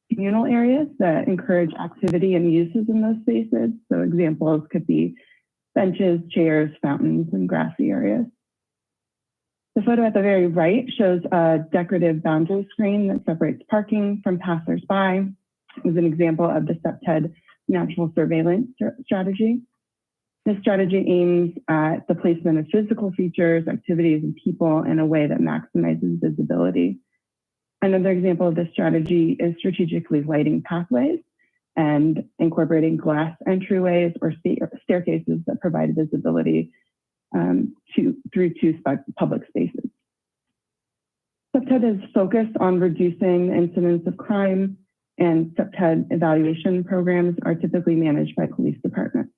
communal areas that encourage activity and uses in those spaces. So examples could be benches, chairs, fountains, and grassy areas. The photo at the very right shows a decorative boundary screen that separates parking from passersby. It was an example of the SEPTED natural surveillance strategy. This strategy aims at the placement of physical features, activities, and people in a way that maximizes visibility. Another example of this strategy is strategically lighting pathways and incorporating glass entryways or staircases that provide visibility through two public spaces. SEPTED is focused on reducing the incidence of crime, and SEPTED evaluation programs are typically managed by police departments.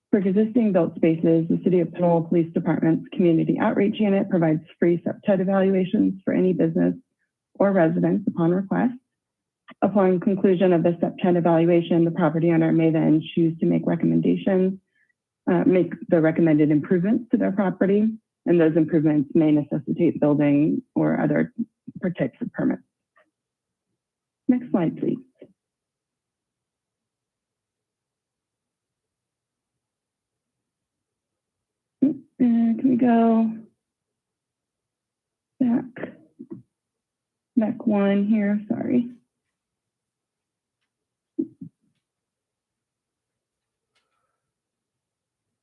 For existing built spaces, the City of Pinole Police Department's Community Outreach Unit provides free SEPTED evaluations for any business or residents upon request. Upon conclusion of the SEPTED evaluation, the property owner may then choose to make recommendations, make the recommended improvements to their property, and those improvements may necessitate building or other types of permits. Next slide, please. Can we go back one here? Sorry.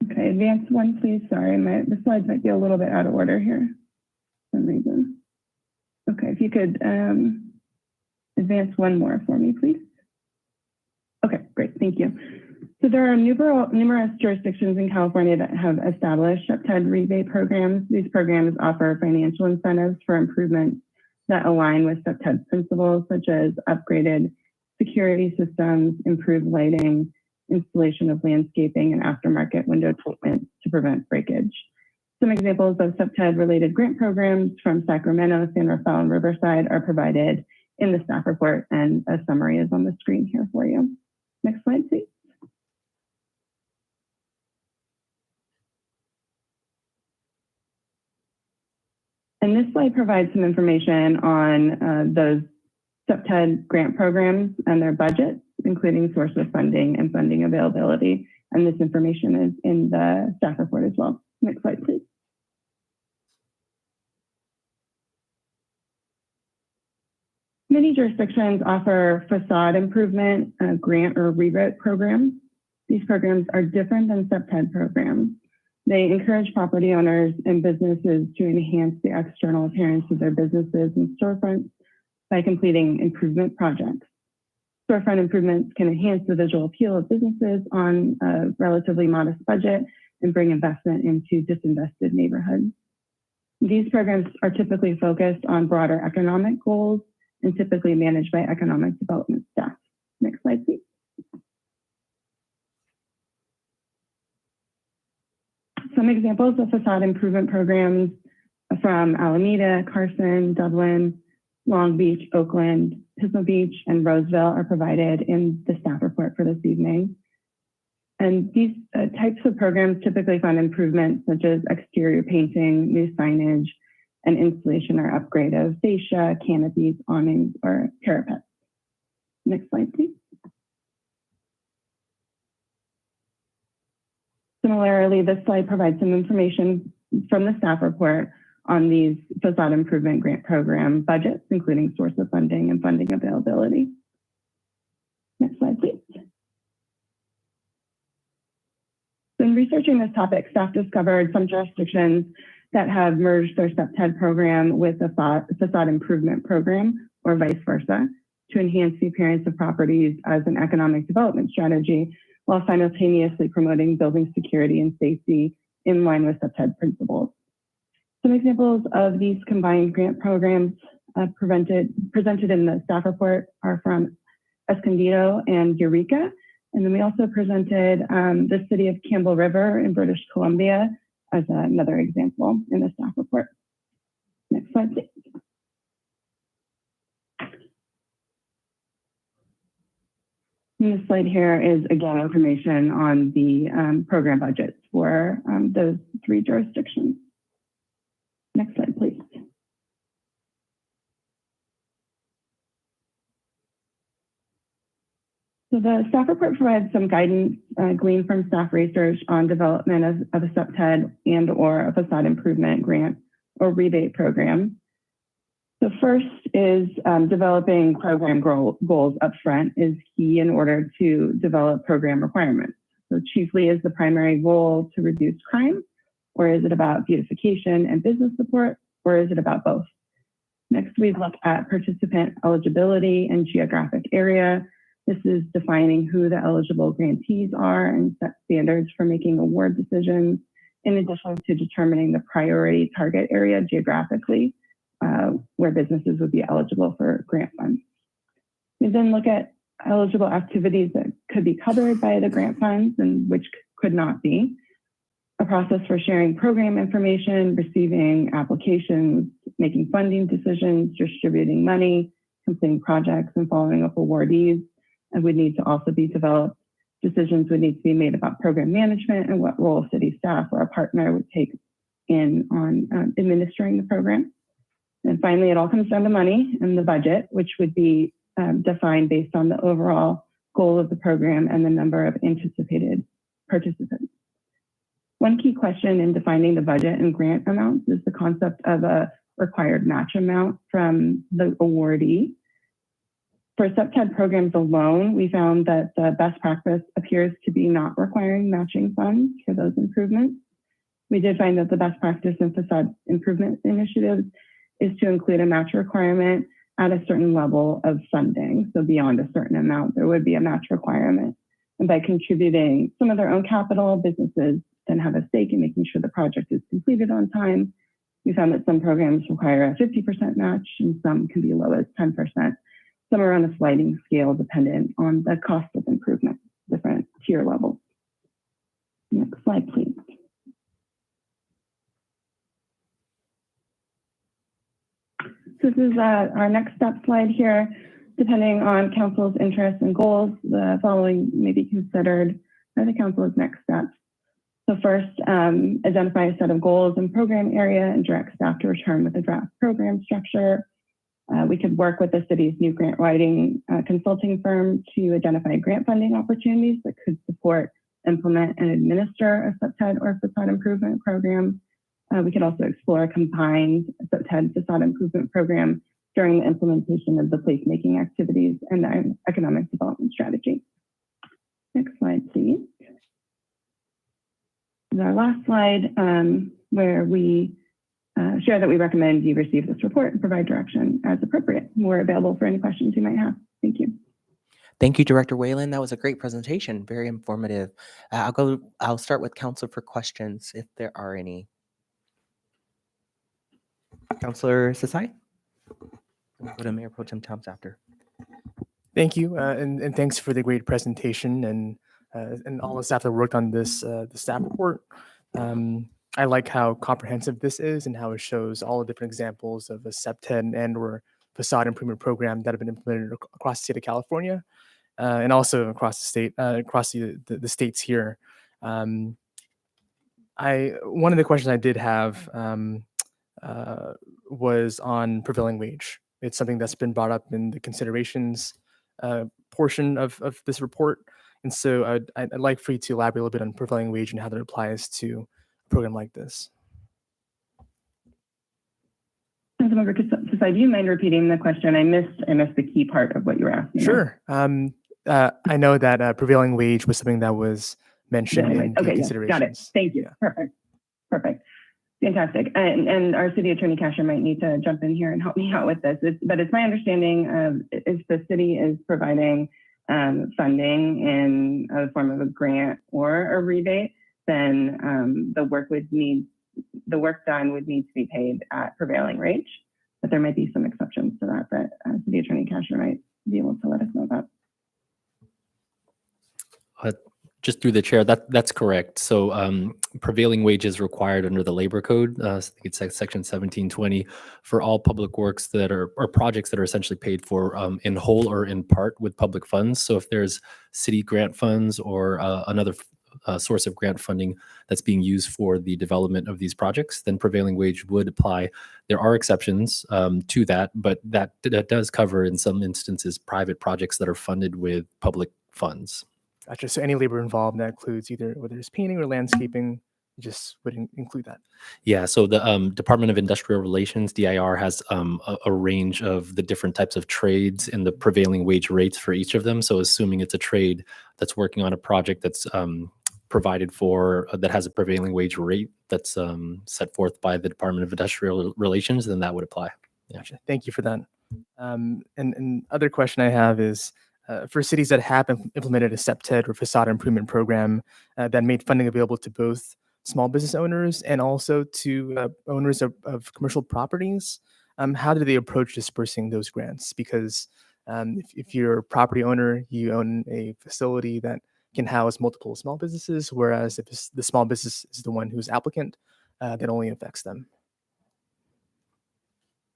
Okay, advance one, please. Sorry, the slides might be a little bit out of order here for some reason. Okay, if you could advance one more for me, please. Okay, great, thank you. So there are numerous jurisdictions in California that have established SEPTED rebate programs. These programs offer financial incentives for improvements that align with SEPTED principles, such as upgraded security systems, improved lighting, installation of landscaping, and aftermarket window treatment to prevent breakage. Some examples of SEPTED-related grant programs from Sacramento, San Rafael, and Riverside are provided in the staff report, and a summary is on the screen here for you. Next slide, please. And this slide provides some information on those SEPTED grant programs and their budgets, including source of funding and funding availability. And this information is in the staff report as well. Next slide, please. Many jurisdictions offer facade improvement, grant or rewrite programs. These programs are different than SEPTED programs. They encourage property owners and businesses to enhance the external appearance of their businesses and storefronts by completing improvement projects. Storefront improvements can enhance the visual appeal of businesses on a relatively modest budget and bring investment into disinvested neighborhoods. These programs are typically focused on broader economic goals and typically managed by economic development staff. Next slide, please. Some examples of facade improvement programs from Alameda, Carson, Dublin, Long Beach, Oakland, Pismo Beach, and Roseville are provided in the staff report for this evening. And these types of programs typically fund improvements such as exterior painting, new signage, and installation or upgrade of fascia, canopies, awnings, or parapets. Next slide, please. Similarly, this slide provides some information from the staff report on these facade improvement grant program budgets, including source of funding and funding availability. Next slide, please. In researching this topic, staff discovered some jurisdictions that have merged their SEPTED program with a facade improvement program, or vice versa, to enhance the appearance of properties as an economic development strategy, while simultaneously promoting building security and safety in line with SEPTED principles. Some examples of these combined grant programs presented in the staff report are from Escondido and Eureka. And then we also presented the city of Campbell River in British Columbia as another example in the staff report. Next slide, please. And this slide here is, again, information on the program budgets for those three jurisdictions. Next slide, please. So the staff report provides some guidance gleaned from staff research on development of a SEPTED and or a facade improvement grant or rebate program. The first is developing program goals upfront is key in order to develop program requirements. So chiefly, is the primary goal to reduce crime, or is it about beautification and business support, or is it about both? Next, we look at participant eligibility and geographic area. This is defining who the eligible grantees are and set standards for making award decisions, in addition to determining the priority target area geographically, where businesses would be eligible for grant funds. We then look at eligible activities that could be covered by the grant funds and which could not be. A process for sharing program information, receiving applications, making funding decisions, distributing money, completing projects, and following up awardees. And would need to also be developed. Decisions would need to be made about program management and what role city staff or a partner would take in on administering the program. And finally, it all comes down to money and the budget, which would be defined based on the overall goal of the program and the number of anticipated participants. One key question in defining the budget and grant amounts is the concept of a required match amount from the awardee. For SEPTED programs alone, we found that the best practice appears to be not requiring matching funds for those improvements. We did find that the best practice in facade improvement initiatives is to include a match requirement at a certain level of funding. So beyond a certain amount, there would be a match requirement. And by contributing some of their own capital, businesses then have a stake in making sure the project is completed on time. We found that some programs require a 50% match and some can be as low as 10%. Some are on a sliding scale dependent on the cost of improvement, different tier levels. Next slide, please. So this is our next step slide here. Depending on council's interests and goals, the following may be considered by the council as next steps. So first, identify a set of goals and program area and direct staff to return with a draft program structure. We could work with the city's new grant writing consulting firm to identify grant funding opportunities that could support, implement, and administer a SEPTED or facade improvement program. We could also explore a combined SEPTED facade improvement program during the implementation of the placemaking activities and the economic development strategy. Next slide, please. This is our last slide where we share that we recommend you receive this report and provide direction as appropriate. We're available for any questions you might have. Thank you. Thank you, Director Whalen. That was a great presentation, very informative. I'll start with council for questions if there are any. Councilor Sasai? We'll go to Mayor Pro Tem Toms after. Thank you, and thanks for the great presentation and all the staff that worked on this the staff report. I like how comprehensive this is and how it shows all the different examples of a SEPTED and/or facade improvement program that have been implemented across the state of California and also across the state, across the states here. One of the questions I did have was on prevailing wage. It's something that's been brought up in the considerations portion of this report. And so I'd like for you to elaborate a little bit on prevailing wage and how that applies to a program like this. Councilmember Sasai, do you mind repeating the question? I missed the key part of what you were asking. Sure. I know that prevailing wage was something that was mentioned in the considerations. Got it. Thank you. Yeah. Perfect. Fantastic. And our city attorney Casher might need to jump in here and help me out with this. But it's my understanding if the city is providing funding in the form of a grant or a rebate, then the work done would need to be paid at prevailing wage. But there might be some exceptions to that city attorney Casher might be able to let us know about. Just through the chair, that's correct. So prevailing wage is required under the labor code. I think it's section 1720 for all public works that are or projects that are essentially paid for in whole or in part with public funds. So if there's city grant funds or another source of grant funding that's being used for the development of these projects, then prevailing wage would apply. There are exceptions to that, but that does cover in some instances private projects that are funded with public funds. Gotcha. So any labor involved that includes either whether it's painting or landscaping, you just wouldn't include that. Yeah, so the Department of Industrial Relations, DIR, has a range of the different types of trades and the prevailing wage rates for each of them. So assuming it's a trade that's working on a project that's provided for, that has a prevailing wage rate that's set forth by the Department of Industrial Relations, then that would apply. Yeah. Gotcha. Thank you for that. And other question I have is, for cities that have implemented a SEPTED or facade improvement program that made funding available to both small business owners and also to owners of commercial properties, how do they approach dispersing those grants? Because if you're a property owner, you own a facility that can house multiple small businesses, whereas if the small business is the one who's applicant, that only affects them.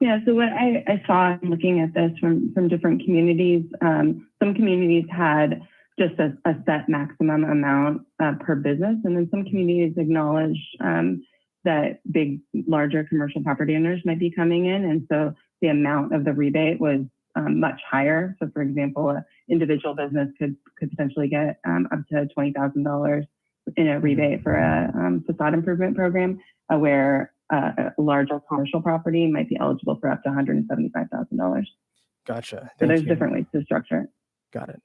Yeah, so what I saw looking at this from different communities, some communities had just a set maximum amount per business, and then some communities acknowledge that larger commercial property owners might be coming in, and so the amount of the rebate was much higher. So, for example, an individual business could potentially get up to $20,000 in a rebate for a facade improvement program, where a larger commercial property might be eligible for up to $175,000. Gotcha. So there's you. different ways to structure it. Got it.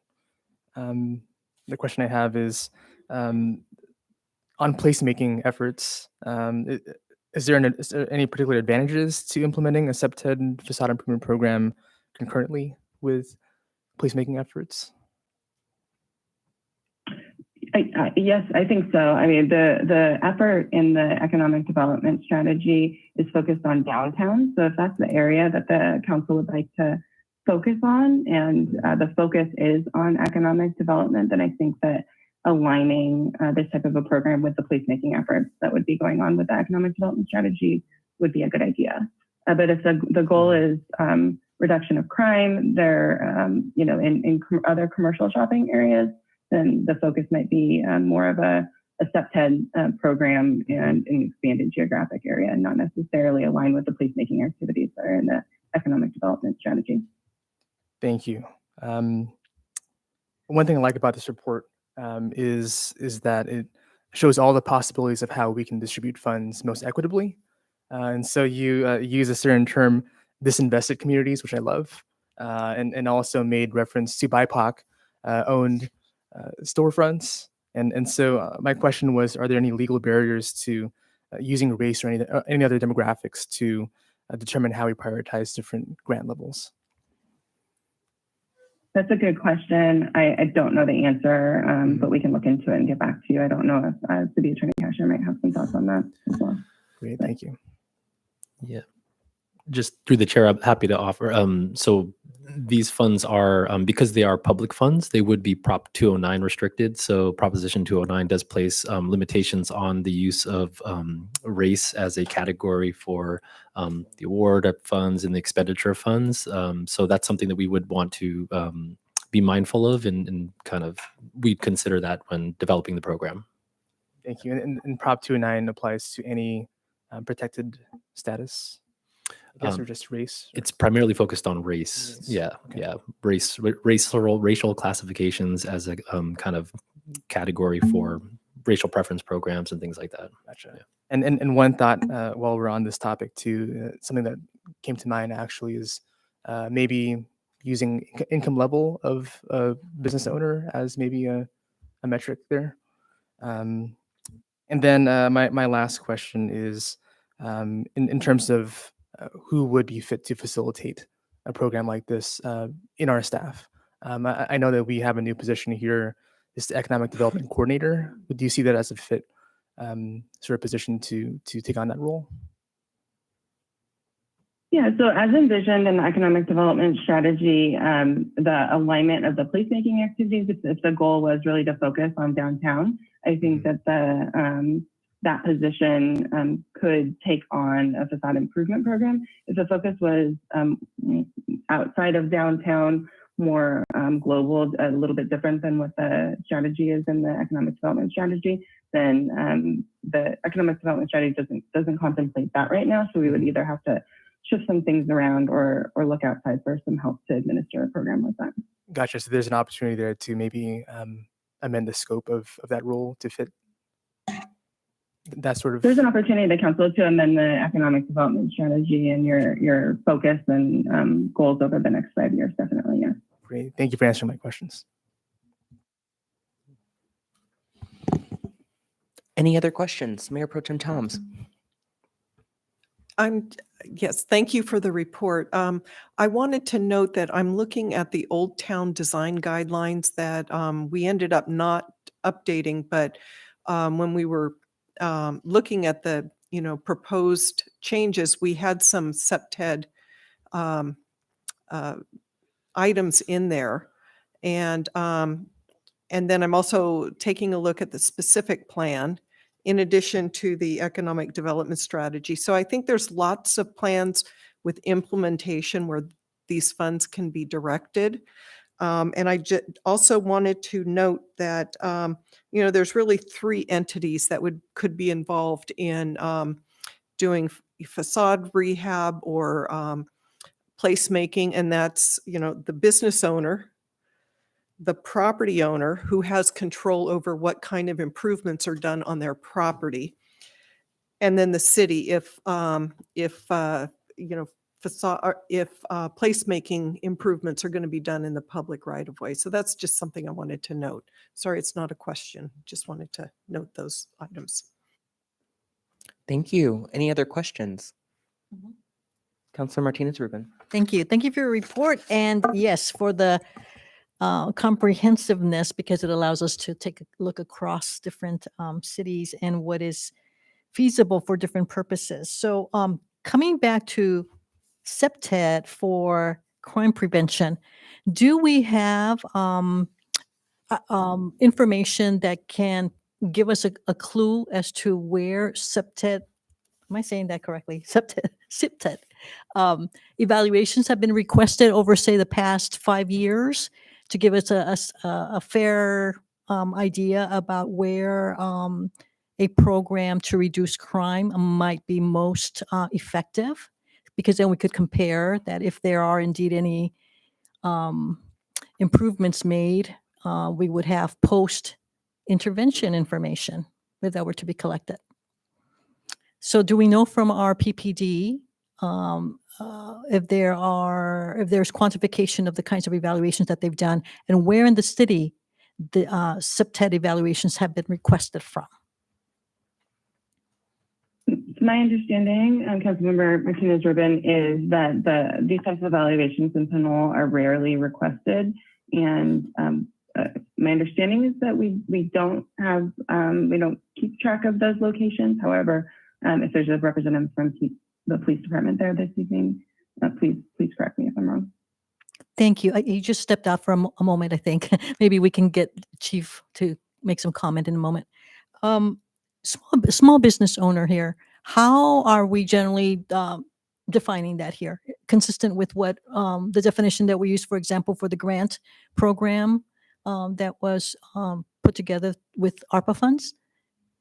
The question I have is, on placemaking efforts, is there any particular advantages to implementing a SEPTED facade improvement program concurrently with placemaking efforts? Yes, I think so. I mean, the effort in the economic development strategy is focused on downtown. So if that's the area that the council would like to focus on, and the focus is on economic development, then I think that aligning this type of a program with the placemaking efforts that would be going on with the economic development strategy would be a good idea. But if the goal is reduction of crime, in other commercial shopping areas, then the focus might be more of a SEPTED program and an expanded geographic area, and not necessarily align with the placemaking activities that are in the economic development strategy. Thank you. One thing I like about this report is that it shows all the possibilities of how we can distribute funds most equitably. And so you use a certain term, disinvested communities, which I love, and also made reference to BIPOC owned storefronts. And so my question was, are there any legal barriers to using race or any other demographics to determine how we prioritize different grant levels? That's a good question. I don't know the answer, but we can look into it and get back to you. I don't know if City Attorney Casher might have some thoughts on that as well. Great, thank you. Yeah. Just through the chair, I'm happy to offer. So these funds are, because they are public funds, they would be Prop 209 restricted. So Proposition 209 does place limitations on the use of race as a category for the award of funds and the expenditure of funds. So that's something that we would want to be mindful of, and kind of we'd consider that when developing the program. Thank you. And Prop 209 applies to any protected status? I guess, or just race? It's primarily focused on race. Yeah, okay. Yeah, racial classifications as a kind of category for racial preference programs and things like that. Gotcha. Yeah. And one thought while we're on this topic too, something that came to mind actually is maybe using income level of a business owner as maybe a metric there. And then my last question is in terms of who would be fit to facilitate a program like this in our staff. I know that we have a new position here, is the economic development coordinator. Do you see that as a fit sort of position to take on that role? Yeah, so as envisioned in the economic development strategy, the alignment of the placemaking activities, if the goal was really to focus on downtown, I think that that position could take on a facade improvement program. If the focus was outside of downtown, more global, a little bit different than what the strategy is in the economic development strategy, then the economic development strategy doesn't contemplate that right now. So we would either have to shift some things around or look outside for some help to administer a program like that. Gotcha. So there's an opportunity there to maybe amend the scope of that role to fit that sort of. There's an opportunity at the council to amend the economic development strategy and your focus and goals over the next 5 years. Definitely, yes. Great. Thank you for answering my questions. Any other questions? Mayor Pro Tem Toms. Yes, thank you for the report. I wanted to note that I'm looking at the Old Town Design Guidelines that we ended up not updating, but when we were looking at the proposed changes, we had some SEPTED items in there, and then I'm also taking a look at the specific plan in addition to the economic development strategy. So I think there's lots of plans with implementation where these funds can be directed. And I also wanted to note that, there's really 3 entities that could be involved in doing facade rehab or placemaking, and that's, the business owner, the property owner who has control over what kind of improvements are done on their property, and then the city if facade or if placemaking improvements are going to be done in the public right of way. So that's just something I wanted to note. Sorry, it's not a question. Just wanted to note those items. Thank you. Any other questions? Councilor Martinez Rubin. Thank you. Thank you for your report. And yes, for the comprehensiveness, because it allows us to take a look across different cities and what is feasible for different purposes. So coming back to SEPTED for crime prevention, do we have information that can give us a clue as to where SEPTED, am I saying that correctly? SEPTED evaluations have been requested over, say, the past 5 years to give us a fair idea about where a program to reduce crime might be most effective, because then we could compare that if there are indeed any improvements made, we would have post-intervention information if that were to be collected. So do we know from our PPD if there's quantification of the kinds of evaluations that they've done, and where in the city the SEPTED evaluations have been requested from? My understanding, Councilmember Martinez Rubin, is that these types of evaluations in Pinole are rarely requested, and my understanding is that we don't keep track of those locations. However, if there's a representative from the police department there this evening, please correct me if I'm wrong. Thank you. You just stepped out for a moment, I think. Maybe we can get Chief to make some comment in a moment. Small business owner here, how are we generally defining that here? Consistent with what the definition that we use, for example, for the grant program that was put together with ARPA funds?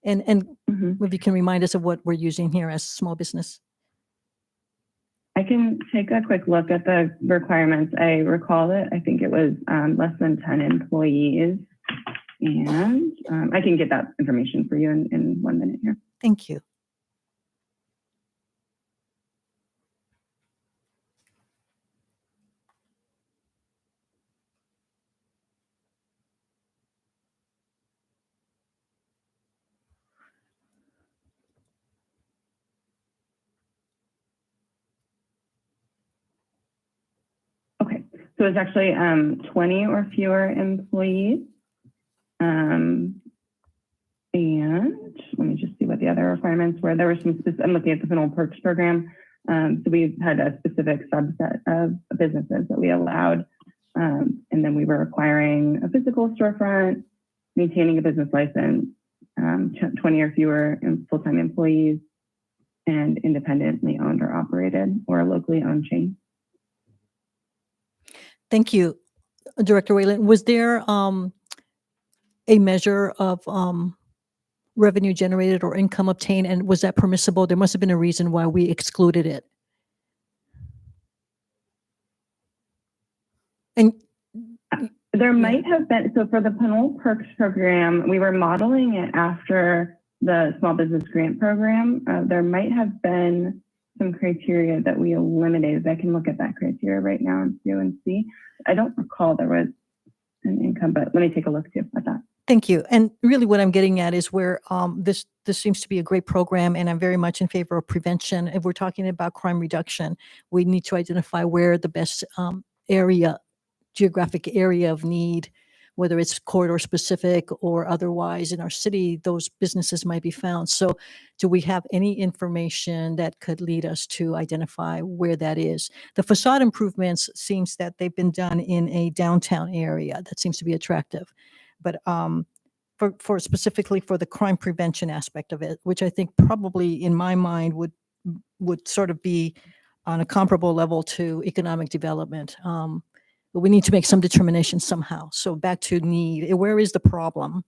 And if you can remind us of what we're using here as small business. I can take a quick look at the requirements. I recall it. I think it was less than 10 employees. And I can get that information for you in 1 minute here. Thank you. Okay, so it's actually 20 or fewer employees. And let me just see what the other requirements were. There were some, I'm looking at the Pinole Perks program. So we had a specific subset of businesses that we allowed. And then we were requiring a physical storefront, maintaining a business license, 20 or fewer full-time employees, and independently owned or operated or a locally owned chain. Thank you, Director Whalen. Was there a measure of revenue generated or income obtained, and was that permissible? There must have been a reason why we excluded it. And there might have been, so for the Pinole Perks program, we were modeling it after the small business grant program. There might have been some criteria that we eliminated. I can look at that criteria right now and see. I don't recall there was an income, but let me take a look too at that. Thank you. And really what I'm getting at is where this seems to be a great program, and I'm very much in favor of prevention. If we're talking about crime reduction, we need to identify where the best geographic area of need, whether it's corridor specific or otherwise in our city, those businesses might be found. So do we have any information that could lead us to identify where that is? The facade improvements seems that they've been done in a downtown area. That seems to be attractive. But for specifically for the crime prevention aspect of it, which I think probably in my mind would sort of be on a comparable level to economic development. But we need to make some determination somehow. So back to need, where is the problem?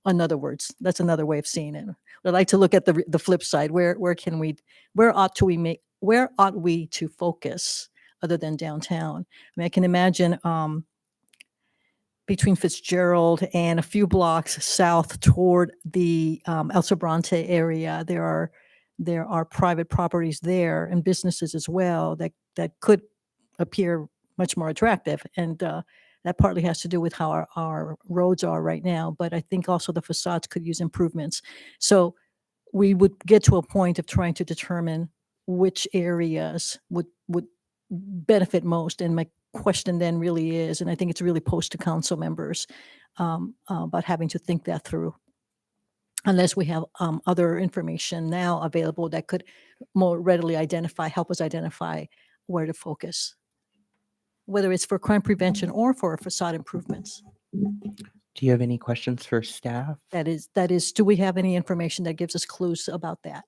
In other words, that's another way of seeing it. I'd like to look at the flip side. Where ought we to focus other than downtown? I mean, I can imagine between Fitzgerald and a few blocks south toward the El Sobrante area, there are private properties there and businesses as well that could appear much more attractive. And that partly has to do with how our roads are right now. But I think also the facades could use improvements. So we would get to a point of trying to determine which areas would benefit most. And my question then really is, and I think it's really posed to council members about having to think that through. Unless we have other information now available that could more readily help us identify where to focus, whether it's for crime prevention or for facade improvements. Do you have any questions for staff? That is, do we have any information that gives us clues about that?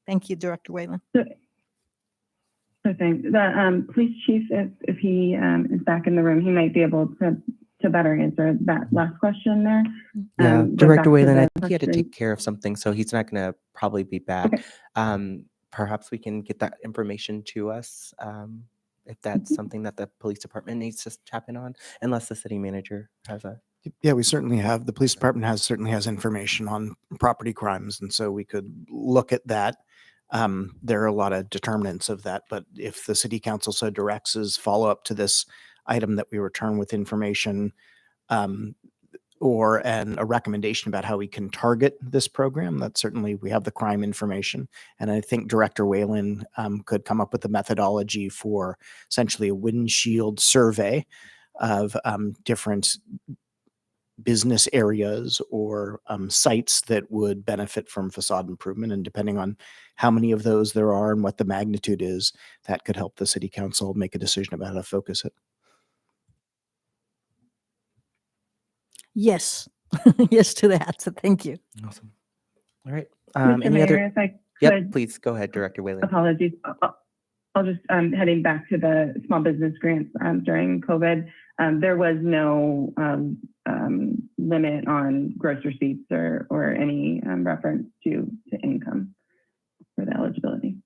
Thank you, Director Whalen. So thanks. The police chief, if he is back in the room, he might be able to better answer that last question there. Yeah, Go back Director to Whalen, I the think he had to question. take care of something, so he's not going to probably be back. Perhaps we can get that information to us if that's something that the police department needs to tap in on, unless the city manager has a. Yeah, we certainly have. The police department certainly has information on property crimes, and so we could look at that. There are a lot of determinants of that, but if the city council so directs as follow up to this item that we return with information or a recommendation about how we can target this program, that certainly we have the crime information. And I think Director Whalen could come up with a methodology for essentially a windshield survey of different business areas or sites that would benefit from facade improvement. And depending on how many of those there are and what the magnitude is, that could help the city council make a decision about how to focus it. Yes, yes to that. So thank you. Awesome. All right. Mr. Any Mayor, other? if I Yep, could, please go ahead, Director Whalen. apologies. I'll just, heading back to the small business grants during COVID, there was no limit on gross receipts or any reference to income for the eligibility.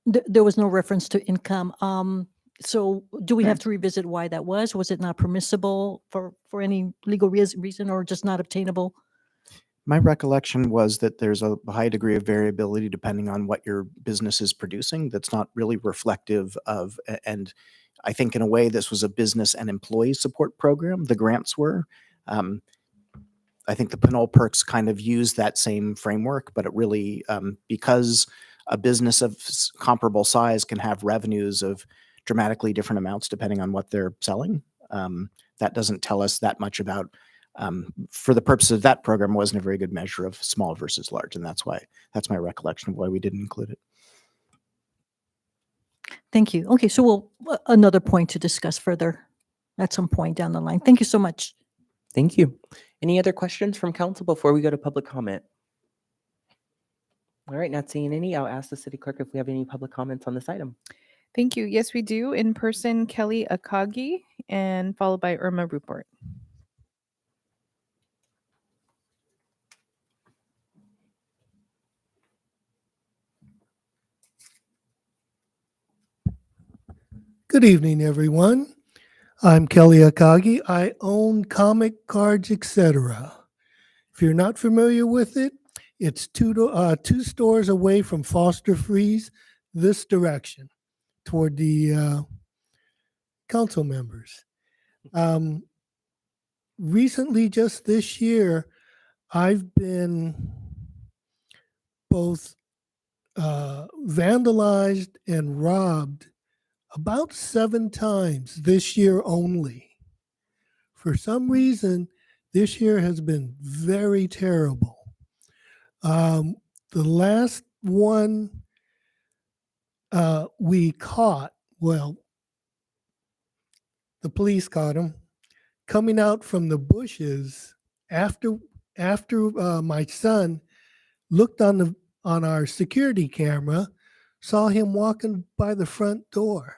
There was no reference to income. So do we have to revisit why that was? Was it not permissible for any legal reason or just not obtainable? My recollection was that there's a high degree of variability depending on what your business is producing. That's not really reflective of, and I think in a way this was a business and employee support program. The grants were. I think the Pinole Perks kind of used that same framework, but it really, because a business of comparable size can have revenues of dramatically different amounts depending on what they're selling. That doesn't tell us that much about, for the purpose of that program, wasn't a very good measure of small versus large. And that's my recollection of why we didn't include it. Thank you. Okay, so another point to discuss further at some point down the line. Thank you so much. Thank you. Any other questions from council before we go to public comment? All right, not seeing any, I'll ask the city clerk if we have any public comments on this item. Thank you. Yes, we do. In person, Kelly Akagi, and followed by Irma Rupert. Good evening, everyone. I'm Kelly Akagi. I own Comic Cards, etc. If you're not familiar with it, it's two stores away from Foster Freeze, this direction, toward the council members. Recently, just this year, I've been both vandalized and robbed about 7 times this year only. For some reason, this year has been very terrible. The last one we caught, well, the police caught him coming out from the bushes after my son looked on our security camera, saw him walking by the front door.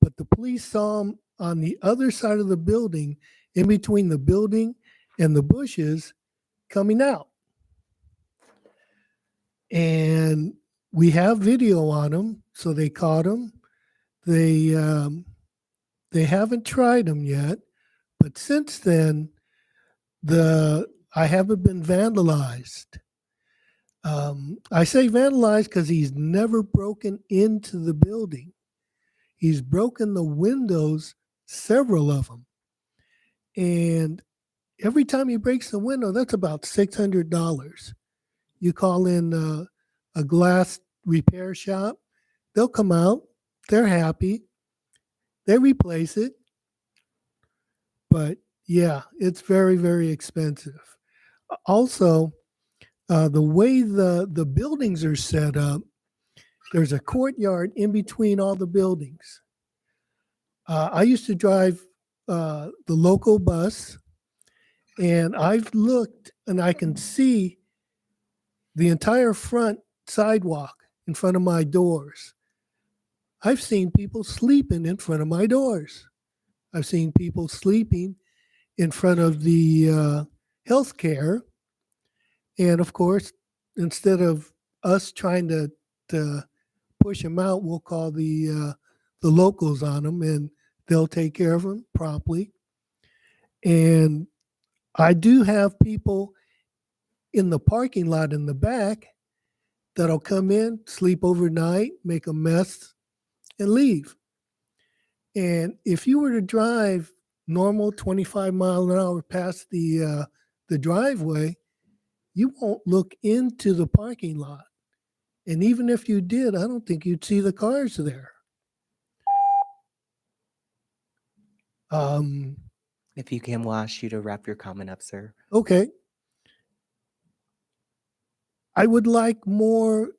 But the police saw him on the other side of the building, in between the building and the bushes, coming out. And we have video on him, so they caught him. They haven't tried him yet, but since then, I haven't been vandalized. I say vandalized because he's never broken into the building. He's broken the windows, several of them. And every time he breaks the window, that's about $600. You call in a glass repair shop, they'll come out, they're happy, they replace it. But yeah, it's very, very expensive. Also, the way the buildings are set up, there's a courtyard in between all the buildings. I used to drive the local bus, and I've looked and I can see the entire front sidewalk in front of my doors. I've seen people sleeping in front of my doors. I've seen people sleeping in front of the healthcare. And of course, instead of us trying to push them out, we'll call the locals on them, and they'll take care of them promptly. And I do have people in the parking lot in the back that'll come in, sleep overnight, make a mess, and leave. And if you were to drive normal 25 miles an hour past the driveway, you won't look into the parking lot. And even if you did, I don't think you'd see the cars there. If you can, we'll ask you to wrap your comment up, sir. Okay. I would like more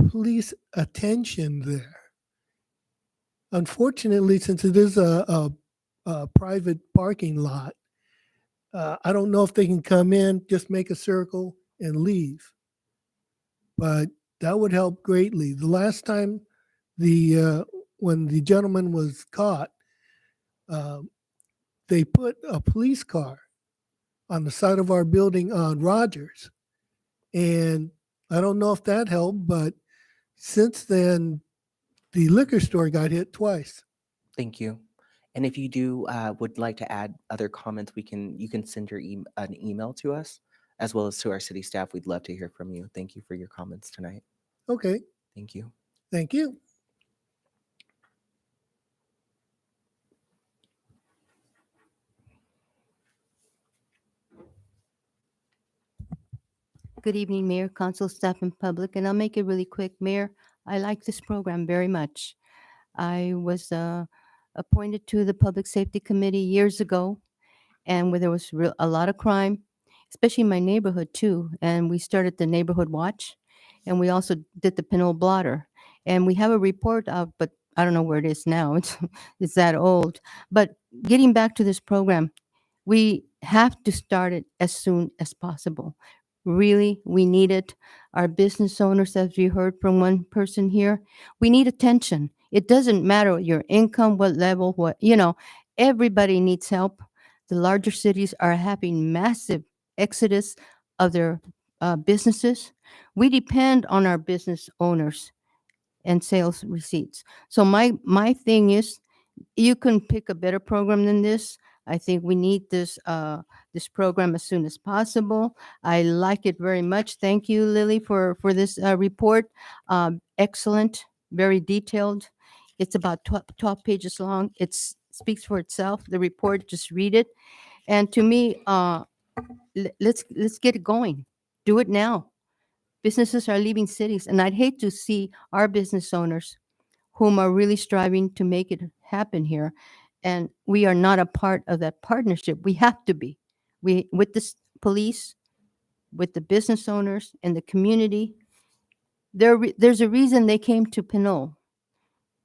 police attention there. Unfortunately, since it is a private parking lot, I don't know if they can come in, just make a circle and leave. But that would help greatly. The last time when the gentleman was caught, they put a police car on the side of our building on Rogers. And I don't know if that helped, but since then, the liquor store got hit twice. Thank you. And if you would like to add other comments, you can send an email to us, as well as to our city staff. We'd love to hear from you. Thank you for your comments tonight. Okay. Thank you. Thank you. Good evening, Mayor, Council, staff, and public. And I'll make it really quick. Mayor, I like this program very much. I was appointed to the Public Safety Committee years ago, and where there was a lot of crime, especially in my neighborhood too. And we started the Neighborhood Watch, and we also did the Pinole Blotter. And we have a report out, but I don't know where it is now. It's that old. But getting back to this program, we have to start it as soon as possible. Really, we need it. Our business owners, as we heard from one person here, we need attention. It doesn't matter your income, what level, everybody needs help. The larger cities are having massive exodus of their businesses. We depend on our business owners. and sales receipts. So my thing is, you can pick a better program than this. I think we need this program as soon as possible. I like it very much. Thank you, Lily, for this report. Excellent, very detailed. It's about 12 pages long. It speaks for itself. The report, just read it. And to me, let's get it going. Do it now. Businesses are leaving cities, and I'd hate to see our business owners whom are really striving to make it happen here, and we are not a part of that partnership. We have to be. We, with the police, with the business owners and the community. There's a reason they came to Pinole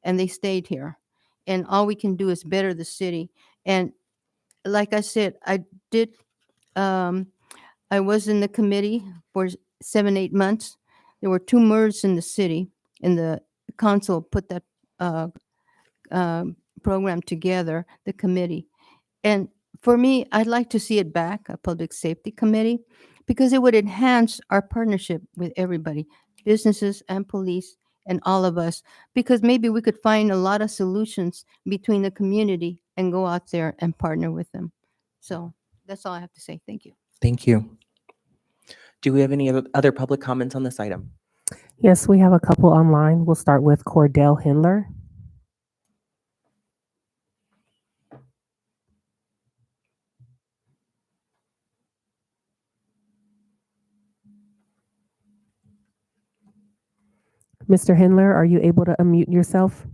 and they stayed here, and all we can do is better the city. And like I said, um, I was in the committee for 7-8 months. There were 2 murders in the city, and the council put that uh, program together, the committee. And for me, I'd like to see it back, a public safety committee, because it would enhance our partnership with everybody, businesses and police and all of us, because maybe we could find a lot of solutions between the community and go out there and partner with them. So that's all I have to say. Thank you. Thank you. Do we have any other public comments on this item? Yes, we have a couple online. We'll start with Cordell Hindler. Mr. Hindler, are you able to unmute yourself?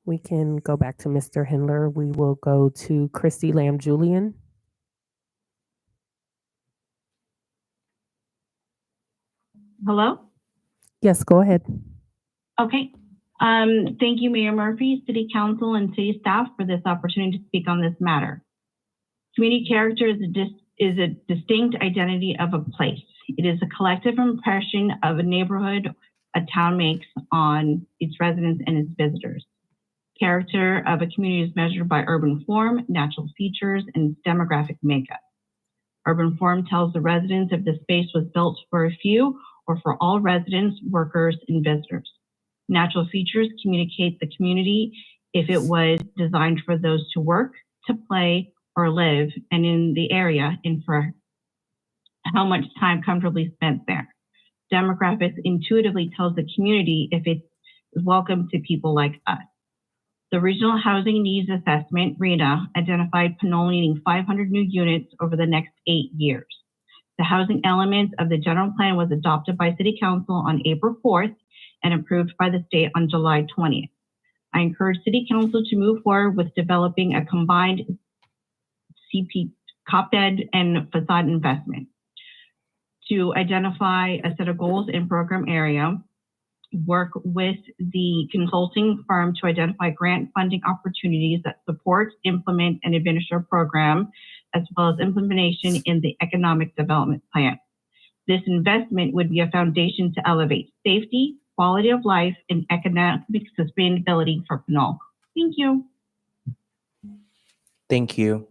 We can go back to Mr. Hindler. We will go to Christy Lamb Julian. Hello? Yes, go ahead. Okay. Thank you, Mayor Murphy, City Council, and City staff for this opportunity to speak on this matter. Community character is a distinct identity of a place. It is a collective impression of a neighborhood a town makes on its residents and its visitors. Character of a community is measured by urban form, natural features, and demographic makeup. Urban form tells the residents if the space was built for a few or for all residents, workers, and visitors. Natural features communicate the community if it was designed for those to work, to play, or live, and in the area, and for how much time comfortably spent there. Demographics intuitively tells the community if it's welcome to people like us. The Regional Housing Needs Assessment, RHNA, identified Pinole needing 500 new units over the next 8 years. The housing element of the general plan was adopted by City Council on April 4th and approved by the state on July 20th. I encourage City Council to move forward with developing a combined COPED and facade investment to identify a set of goals in program area, work with the consulting firm to identify grant funding opportunities that support, implement, and administer a program, as well as implementation in the economic development plan. This investment would be a foundation to elevate safety, quality of life, and economic sustainability for Pinole. Thank you. Thank you.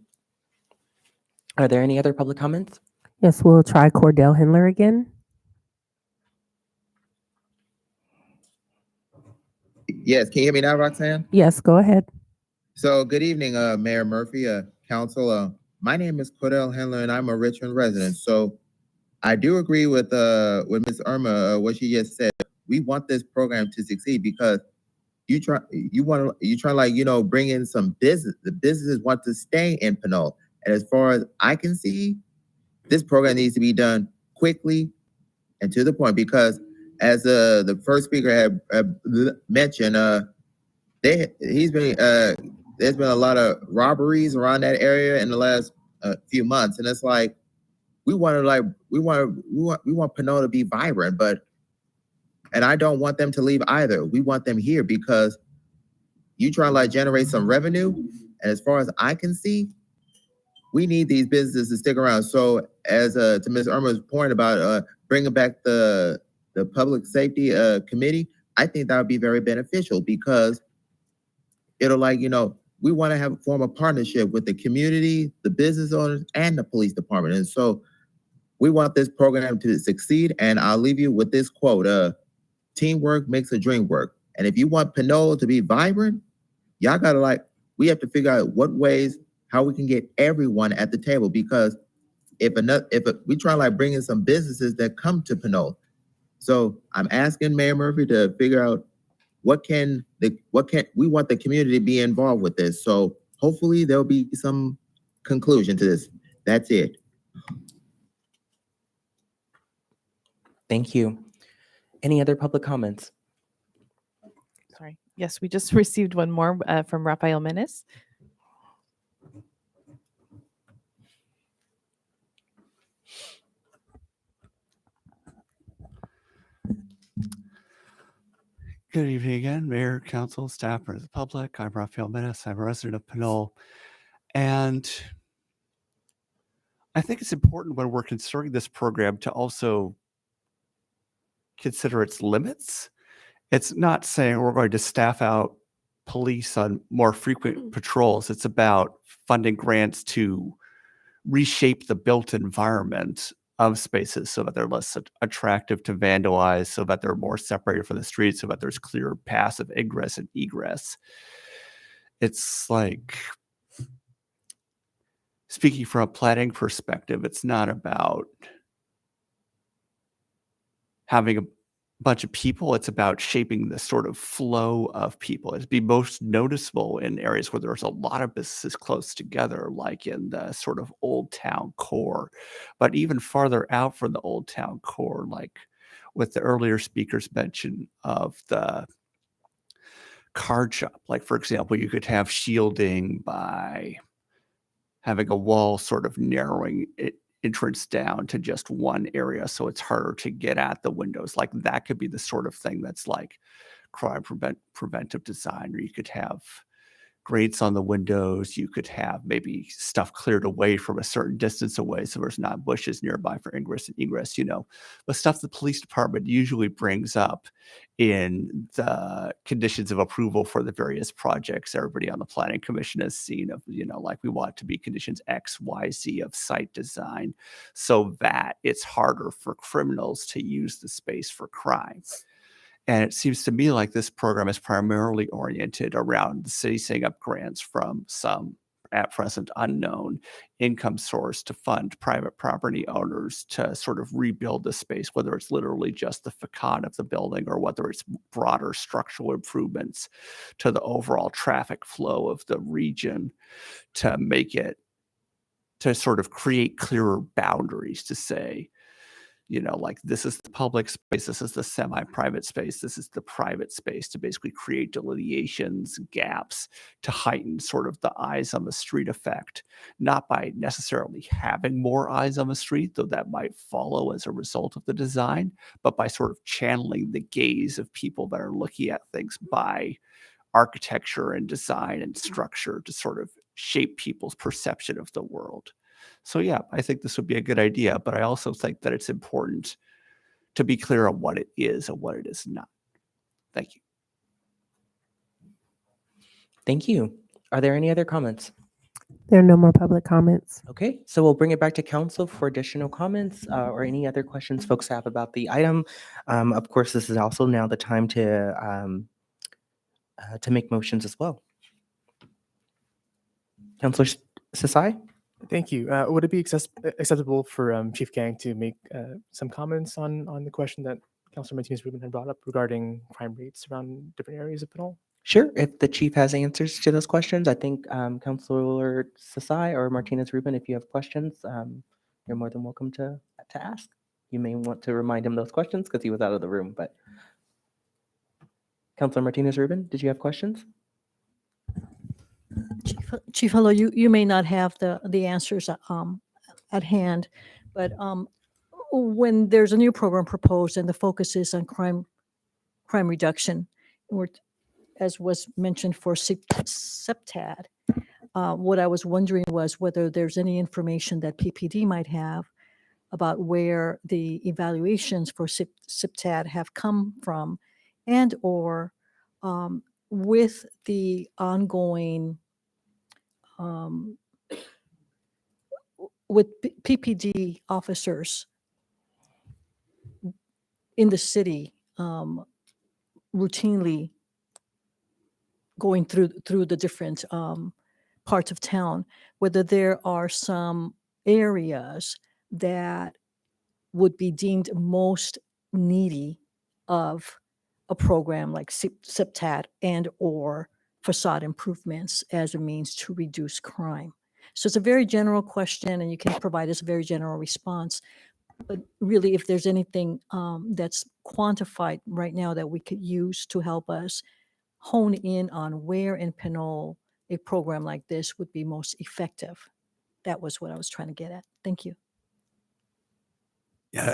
Are there any other public comments? Yes, we'll try Cordell Hindler again. Yes, can you hear me now, Roxanne? Yes, go ahead. So good evening, Mayor Murphy, Council. My name is Cordell Hindler, and I'm a Richmond resident. So I do agree with Ms. Irma, what she just said. We want this program to succeed because you try like, you know, bring in some business. The businesses want to stay in Pinole. And as far as I can see, this program needs to be done quickly and to the point because as the first speaker had mentioned, there's been a lot of robberies around that area in the last few months. And it's like, we want Pinole to be vibrant, and I don't want them to leave either. We want them here because you try to like generate some revenue. And as far as I can see, we need these businesses to stick around. So as to Ms. Irma's point about bringing back the public safety committee, I think that would be very beneficial because it'll like, you know, we want to form a partnership with the community, the business owners, and the police department. And so we want this program to succeed. And I'll leave you with this quote, teamwork makes a dream work. And if you want Pinole to be vibrant, y'all gotta we have to figure out how we can get everyone at the table, because we try to bring in some businesses that come to Pinole. So I'm asking Mayor Murphy to figure out we want the community to be involved with this. So hopefully there'll be some conclusion to this. That's it. Thank you. Any other public comments? Sorry. Yes, we just received one more from Rafael Menes. Good evening again, Mayor, Council, staff, members of the public. I'm Rafael Menes. I'm a resident of Pinole. And I think it's important when we're considering this program to also consider its limits. It's not saying we're going to staff out police on more frequent patrols. It's about funding grants to reshape the built environment of spaces so that they're less attractive to vandalize, so that they're more separated from the streets, so that there's clear paths of ingress and egress. It's like, speaking from a planning perspective, it's not about having a bunch of people. It's about shaping the sort of flow of people. It'd be most noticeable in areas where there's a lot of businesses close together, like in the sort of old town core. But even farther out from the old town core, like with the earlier speaker's mention of the card shop. Like, for example, you could have shielding by having a wall sort of narrowing it entrance down to just one area, so it's harder to get at the windows. Like, that could be the sort of thing that's like crime preventive design. Or you could have grates on the windows. You could have maybe stuff cleared away from a certain distance away, so there's not bushes nearby for ingress and egress. The stuff the police department usually brings up in the conditions of approval for the various projects everybody on the planning commission has seen of, like, we want it to be conditions X, Y, Z of site design, so that it's harder for criminals to use the space for crime. And it seems to me like this program is primarily oriented around the city setting up grants from some at present unknown income source to fund private property owners to sort of rebuild the space, whether it's literally just the facade of the building or whether it's broader structural improvements to the overall traffic flow of the region, to make it, to sort of create clearer boundaries to say, like, this is the public space, this is the semi-private space, this is the private space, to basically create delineations, gaps, to heighten sort of the eyes on the street effect, not by necessarily having more eyes on the street, though that might follow as a result of the design, but by sort of channeling the gaze of people that are looking at things by architecture and design and structure to sort of shape people's perception of the world. So yeah, I think this would be a good idea, but I also think that it's important to be clear on what it is and what it is not. Thank you. Thank you. Are there any other comments? There are no more public comments. Okay, so we'll bring it back to council for additional comments or any other questions folks have about the item. Of course, this is also now the time to make motions as well. Councilor Sasai? Thank you. Would it be acceptable for Chief Gang to make some comments on the question that Councilor Martinez-Rubin had brought up regarding crime rates around different areas of Pinole? Sure, if the chief has answers to those questions. I think Councilor Sasai or Martinez-Rubin, if you have questions, you're more than welcome to ask. You may want to remind him those questions because he was out of the room, but Councilor Martinez-Rubin, did you have questions? Chief, hello. You may not have the answers at hand, but when there's a new program proposed and the focus is on crime reduction, as was mentioned for CPTAD, what I was wondering was whether there's any information that PPD might have about where the evaluations for CPTAD have come from, and or with the ongoing um, with PPD officers in the city routinely going through the different parts of town, whether there are some areas that would be deemed most needy of a program like SIPTAT and or facade improvements as a means to reduce crime. So it's a very general question, and you can provide us a very general response. But really, if there's anything that's quantified right now that we could use to help us hone in on where in Pinole a program like this would be most effective, that was what I was trying to get at. Thank you. Yeah.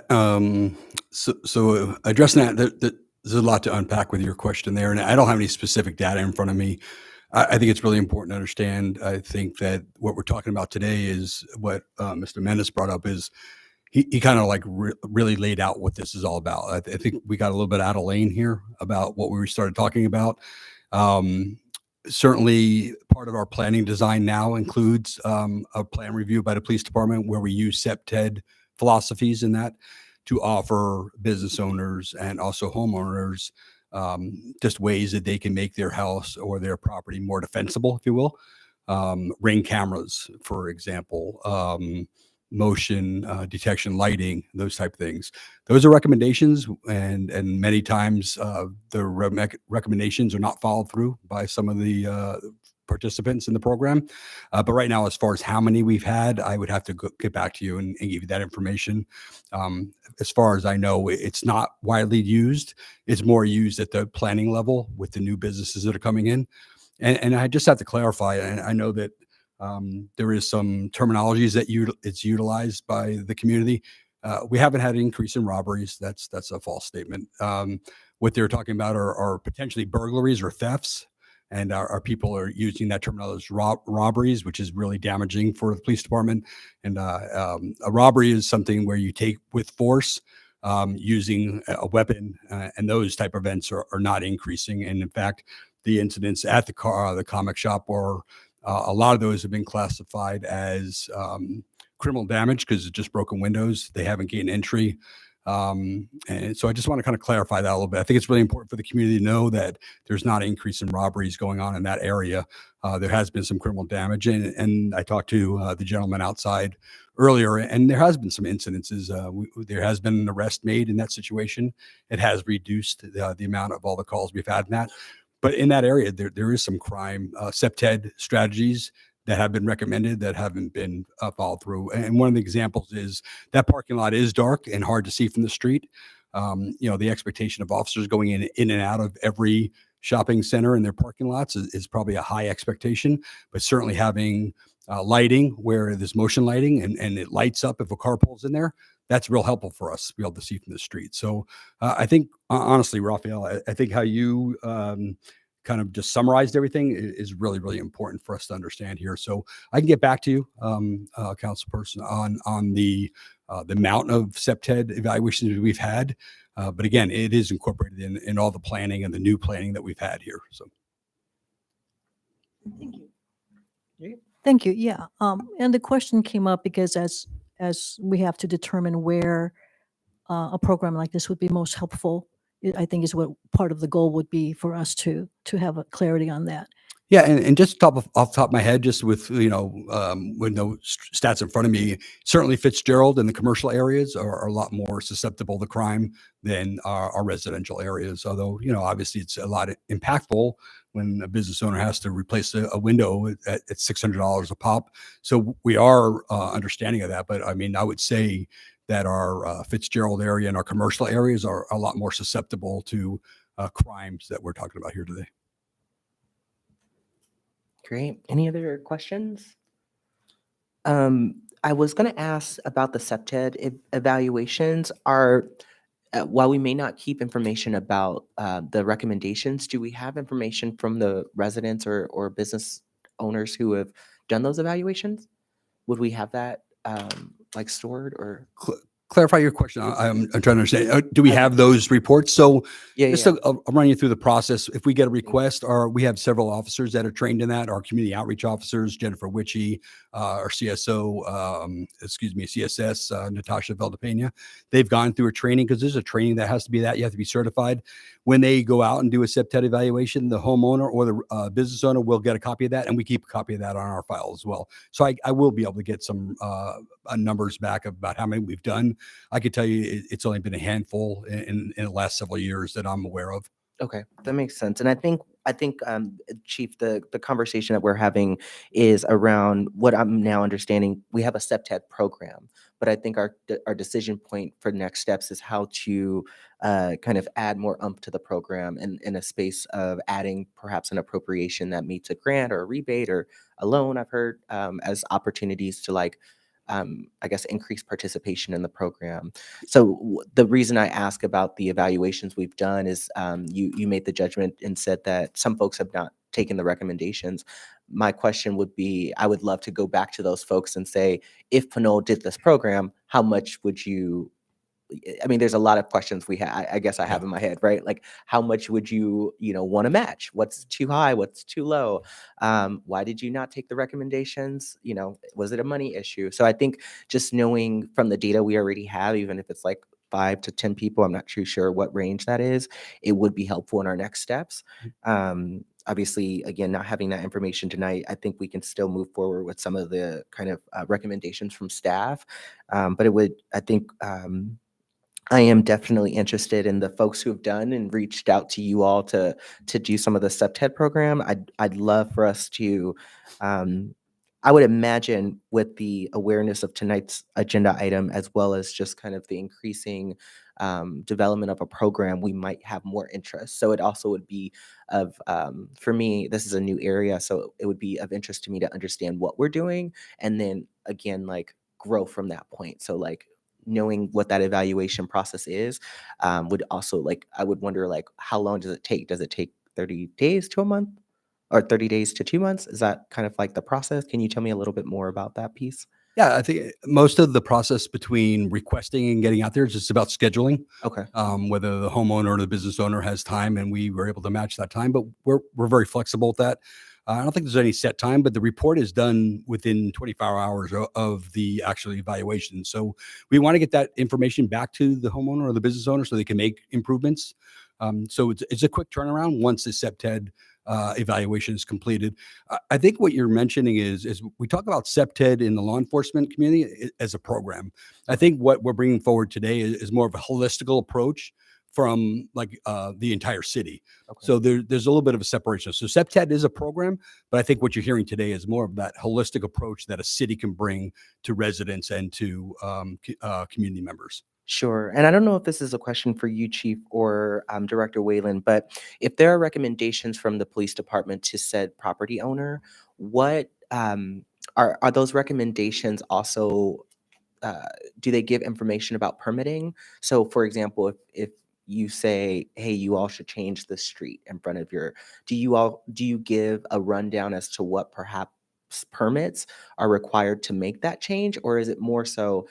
So addressing that, there's a lot to unpack with your question there, and I don't have any specific data in front of me. I think it's really important to understand. I think that what we're talking about today is what Mr. Mendes brought up is he kind of like really laid out what this is all about. I think we got a little bit out of lane here about what we started talking about. Certainly part of our planning design now includes a plan review by the police department where we use SEPTED philosophies in that to offer business owners and also homeowners just ways that they can make their house or their property more defensible, if you will. Ring cameras, for example, motion detection lighting, those type of things. Those are recommendations, and many times the recommendations are not followed through by some of the participants in the program. But right now, as far as how many we've had, I would have to get back to you and give you that information. As far as I know, it's not widely used. It's more used at the planning level with the new businesses that are coming in. And I just have to clarify, and I know that there is some terminologies that it's utilized by the community. We haven't had an increase in robberies. That's a false statement. What they're talking about are potentially burglaries or thefts. And our people are using that terminology as robberies, which is really damaging for the police department. And a robbery is something where you take with force using a weapon, and those type of events are not increasing. And in fact, the incidents at the comic shop or a lot of those have been classified as criminal damage because it's just broken windows. They haven't gained entry. And so I just want to kind of clarify that a little bit. I think it's really important for the community to know that there's not an increase in robberies going on in that area. There has been some criminal damage. And I talked to the gentleman outside earlier, and there has been some incidences. There has been an arrest made in that situation. It has reduced the amount of all the calls we've had in that. But in that area, there is some crime, SEPTED strategies that have been recommended that haven't been followed through. And one of the examples is that parking lot is dark and hard to see from the street. The expectation of officers going in and out of every shopping center in their parking lots is probably a high expectation, but certainly having lighting where there's motion lighting and it lights up if a car pulls in there, that's real helpful for us to be able to see from the street. So I think, honestly, Raphael, I think how you kind of just summarized everything is really, really important for us to understand here. So I can get back to you, councilperson, on the amount of SEPTED evaluations we've had. But again, it is incorporated in all the planning and the new planning that we've had here. So. Thank you. Thank you. Yeah. And the question came up because as we have to determine where a program like this would be most helpful, I think is what part of the goal would be for us to have a clarity on that. Yeah, and just off the top of my head, just with with no stats in front of me, certainly Fitzgerald and the commercial areas are a lot more susceptible to crime than our residential areas. Although obviously it's a lot impactful when a business owner has to replace a window at $600 a pop. So we are understanding of that. But I mean, I would say that our Fitzgerald area and our commercial areas are a lot more susceptible to crimes that we're talking about here today. Great. Any other questions? I was going to ask about the SEPTED evaluations. While we may not keep information about the recommendations, do we have information from the residents or business owners who have done those evaluations? Would we have that stored or? clarify your question. I'm trying to understand. Do we have those reports? So Yeah, just yeah. I'll run you through the process. If we get a request, or we have several officers that are trained in that, our community outreach officers, Jennifer Witchy, our CSO, CSS, Natasha Valdepena. They've gone through a training, because there's a training that has to be that. You have to be certified. When they go out and do a SEPTED evaluation, the homeowner or the business owner will get a copy of that, and we keep a copy of that on our file as well. So I will be able to get some numbers back about how many we've done. I could tell you it's only been a handful in the last several years that I'm aware of. Okay, that makes sense. And I think, Chief, the conversation that we're having is around what I'm now understanding. We have a SEPTED program, but I think our decision point for next steps is how to kind of add more oomph to the program, and in a space of adding perhaps an appropriation that meets a grant or a rebate or a loan. I've heard as opportunities to like, I guess, increase participation in the program. So the reason I ask about the evaluations we've done is you made the judgment and said that some folks have not taken the recommendations. My question would be, I would love to go back to those folks and say, if Pinole did this program, how much would you? I mean, there's a lot of questions I guess I have in my head, right? Like, how much would you want to match? What's too high? What's too low? Why did you not take the recommendations? Was it a money issue? So I think just knowing from the data we already have, even if it's like 5 to 10 people, I'm not too sure what range that is, it would be helpful in our next steps. Obviously, again, not having that information tonight, I think we can still move forward with some of the kind of recommendations from staff. But I think, I am definitely interested in the folks who have done and reached out to you all to do some of the SEPTED program. I'd love for us to. I would imagine with the awareness of tonight's agenda item, as well as just kind of the increasing development of a program, we might have more interest. So it also would be for me, this is a new area, so it would be of interest to me to understand what we're doing, and then again, like, grow from that point. So like, knowing what that evaluation process is would also, like, I would wonder, like, how long does it take? Does it take 30 days to a month, or 30 days to 2 months? Is that kind of like the process? Can you tell me a little bit more about that piece? Yeah, I think most of the process between requesting and getting out there is just about scheduling. Okay. Whether the homeowner or the business owner has time, and we were able to match that time, but we're very flexible with that. I don't think there's any set time, but the report is done within 24 hours of the actual evaluation. So we want to get that information back to the homeowner or the business owner so they can make improvements. So it's a quick turnaround once the SEPTED evaluation is completed. I think what you're mentioning is we talk about SEPTED in the law enforcement community as a program. I think what we're bringing forward today is more of a holistical approach from like the entire city. Okay. So there's a little bit of a separation. So SEPTED is a program, but I think what you're hearing today is more of that holistic approach that a city can bring to residents and to community members. Sure. And I don't know if this is a question for you, Chief, or Director Whalen, but if there are recommendations from the police department to said property owner, what are those recommendations also, do they give information about permitting? So for example, if you say, hey, you all should change the street in front of do you give a rundown as to what perhaps permits are required to make that change? Or is it more so,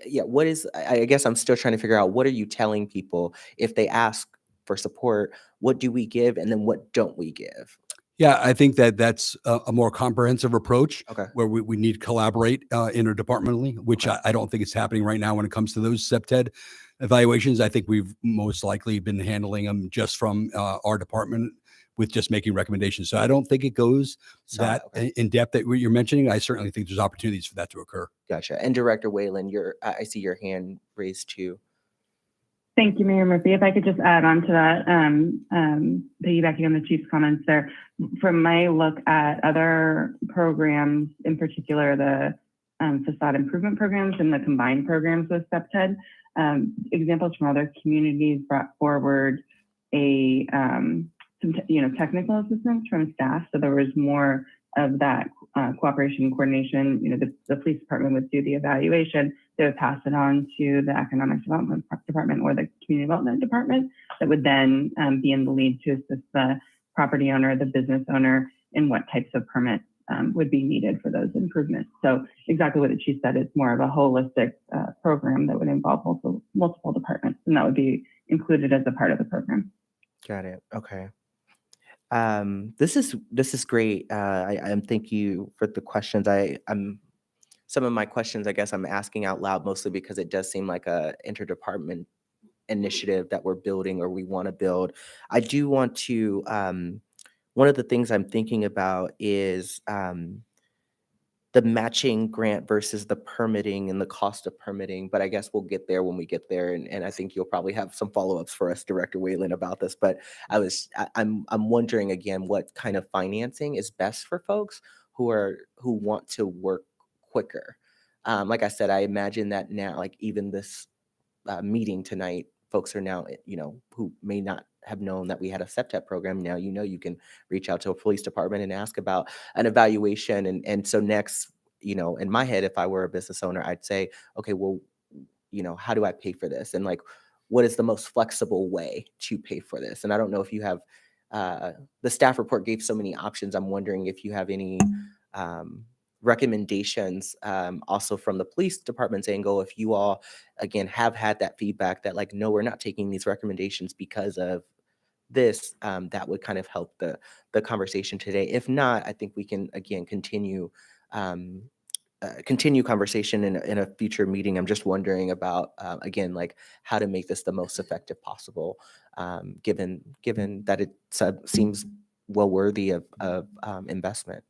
yeah, what is, I guess I'm still trying to figure out, what are you telling people if they ask for support? What do we give, and then what don't we give? Yeah, I think that's a more comprehensive approach. Okay. Where we need to collaborate interdepartmentally, which I don't think is happening right now when it comes to those SEPTED evaluations. I think we've most likely been handling them just from our department with just making recommendations. So I don't think it goes in depth that you're mentioning. I certainly think there's opportunities for that to occur. Gotcha. And Director Whalen, I see your hand raised too. Thank you, Mayor Murphy. If I could just add on to that, piggybacking on the chief's comments there, from my look at other programs, in particular the facade improvement programs and the combined programs with SEPTED, examples from other communities brought forward some technical assistance from staff. So there was more of that cooperation and coordination. The police department would do the evaluation. They would pass it on to the economic development department or the community development department that would then be in the lead to assist the property owner, the business owner, in what types of permits would be needed for those improvements. So exactly what she said, it's more of a holistic program that would involve multiple departments, and that would be included as a part of the program. Got it. Okay. This is great. I'm thank you for the questions. I'm some of my questions, I guess I'm asking out loud mostly because it does seem like a interdepartment initiative that we're building or we want to build. I do want to one of the things I'm thinking about is the matching grant versus the permitting and the cost of permitting, but I guess we'll get there when we get there. And I think you'll probably have some follow-ups for us, Director Whalen, about this. But I'm wondering again, what kind of financing is best for folks who want to work quicker. Like I said, I imagine that now, like even this meeting tonight, folks are now, who may not have known that we had a CEPTEP program. Now, you can reach out to a police department and ask about an evaluation. And so next, in my head, if I were a business owner, I'd say, okay, well, how do I pay for this? And like, what is the most flexible way to pay for this? And I don't know if you have, the staff report gave so many options. I'm wondering if you have any recommendations also from the police department's angle, if you all again have had that feedback that like, no, we're not taking these recommendations because of this, that would kind of help the conversation today. If not, I think we can again continue conversation in a future meeting. I'm just wondering about again, like how to make this the most effective possible, given that it seems well worthy of investment.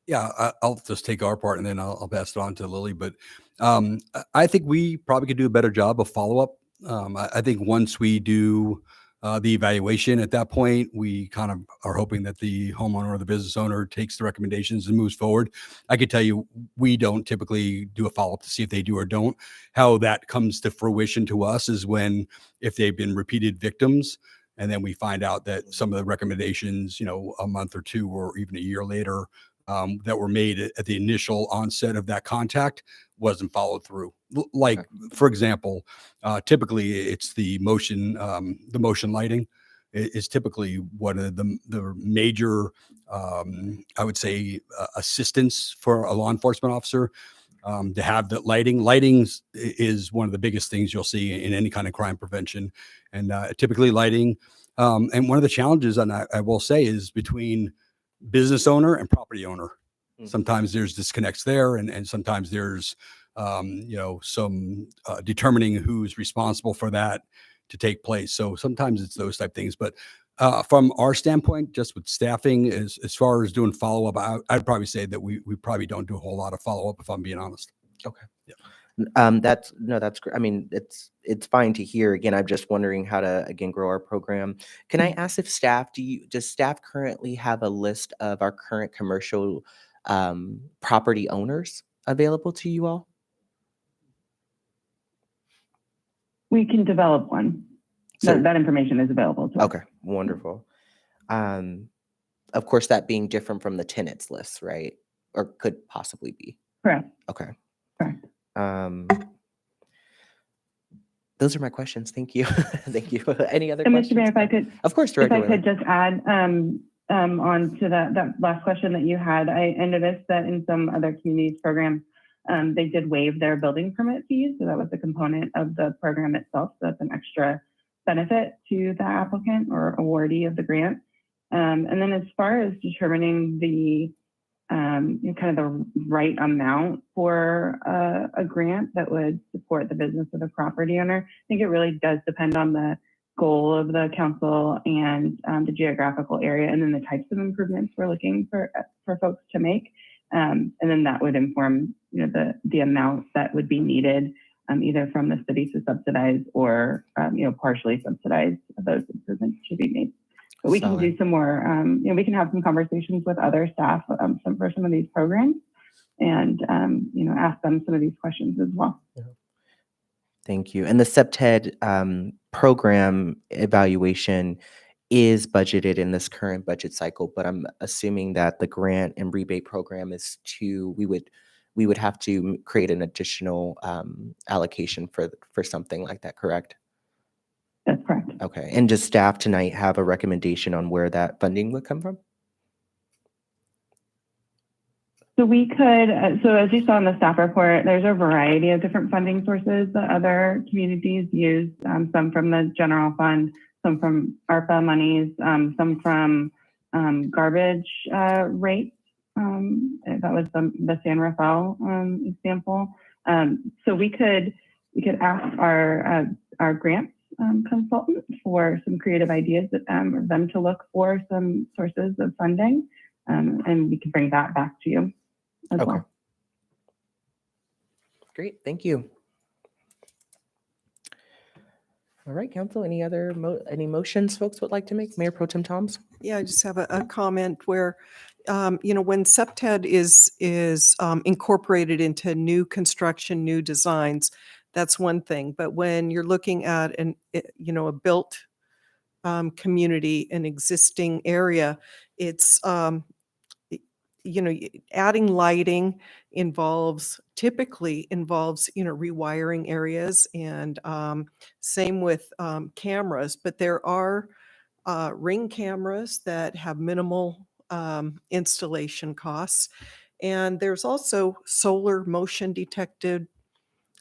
Yeah, I'll just take our part and then I'll pass it on to Lily. But I think we probably could do a better job of follow-up. I think once we do the evaluation, at that point, we kind of are hoping that the homeowner or the business owner takes the recommendations and moves forward. I could tell you, we don't typically do a follow-up to see if they do or don't. How that comes to fruition to us is when, if they've been repeated victims, and then we find out that some of the recommendations, a month or two or even a year later, that were made at the initial onset of that contact wasn't followed through. Like, for example, typically it's the motion lighting is typically one of the major, I would say, assistance for a law enforcement officer to have that lighting. Lighting is one of the biggest things you'll see in any kind of crime prevention. And typically lighting, and one of the challenges, and I will say, is between business owner and property owner. Sometimes there's disconnects there, and sometimes there's some determining who's responsible for that to take place. So sometimes it's those type things. But from our standpoint, just with staffing, as far as doing follow-up, I'd probably say that we probably don't do a whole lot of follow-up, if I'm being honest. Okay. Yeah. That's great. I mean, it's fine to hear. Again, I'm just wondering how to again grow our program. Can I ask if does staff currently have a list of our current commercial property owners available to you all? We can develop one. So that information is available to us. okay, wonderful. Of course, that being different from the tenants list, right? Or could possibly be. Correct. Okay. Correct. Those are my questions. Thank you. Thank you. Any other And questions? Mr. Mayor, if I could, Of course, if Director I Whalen. could just add on to that last question that you had, I noticed that in some other communities programs, they did waive their building permit fees. So that was a component of the program itself. So that's an extra benefit to the applicant or awardee of the grant. And then as far as determining the kind of the right amount for a grant that would support the business of the property owner, I think it really does depend on the goal of the council and the geographical area, and then the types of improvements we're looking for folks to make. And then that would inform, the amount that would be needed, either from the city to subsidize or, partially subsidize those improvements to be made. But we can do some more, we can have some conversations with other staff for some of these programs and, ask them some of these questions as well. Thank you. And the CEPTED program evaluation is budgeted in this current budget cycle, but I'm assuming that the grant and rebate program is we would have to create an additional allocation for something like that, correct? That's correct. Okay. And does staff tonight have a recommendation on where that funding would come from? So we could, so as you saw in the staff report, there's a variety of different funding sources that other communities use, some from the general fund, some from ARPA monies, some from garbage rates. That was the San Rafael example. So we could ask our grants consultant for some creative ideas, or them to look for some sources of funding, and we can bring that back to you as Okay. well. Great, thank you. All right, council, any other any motions folks would like to make? Mayor Pro Tem Toms? Yeah, I just have a comment where, when SEPTED is incorporated into new construction, new designs, that's one thing. But when you're looking at a built community, an existing area, it's adding lighting typically involves rewiring areas, and same with cameras. But there are ring cameras that have minimal installation costs, and there's also solar motion detected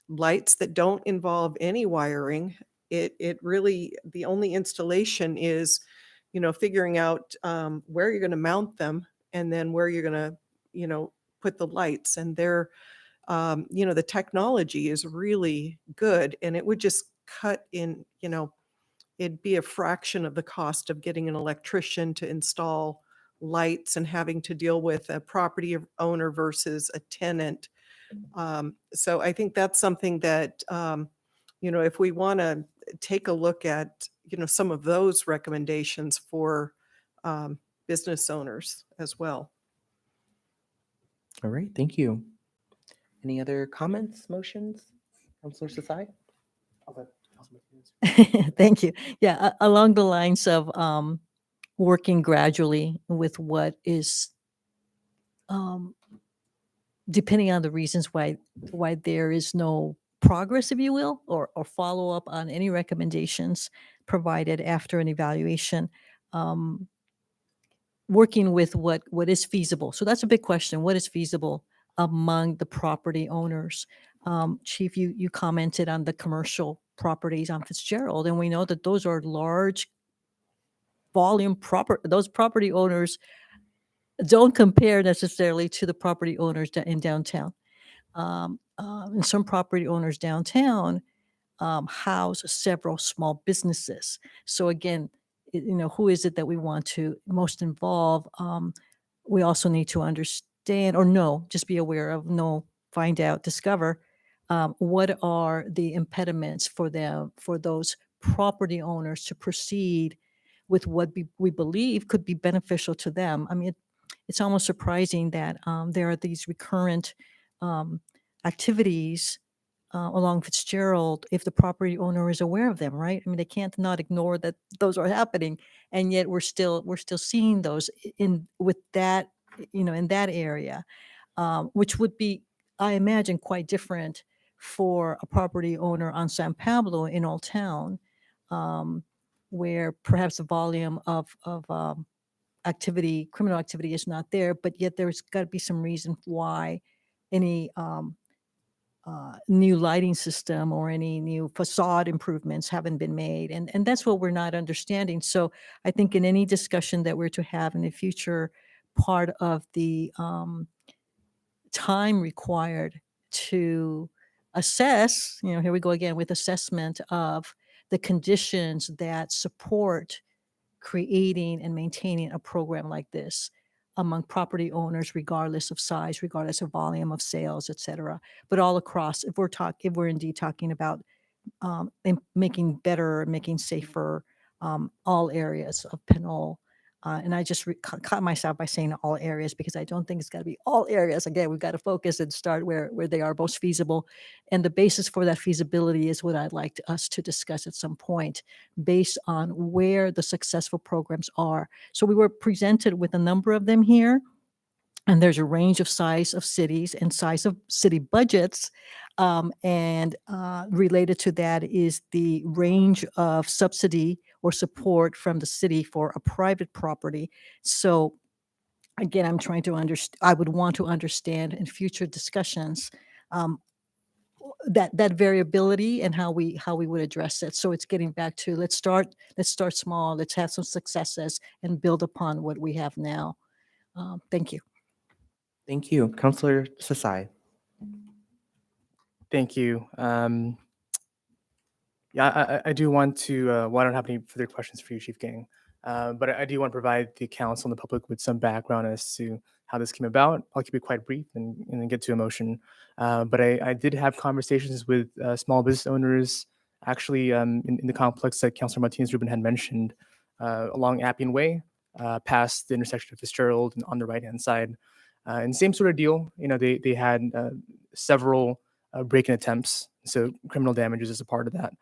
lights that don't involve any wiring. It really, the only installation is figuring out where you're going to mount them, and then where you're going to put the lights. And they're the technology is really good, and it would just cut in, it'd be a fraction of the cost of getting an electrician to install lights and having to deal with a property owner versus a tenant. So I think that's something that, if we want to take a look at, some of those recommendations for business owners as well. All right, thank you. Any other comments, motions? Councilor Sasai? Thank you. Yeah, along the lines of working gradually with what is, depending on the reasons why there is no progress, if you will, or follow up on any recommendations provided after an evaluation. Working with what is feasible. So that's a big question. What is feasible among the property owners? Chief, you commented on the commercial properties on Fitzgerald, and we know that those are large volume those property owners don't compare necessarily to the property owners in downtown. And some property owners downtown house several small businesses. So again, who is it that we want to most involve? We also need to understand, or just be aware of, find out, discover what are the impediments for those property owners to proceed with what we believe could be beneficial to them. I mean, it's almost surprising that there are these recurrent activities along Fitzgerald if the property owner is aware of them, right? I mean, they can't not ignore that those are happening, and yet we're still seeing those in that area, which would be, I imagine, quite different for a property owner on San Pablo in Old Town, where perhaps the volume of criminal activity is not there, but yet there's got to be some reason why any new lighting system or any new facade improvements haven't been made. And that's what we're not understanding. So I think in any discussion that we're to have in the future, part of the time required to assess, here we go again with assessment of the conditions that support creating and maintaining a program like this among property owners, regardless of size, regardless of volume of sales, et cetera. But all across, if we're indeed talking about making better, making safer all areas of Pinole. And I just caught myself by saying all areas, because I don't think it's got to be all areas. Again, we've got to focus and start where they are most feasible. And the basis for that feasibility is what I'd like us to discuss at some point, based on where the successful programs are. So we were presented with a number of them here, and there's a range of size of cities and size of city budgets. And related to that is the range of subsidy or support from the city for a private property. So again, I'm trying to understand, I would want to understand in future discussions, that variability and how we would address it. So it's getting back to, let's start small, let's have some successes and build upon what we have now. Thank you. Thank you. Councillor Sasai. Thank you. Yeah, I do want to, well, I don't have any further questions for you, Chief Gang, but I do want to provide the council and the public with some background as to how this came about. I'll keep it quite brief and then get to a motion. But I did have conversations with small business owners, actually in the complex that Councilor Martinez-Rubin had mentioned, along Appian Way, past the intersection of Fitzgerald and on the right-hand side. And same sort of deal, they had several break-in attempts, so criminal damages is a part of that.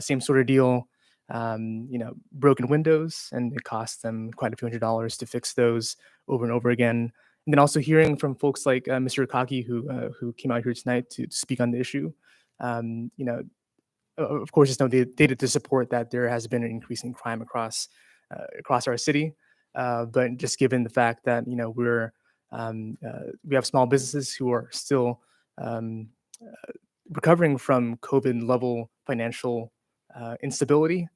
Same sort of deal, broken windows, and it cost them quite a few $100s to fix those over and over again. And then also hearing from folks like Mr. Akagi, who came out here tonight to speak on the issue. Of course, there's no data to support that there has been an increase in crime across our city, but just given the fact that we have small businesses who are still recovering from COVID level financial instability,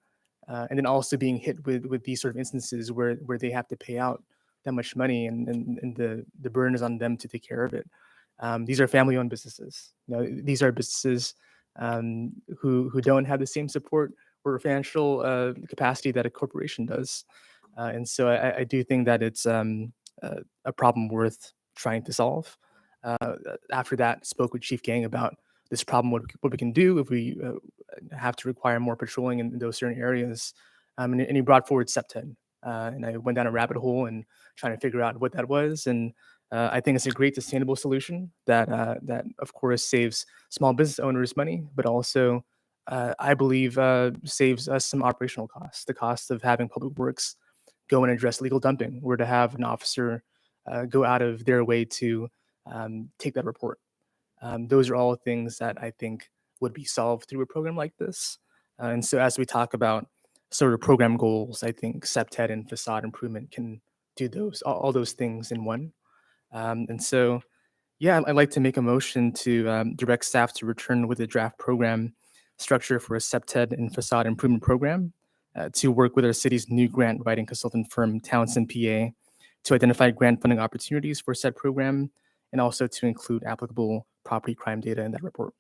and then also being hit with these sort of instances where they have to pay out that much money, and the burden is on them to take care of it. These are family-owned businesses. These are businesses who don't have the same support or financial capacity that a corporation does, and so I do think that it's a problem worth trying to solve. After that, spoke with Chief Gang about this problem, what we can do if we have to require more patrolling in those certain areas. And he brought forward SEPTED. And I went down a rabbit hole and trying to figure out what that was. And I think it's a great sustainable solution that of course saves small business owners money, but also I believe saves us some operational costs. The cost of having public works go and address legal dumping, or to have an officer go out of their way to take that report. Those are all things that I think would be solved through a program like this. And so as we talk about sort of program goals, I think SEPTED and facade improvement can do all those things in one. And so, yeah, I'd like to make a motion to direct staff to return with a draft program structure for a SEPTED and facade improvement program to work with our city's new grant writing consultant firm, Townsend PA, to identify grant funding opportunities for said program, and also to include applicable property crime data in that report.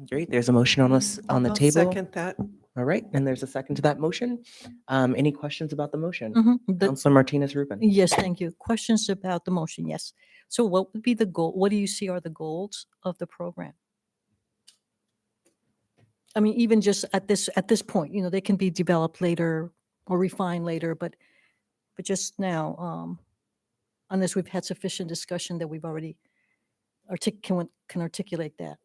Great. There's a motion on the I'll table. second that. All right, and there's a second to that motion. Any questions about the motion? Mhm. Councilor Martinez-Rubin. Yes, thank you. Questions about the motion? Yes. So what would be the goal? What do you see are the goals of the program? I mean, even just at this point, they can be developed later or refined later, but just now, unless we've had sufficient discussion that we've already can articulate that.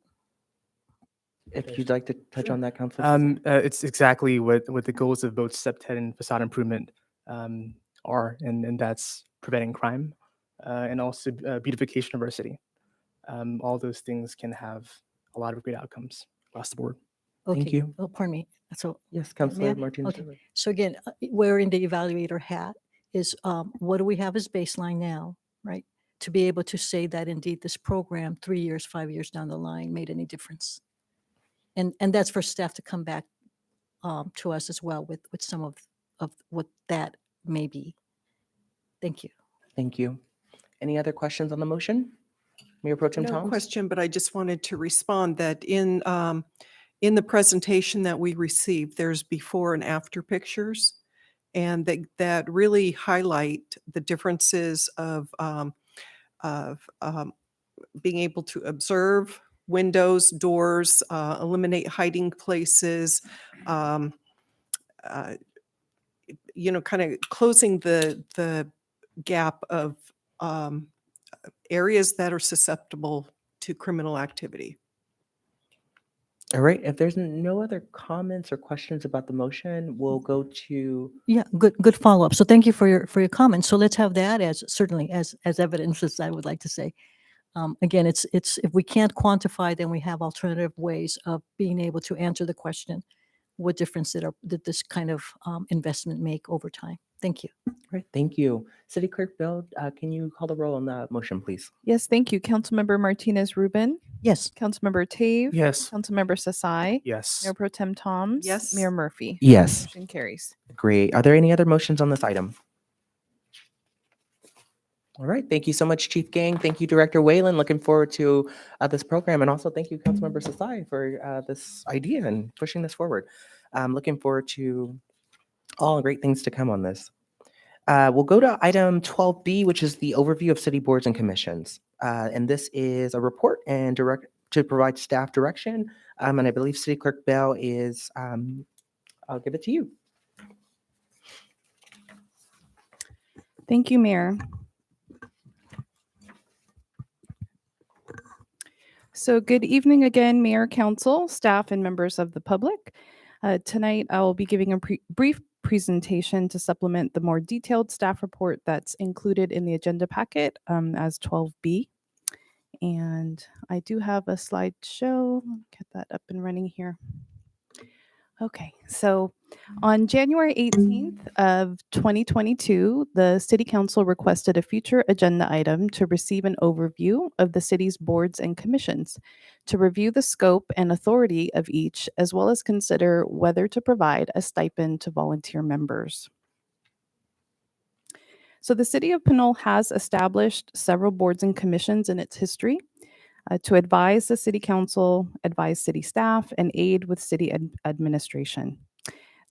If you'd like to touch on that, Councilor. It's exactly what the goals of both SEPTED and facade improvement are, and that's preventing crime and also beautification of our city. All those things can have a lot of great outcomes across the board. Okay. Thank you. Oh, pardon me. So Yes, may Councilor I? Martinez. Okay. So again, wearing the evaluator hat is what do we have as baseline now, right? To be able to say that indeed this program 3 years, 5 years down the line made any difference. And that's for staff to come back to us as well with some of what that may be. Thank you. Thank you. Any other questions on the motion? Mayor Pro Tem No Toms? question, but I just wanted to respond that in the presentation that we received, there's before and after pictures, and that really highlight the differences of being able to observe windows, doors, eliminate hiding places, kind of closing the gap of areas that are susceptible to criminal activity. All right, if there's no other comments or questions about the motion, we'll go to. Yeah, good follow up. So thank you for your comments. So let's have that as certainly as evidence, as I would like to say. Again, it's if we can't quantify, then we have alternative ways of being able to answer the question: what difference did this kind of investment make over time? Thank you. All right, thank you. City Clerk Bill, can you call the roll on the motion, please? Yes, thank you. Councilmember Martinez Rubin. Yes. Councilmember Tave. Yes. Councilmember Sasai. Yes. Mayor Pro Tem Toms. Yes. Mayor Murphy. Yes. Motion carries. Great. Are there any other motions on this item? All right. Thank you so much, Chief Gang. Thank you, Director Whalen. Looking forward to this program. And also thank you, Councilmember Sasai, for this idea and pushing this forward. I'm looking forward to all great things to come on this. We'll go to item 12B, which is the overview of city boards and commissions. And this is a report and to provide staff direction. And I believe City Clerk Bell is, I'll give it to you. Thank you, Mayor. So good evening again, Mayor, Council, staff, and members of the public. Tonight, I will be giving a brief presentation to supplement the more detailed staff report that's included in the agenda packet as 12B. And I do have a slideshow. Let me get that up and running here. Okay, so on January 18th of 2022, the City Council requested a future agenda item to receive an overview of the city's boards and commissions, to review the scope and authority of each, as well as consider whether to provide a stipend to volunteer members. So the City of Pinole has established several boards and commissions in its history to advise the City Council, advise city staff, and aid with city administration.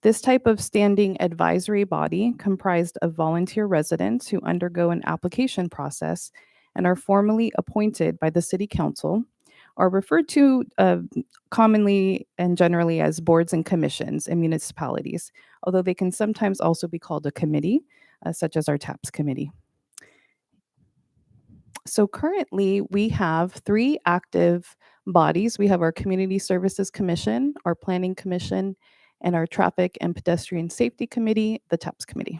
This type of standing advisory body, comprised of volunteer residents who undergo an application process and are formally appointed by the City Council, are referred to commonly and generally as boards and commissions in municipalities, although they can sometimes also be called a committee, such as our TAPS committee. So currently, we have 3 active bodies. We have our Community Services Commission, our Planning Commission, and our Traffic and Pedestrian Safety Committee, the TAPS Committee.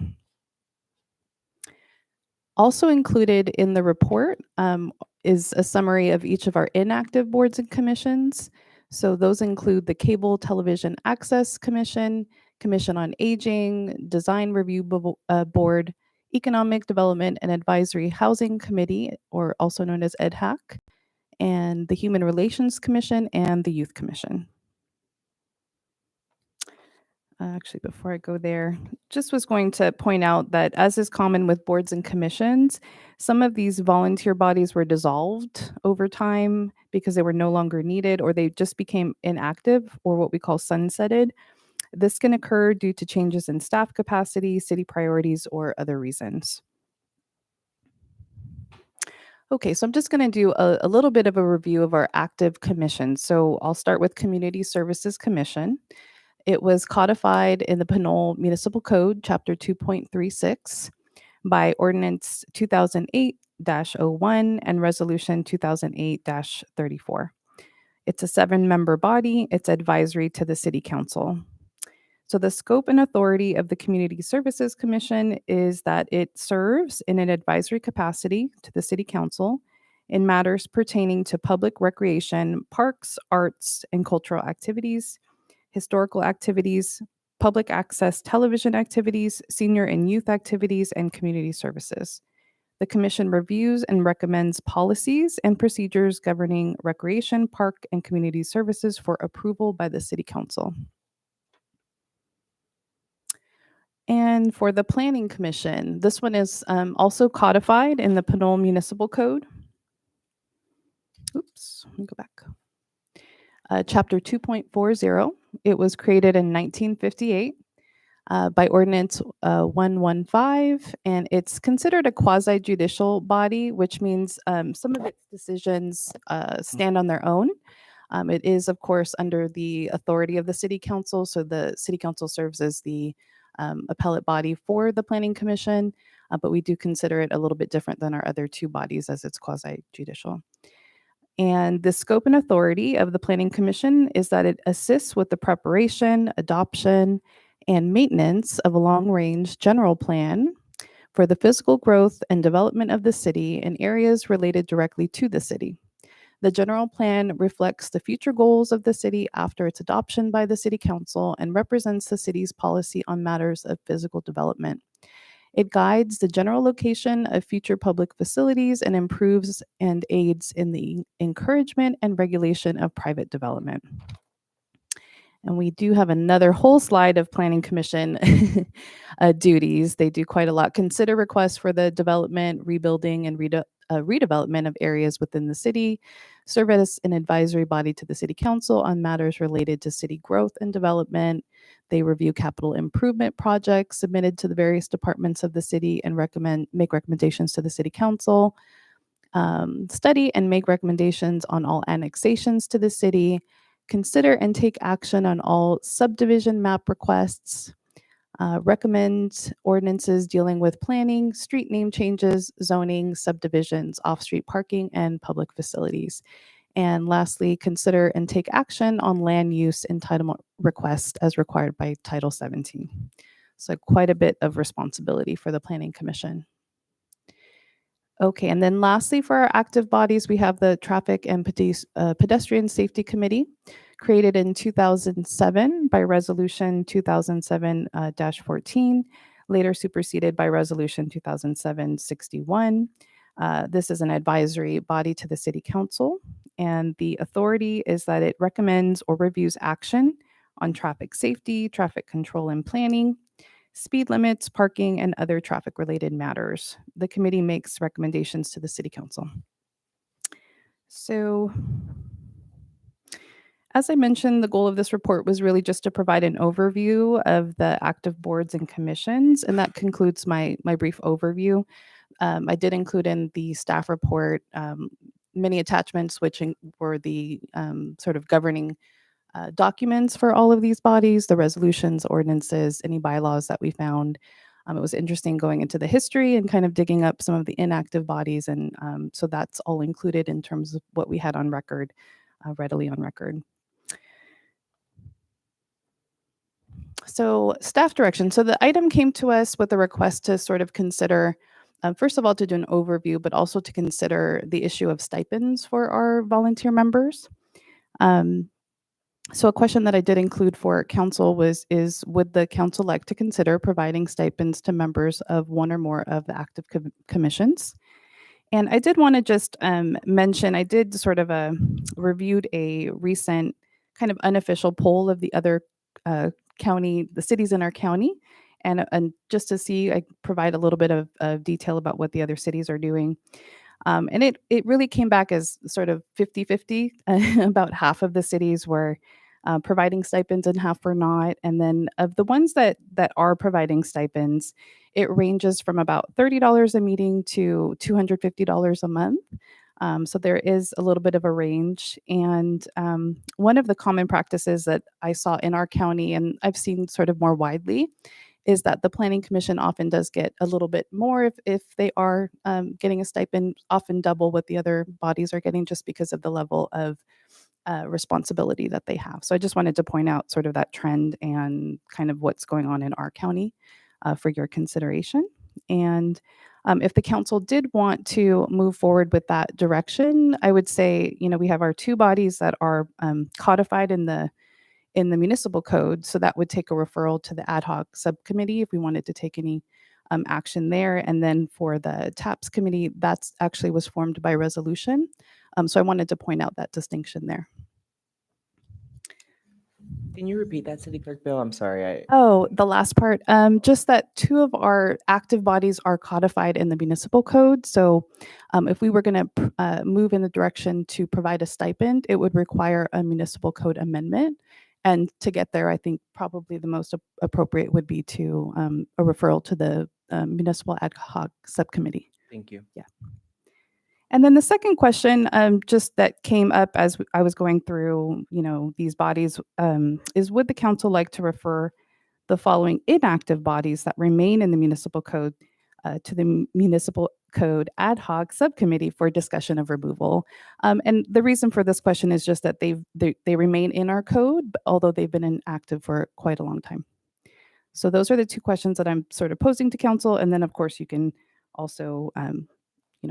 Also included in the report is a summary of each of our inactive boards and commissions. So those include the Cable Television Access Commission, Commission on Aging, Design Review Board, Economic Development and Advisory Housing Committee, or also known as EDHAC, and the Human Relations Commission and the Youth Commission. Actually, before I go there, just was going to point out that, as is common with boards and commissions, some of these volunteer bodies were dissolved over time because they were no longer needed, or they just became inactive, or what we call sunsetted. This can occur due to changes in staff capacity, city priorities, or other reasons. Okay, so I'm just going to do a little bit of a review of our active commissions. So I'll start with Community Services Commission. It was codified in the Pinole Municipal Code, Chapter 2.36, by Ordinance 2008-01 and Resolution 2008-34. It's a 7-member body. It's advisory to the City Council. So the scope and authority of the Community Services Commission is that it serves in an advisory capacity to the City Council in matters pertaining to public recreation, parks, arts, and cultural activities, historical activities, public access television activities, senior and youth activities, and community services. The Commission reviews and recommends policies and procedures governing recreation, park, and community services for approval by the City Council. And for the Planning Commission, this one is also codified in the Pinole Municipal Code. Oops, let me go back. Chapter 2.40. It was created in 1958 by Ordinance 115, and it's considered a quasi-judicial body, which means some of its decisions stand on their own. It is, of course, under the authority of the City Council, so the City Council serves as the appellate body for the Planning Commission, but we do consider it a little bit different than our other 2 bodies as it's quasi-judicial. And the scope and authority of the Planning Commission is that it assists with the preparation, adoption, and maintenance of a long-range general plan for the physical growth and development of the city in areas related directly to the city. The general plan reflects the future goals of the city after its adoption by the City Council and represents the city's policy on matters of physical development. It guides the general location of future public facilities and improves and aids in the encouragement and regulation of private development. And we do have another whole slide of Planning Commission duties. They do quite a lot. Consider requests for the development, rebuilding, and redevelopment of areas within the city. Serve as an advisory body to the City Council on matters related to city growth and development. They review capital improvement projects submitted to the various departments of the city and make recommendations to the City Council. Study and make recommendations on all annexations to the city. Consider and take action on all subdivision map requests. Recommend ordinances dealing with planning, street name changes, zoning, subdivisions, off-street parking, and public facilities. And lastly, consider and take action on land use entitlement requests as required by Title 17. So quite a bit of responsibility for the Planning Commission. Okay, and then lastly, for our active bodies, we have the Traffic and Pedestrian Safety Committee, created in 2007 by Resolution 2007-14, later superseded by Resolution 2007-61. This is an advisory body to the City Council, and the authority is that it recommends or reviews action on traffic safety, traffic control and planning, speed limits, parking, and other traffic-related matters. The committee makes recommendations to the City Council. So, as I mentioned, the goal of this report was really just to provide an overview of the active boards and commissions, and that concludes my brief overview. I did include in the staff report many attachments, which were the sort of governing documents for all of these bodies, the resolutions, ordinances, any bylaws that we found. It was interesting going into the history and kind of digging up some of the inactive bodies. And so that's all included in terms of what we had on record, readily on record. So staff direction. So the item came to us with a request to sort of consider, first of all, to do an overview, but also to consider the issue of stipends for our volunteer members. So a question that I did include for council is would the council like to consider providing stipends to members of one or more of the active commissions? And I did want to just mention, I did sort of reviewed a recent kind of unofficial poll of the other the cities in our county. And just to see, I provide a little bit of detail about what the other cities are doing. And it really came back as sort of 50-50. About half of the cities were providing stipends and half were not. And then of the ones that are providing stipends, it ranges from about $30 a meeting to $250 a month. So there is a little bit of a range. And one of the common practices that I saw in our county, and I've seen sort of more widely, is that the Planning Commission often does get a little bit more if they are getting a stipend, often double what the other bodies are getting, just because of the level of responsibility that they have. So I just wanted to point out sort of that trend and kind of what's going on in our county for your consideration. And if the council did want to move forward with that direction, I would say, we have our two bodies that are codified in the municipal code. So that would take a referral to the ad hoc subcommittee if we wanted to take any action there. And then for the TAPS committee, that's actually was formed by resolution. So I wanted to point out that distinction there. Can you repeat that, City Clerk Bill? I'm sorry. Oh, the last part, just that two of our active bodies are codified in the municipal code. So if we were going to move in the direction to provide a stipend, it would require a municipal code amendment. And to get there, I think probably the most appropriate would be to a referral to the municipal ad hoc subcommittee. Thank you. Yeah. And then the second question, just that came up as I was going through, these bodies, is would the council like to refer the following inactive bodies that remain in the municipal code to the municipal code ad hoc subcommittee for discussion of removal? And the reason for this question is just that they remain in our code, although they've been inactive for quite a long time. So those are the two questions that I'm sort of posing to council. And then of course you can also,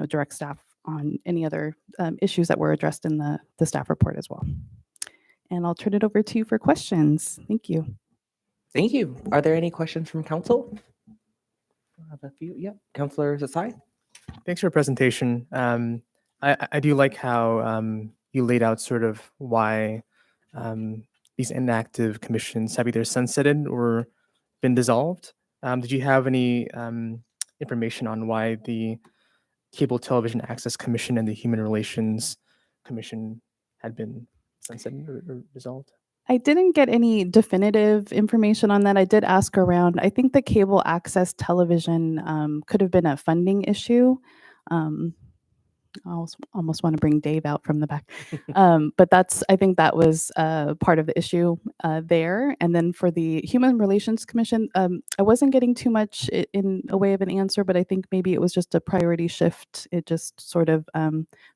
direct staff on any other issues that were addressed in the staff report as well. And I'll turn it over to you for questions. Thank you. Thank you. Are there any questions from council? have a few. Yep. Councilor Zasai? Thanks for your presentation. I do like how you laid out sort of why these inactive commissions have either sunsetted or been dissolved. Did you have any information on why the Cable Television Access Commission and the Human Relations Commission had been sunsetted or dissolved? I didn't get any definitive information on that. I did ask around. I think the cable access television could have been a funding issue. I almost want to bring Dave out from the back. But I think that was part of the issue there. And then for the Human Relations Commission, I wasn't getting too much in a way of an answer, but I think maybe it was just a priority shift. It just sort of,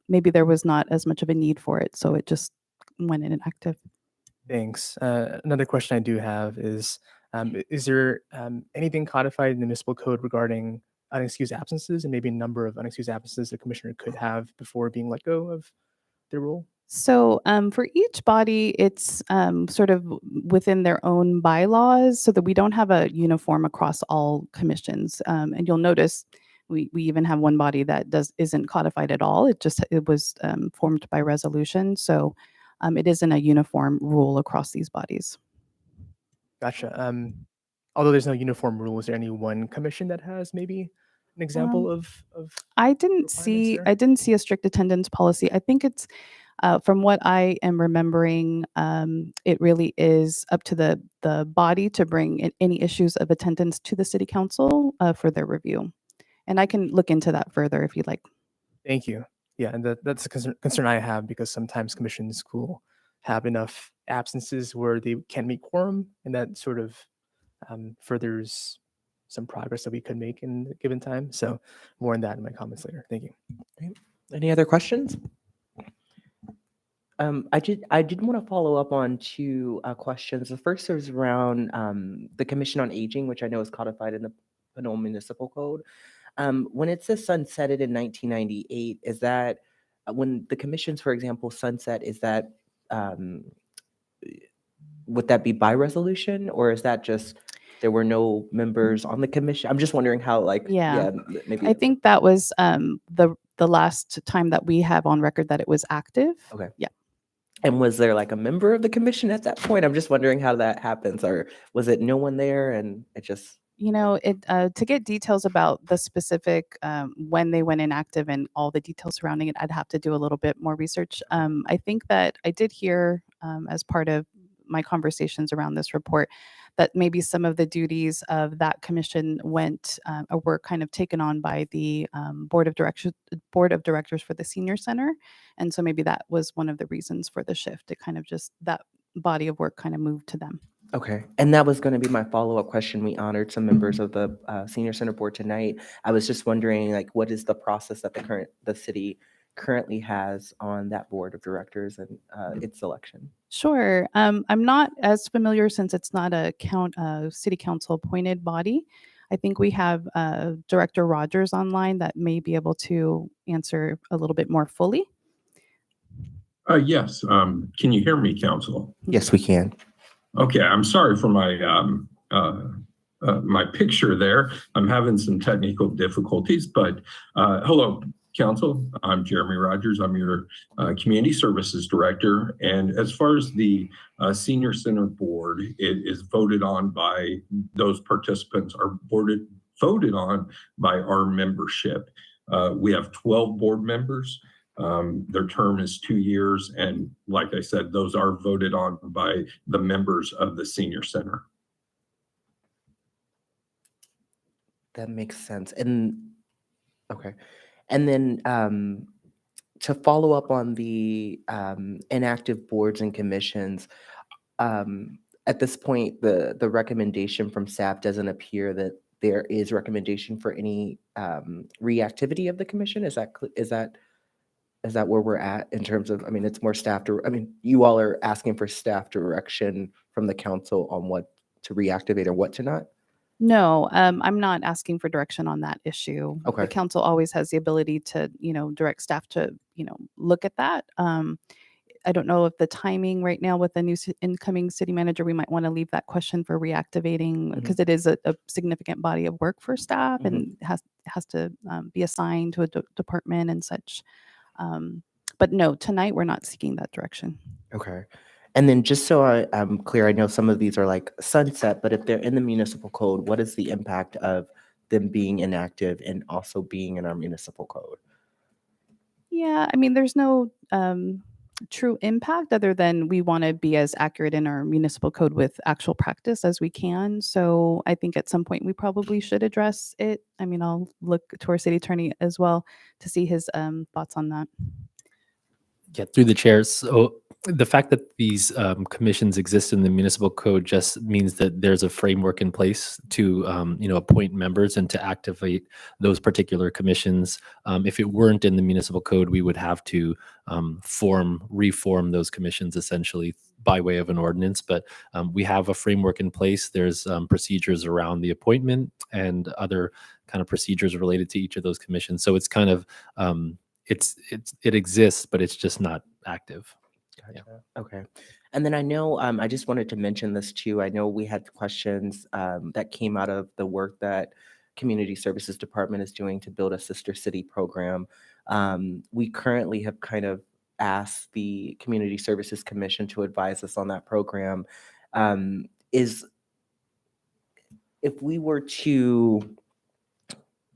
maybe there was not as much of a need for it. So it just went inactive. Thanks. Another question I do have is there anything codified in the municipal code regarding unexcused absences and maybe a number of unexcused absences a commissioner could have before being let go of their role? So for each body, it's sort of within their own bylaws so that we don't have a uniform across all commissions. And you'll notice we even have one body that isn't codified at all. It was formed by resolution. So it isn't a uniform rule across these bodies. Gotcha. Although there's no uniform rule, is there any one commission that has maybe an example of I didn't see a strict attendance policy. I think it's from what I am remembering, it really is up to the body to bring any issues of attendance to the city council for their review. And I can look into that further if you'd like. Thank you. Yeah, and that's a concern I have because sometimes commissions will have enough absences where they can't meet quorum, and that sort of furthers some progress that we could make in a given time. So more on that in my comments later. Thank you. Great. Any other questions? I did want to follow up on two questions. The first is around the Commission on Aging, which I know is codified in the Pinole Municipal Code. When it says sunsetted in 1998, is that when the commissions, for example, sunset, is that would that be by resolution, or is that just there were no members on the commission? I'm just wondering how, like, Yeah, maybe. I think that was the last time that we have on record that it was active. Okay. Yeah. And was there like a member of the commission at that point? I'm just wondering how that happens, or was it no one there and it just? To get details about the specific when they went inactive and all the details surrounding it, I'd have to do a little bit more research. I think that I did hear as part of my conversations around this report that maybe some of the duties of that commission were kind of taken on by the board of directors for the senior center, and so maybe that was one of the reasons for the shift. It kind of just that body of work kind of moved to them. Okay, and that was going to be my follow-up question. We honored some members of the senior center board tonight. I was just wondering, like, what is the process that the city currently has on that board of directors and its selection? Sure. I'm not as familiar since it's not a city council appointed body. I think we have Director Rogers online that may be able to answer a little bit more fully. Yes. Can you hear me, Council? Yes, we can. Okay. I'm sorry for my my picture there. I'm having some technical difficulties, but hello, Council. I'm Jeremy Rogers. I'm your Community Services Director. And as far as the Senior Center Board, it is voted on by those participants, are voted on by our membership. We have 12 board members. Their term is 2 years. And like I said, those are voted on by the members of the Senior Center. That makes sense. And okay. And then to follow up on the inactive boards and commissions, at this point, the recommendation from staff doesn't appear that there is recommendation for any reactivity of the commission. Is that where we're at in terms of, I mean, it's more staff you all are asking for staff direction from the council on what to reactivate or what to not? No, I'm not asking for direction on that issue. Okay. The council always has the ability to, direct staff to, look at that. I don't know if the timing right now with the new incoming city manager, we might want to leave that question for reactivating because it is a significant body of work for staff and has to be assigned to a department and such. But no, tonight we're not seeking that direction. Okay. And then just so I'm clear, I know some of these are like sunset, but if they're in the municipal code, what is the impact of them being inactive and also being in our municipal code? Yeah, I mean, there's no true impact other than we want to be as accurate in our municipal code with actual practice as we can. So I think at some point we probably should address it. I mean, I'll look to our city attorney as well to see his thoughts on that. Yeah, through the chairs. So the fact that these commissions exist in the municipal code just means that there's a framework in place to, appoint members and to activate those particular commissions. If it weren't in the municipal code, we would have to reform those commissions essentially by way of an ordinance. But we have a framework in place. There's procedures around the appointment and other kind of procedures related to each of those commissions. So it's kind of it exists, but it's just not active. Gotcha. Okay. And then I know I just wanted to mention this too. I know we had questions that came out of the work that Community Services Department is doing to build a sister city program. We currently have kind of asked the Community Services Commission to advise us on that program. Is if we were to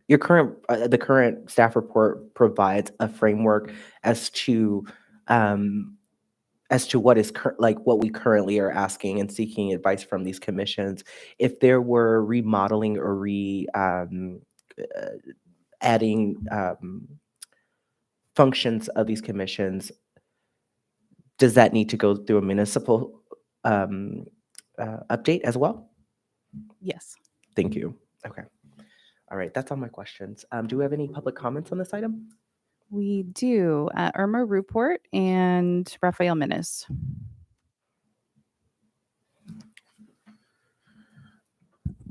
the current staff report provides a framework as to what is what we currently are asking and seeking advice from these commissions. If there were remodeling or adding functions of these commissions, does that need to go through a municipal update as well? Yes. Thank you. Okay. All right, that's all my questions. Do we have any public comments on this item? We do. Irma Ruport and Rafael Menes.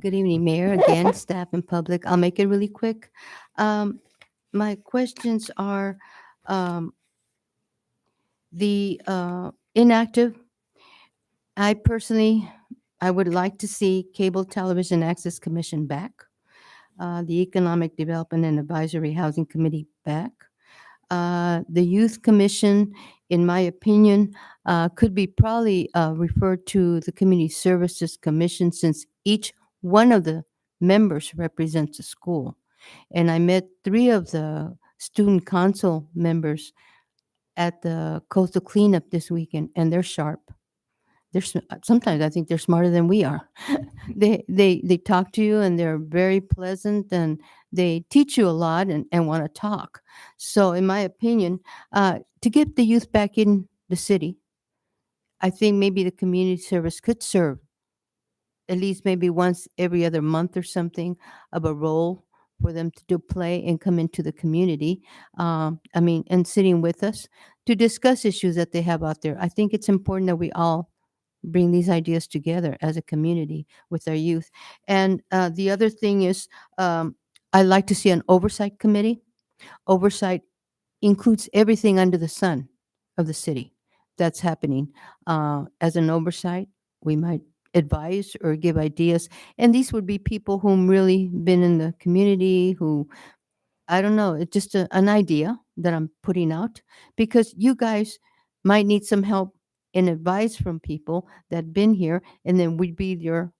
Good evening, Mayor, again, staff and public. I'll make it really quick. My questions are the inactive. I would like to see Cable Television Access Commission back, the Economic Development and Advisory Housing Committee back. The Youth Commission, in my opinion, could be probably referred to the Community Services Commission since each one of the members represents a school. And I met 3 of the student council members at the coastal cleanup this weekend, and they're sharp. Sometimes I think they're smarter than we are. They talk to you and they're very pleasant and they teach you a lot and want to talk. So in my opinion, to get the youth back in the city, I think maybe the community service could serve at least maybe once every other month or something of a role for them to do play and come into the community. And sitting with us to discuss issues that they have out there. I think it's important that we all bring these ideas together as a community with our youth. And the other thing is, I like to see an oversight committee. Oversight includes everything under the sun of the city that's happening. As an oversight, we might advise or give ideas. And these would be people whom really been in the community who, I don't know, it's just an idea that I'm putting out because you guys might need some help and advice from people that been here, and then we'd be your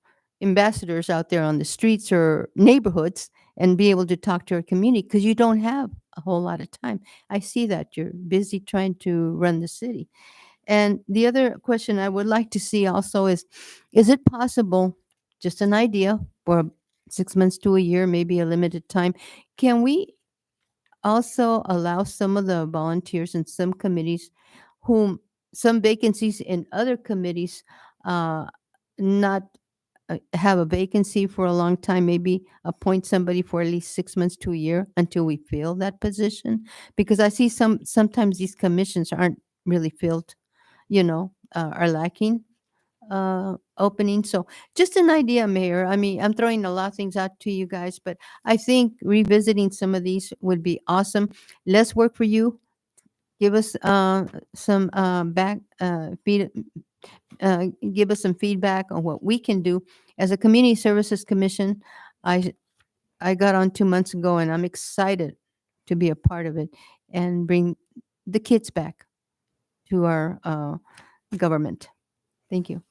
ambassadors out there on the streets or neighborhoods and be able to talk to our community because you don't have a whole lot of time. I see that you're busy trying to run the city. And the other question I would like to see also is it possible, just an idea, for 6 months to a year, maybe a limited time, can we also allow some of the volunteers in some committees whom some vacancies in other committees not have a vacancy for a long time, maybe appoint somebody for at least 6 months to a year until we fill that position? Because I see sometimes these commissions aren't really filled, are lacking opening. So just an idea, Mayor. I mean, I'm throwing a lot of things out to you guys, but I think revisiting some of these would be awesome. Less work for you, give us some give us some feedback on what we can do as a community services commission. I got on 2 months ago, and I'm excited to be a part of it and bring the kids back to our government. Thank you.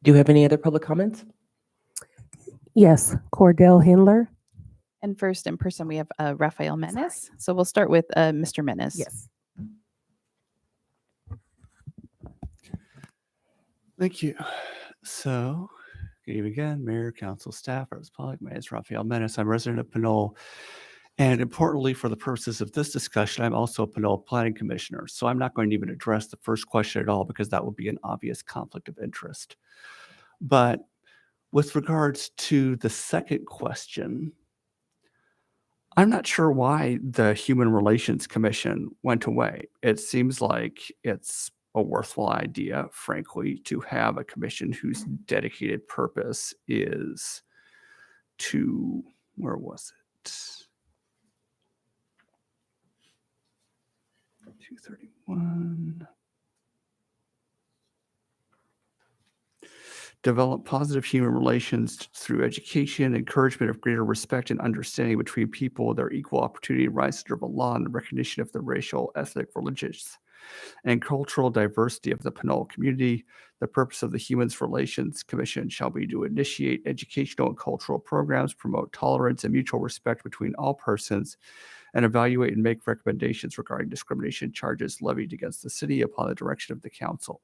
Do you have any other public comments? Yes, Cordell Hindler. And first in person, we have Rafael Menes. So we'll start with Mr. Menes. Yes. Thank you. So, good evening again, Mayor, Council, staff, members of the public. My name is Rafael Menes. I'm a resident of Pinole. And importantly, for the purposes of this discussion, I'm also a Pinole Planning Commissioner. So I'm not going to even address the first question at all because that would be an obvious conflict of interest. But with regards to the second question, I'm not sure why the Human Relations Commission went away. It seems like it's a worthwhile idea, frankly, to have a commission whose dedicated purpose is to, where was it? 231. Develop positive human relations through education, encouragement of greater respect and understanding between people, their equal opportunity rights under the law, and the recognition of the racial, ethnic, religious, and cultural diversity of the Pinole community. The purpose of the Human Relations Commission shall be to initiate educational and cultural programs, promote tolerance and mutual respect between all persons, and evaluate and make recommendations regarding discrimination charges levied against the city upon the direction of the council.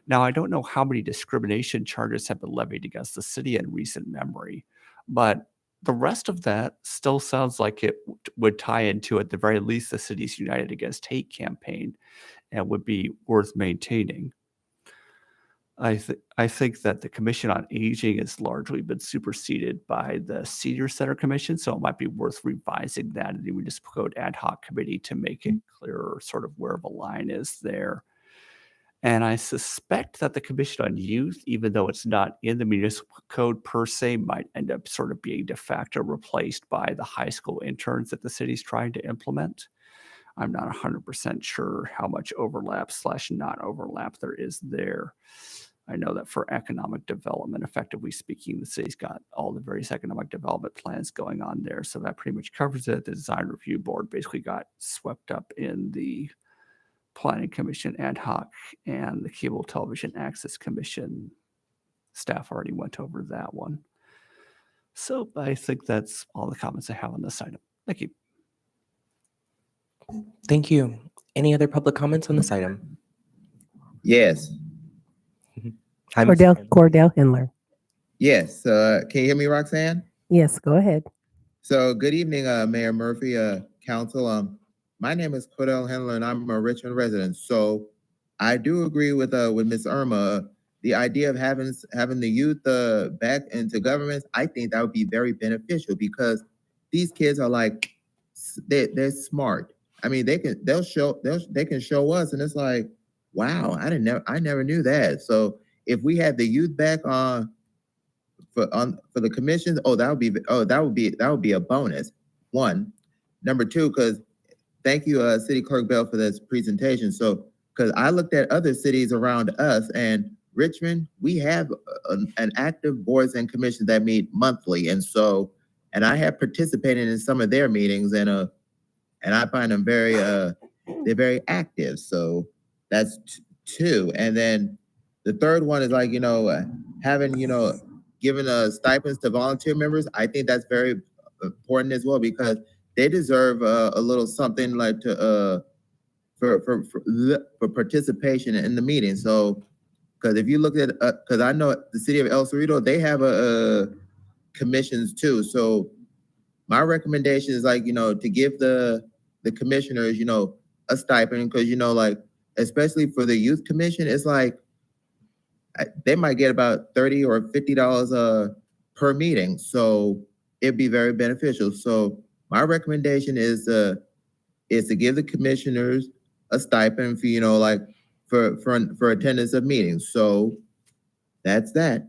Now, I don't know how many discrimination charges have been levied against the city in recent memory, but the rest of that still sounds like it would tie into, at the very least, the Cities United Against Hate campaign and would be worth maintaining. I think that the Commission on Aging has largely been superseded by the Senior Center Commission, so it might be worth revising that in the municipal code ad hoc committee to make it clearer sort of where the line is there. And I suspect that the Commission on Youth, even though it's not in the municipal code per se, might end up sort of being de facto replaced by the high school interns that the city's trying to implement. I'm not 100% sure how much overlap / not overlap there is there. I know that for economic development, effectively speaking, the city's got all the various economic development plans going on there. So that pretty much covers it. The design review board basically got swept up in the Planning Commission ad hoc, and the Cable Television Access Commission staff already went over that one. So I think that's all the comments I have on this item. Thank you. Thank you. Any other public comments on this item? Yes. Hi, Mr. Cordell Hindler. Yes. Can you hear me, Roxanne? Yes, go ahead. So good evening, Mayor Murphy, Council. My name is Cordell Hindler, and I'm a Richmond resident. So I do agree with Ms. Irma. The idea of having the youth back into government, I think that would be very beneficial because these kids are like they're smart. I mean, they can show us, and it's like, wow, I never knew that. So if we had the youth back for the commissions, that would be a bonus. One, number two, because thank you, City Clerk Bell, for this presentation. So, because I looked at other cities around us, and Richmond, we have an active boards and commissions that meet monthly, and I have participated in some of their meetings, and I find them they're very active. So that's two, and then the third one is like having giving stipends to volunteer members. I think that's very important as well because they deserve a little something like for participation in the meeting. So, because if you look at, because I know the city of El Cerrito, they have commissions too. So, my recommendation is to give the commissioners a stipend because like especially for the youth commission, it's like they might get about $30 or $50 per meeting. So it'd be very beneficial. So my recommendation is to give the commissioners a stipend for for attendance of meetings. So that's that.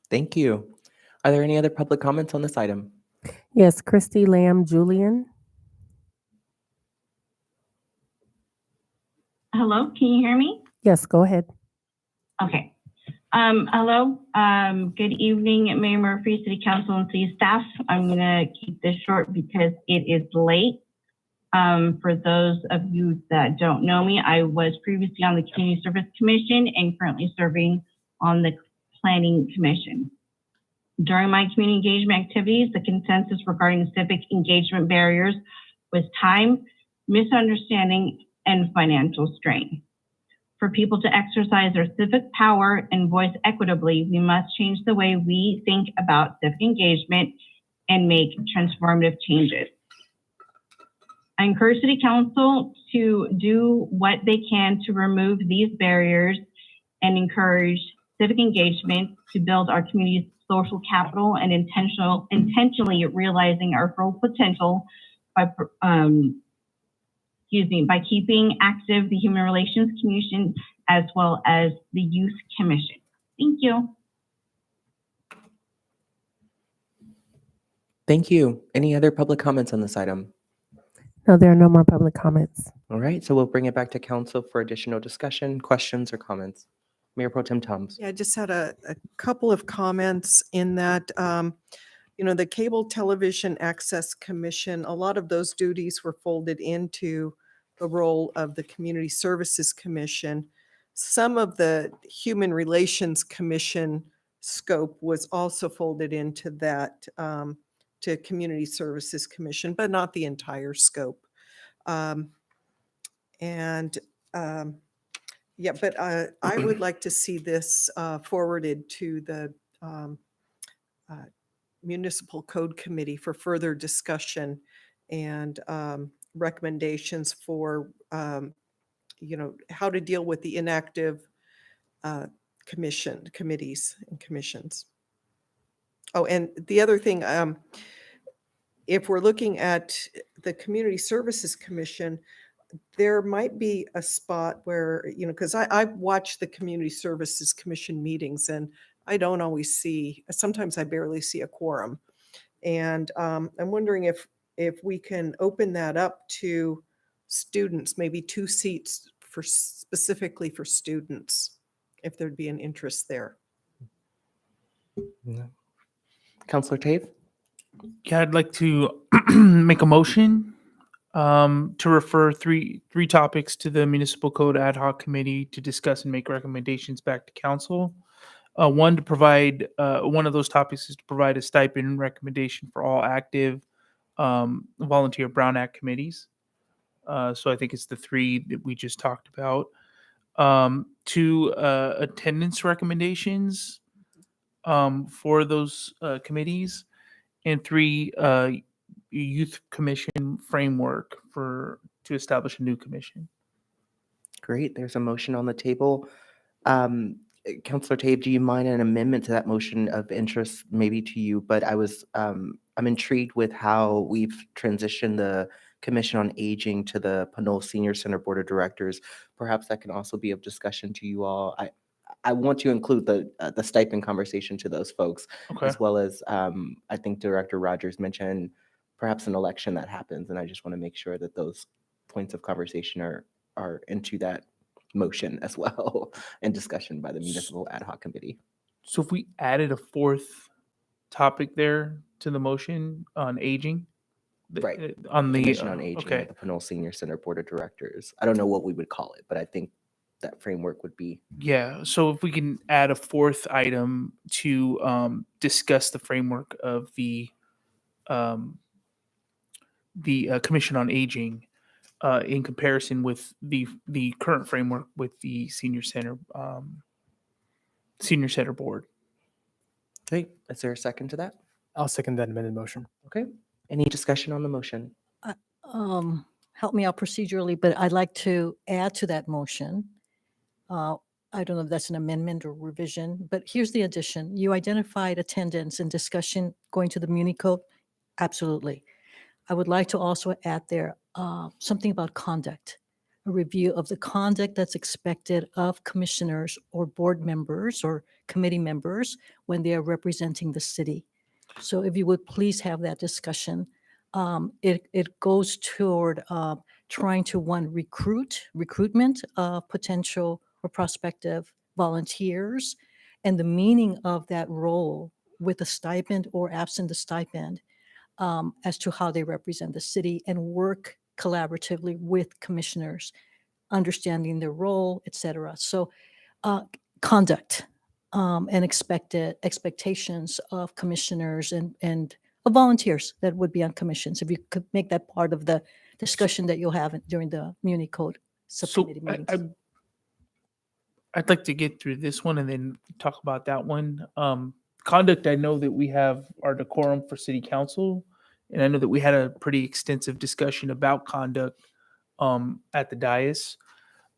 Thank you. Are there any other public comments on this item? Yes, Christy Lamb Julian. Hello, can you hear me? Yes, go ahead. Okay. Hello. Good evening, Mayor Murphy, City Council, and City staff. I'm gonna keep this short because it is late. For those of you that don't know me, I was previously on the Community Service Commission and currently serving on the Planning Commission. During my community engagement activities, the consensus regarding civic engagement barriers was time, misunderstanding, and financial strain. For people to exercise their civic power and voice equitably, we must change the way we think about civic engagement and make transformative changes. I encourage City Council to do what they can to remove these barriers and encourage civic engagement to build our community's social capital and intentionally realizing our full potential by by keeping active the Human Relations Commission as well as the Youth Commission. Thank you. Thank you. Any other public comments on this item? No, there are no more public comments. All right, so we'll bring it back to council for additional discussion, questions, or comments. Mayor Pro Tem Toms. Yeah, I just had a couple of comments in that, the Cable Television Access Commission, a lot of those duties were folded into the role of the Community Services Commission. Some of the Human Relations Commission scope was also folded into that, to Community Services Commission, but not the entire scope. Yeah, but I would like to see this forwarded to the Municipal Code Committee for further discussion and recommendations for, how to deal with the inactive committees and commissions. Oh, and the other thing, if we're looking at the Community Services Commission, there might be a spot where, because I've watched the Community Services Commission meetings and I don't always see, sometimes I barely see a quorum. And I'm wondering if we can open that up to students, maybe 2 seats specifically for students, if there'd be an interest there. No. Councilor Tave? Yeah, I'd like to make a motion to refer three topics to the Municipal Code Ad Hoc Committee to discuss and make recommendations back to council. One to provide one of those topics is to provide a stipend recommendation for all active volunteer Brown Act committees. So I think it's the 3 that we just talked about. 2 attendance recommendations for those committees, and 3 youth commission framework to establish a new commission. Great, there's a motion on the table. Councilor Tave, do you mind an amendment to that motion of interest maybe to you? But I'm intrigued with how we've transitioned the Commission on Aging to the Pinole Senior Center Board of Directors. Perhaps that can also be of discussion to you all. I want to include the stipend conversation to those folks, Okay. as well as I think Director Rogers mentioned perhaps an election that happens, and I just want to make sure that those points of conversation are into that motion as well and discussion by the Municipal Ad Hoc Committee. So if we added a 4th topic there to the motion on aging, Right. on the Commission on Aging okay. at the Pinole Senior Center Board of Directors. I don't know what we would call it, but I think that framework would be. Yeah, so if we can add a 4th item to discuss the framework of the Commission on Aging in comparison with the current framework with the Senior Center Board. Okay, is there a second to that? I'll second that amended motion. Okay, any discussion on the motion? Help me out procedurally, but I'd like to add to that motion. I don't know if that's an amendment or revision, but here's the addition. You identified attendance and discussion going to the Muni Code. Absolutely. I would like to also add there something about conduct, a review of the conduct that's expected of commissioners or board members or committee members when they are representing the city. So if you would please have that discussion. It goes toward trying to, one, recruitment of potential or prospective volunteers, and the meaning of that role with a stipend or absent a stipend, as to how they represent the city and work collaboratively with commissioners, understanding their role, et cetera. So conduct and expectations of commissioners and of volunteers that would be on commissions. If you could make that part of the discussion that you'll have during the Muni Code subcommittee meetings. I'd like to get through this one and then talk about that one. Conduct, I know that we have our decorum for city council, and I know that we had a pretty extensive discussion about conduct at the dais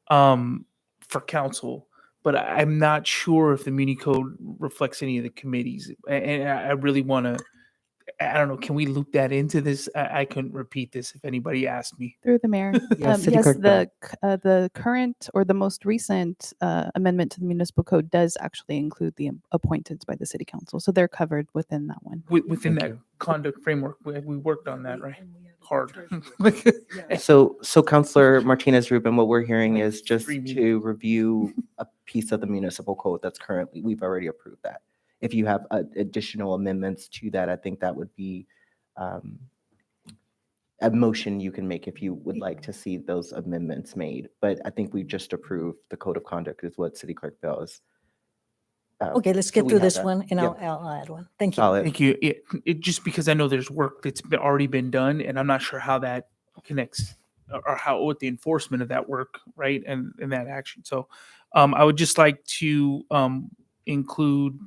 for council, but I'm not sure if the Muni Code reflects any of the committees. And I really want to, I don't know, can we loop that into this? I couldn't repeat this if anybody asked me. Through the mayor. Yes, City Yes, Clerk Bell. the current or the most recent amendment to the municipal code does actually include the appointed by the city council. So they're covered within that one. Within Thank that conduct framework, we worked on that, right? Hard. So Councilor Martinez Rubin, what we're hearing is just 3 meetings. to review a piece of the municipal code that's currently, we've already approved that. If you have additional amendments to that, I think that would be a motion you can make if you would like to see those amendments made. But I think we just approved the code of conduct is what City Clerk Bell is. Okay, let's so get we through have this that. one and Yep. I'll add one. Thank you. Solid. Thank you. It just because I know there's work that's already been done, and I'm not sure how that connects or how with the enforcement of that work, right, and that action. So, I would just like to include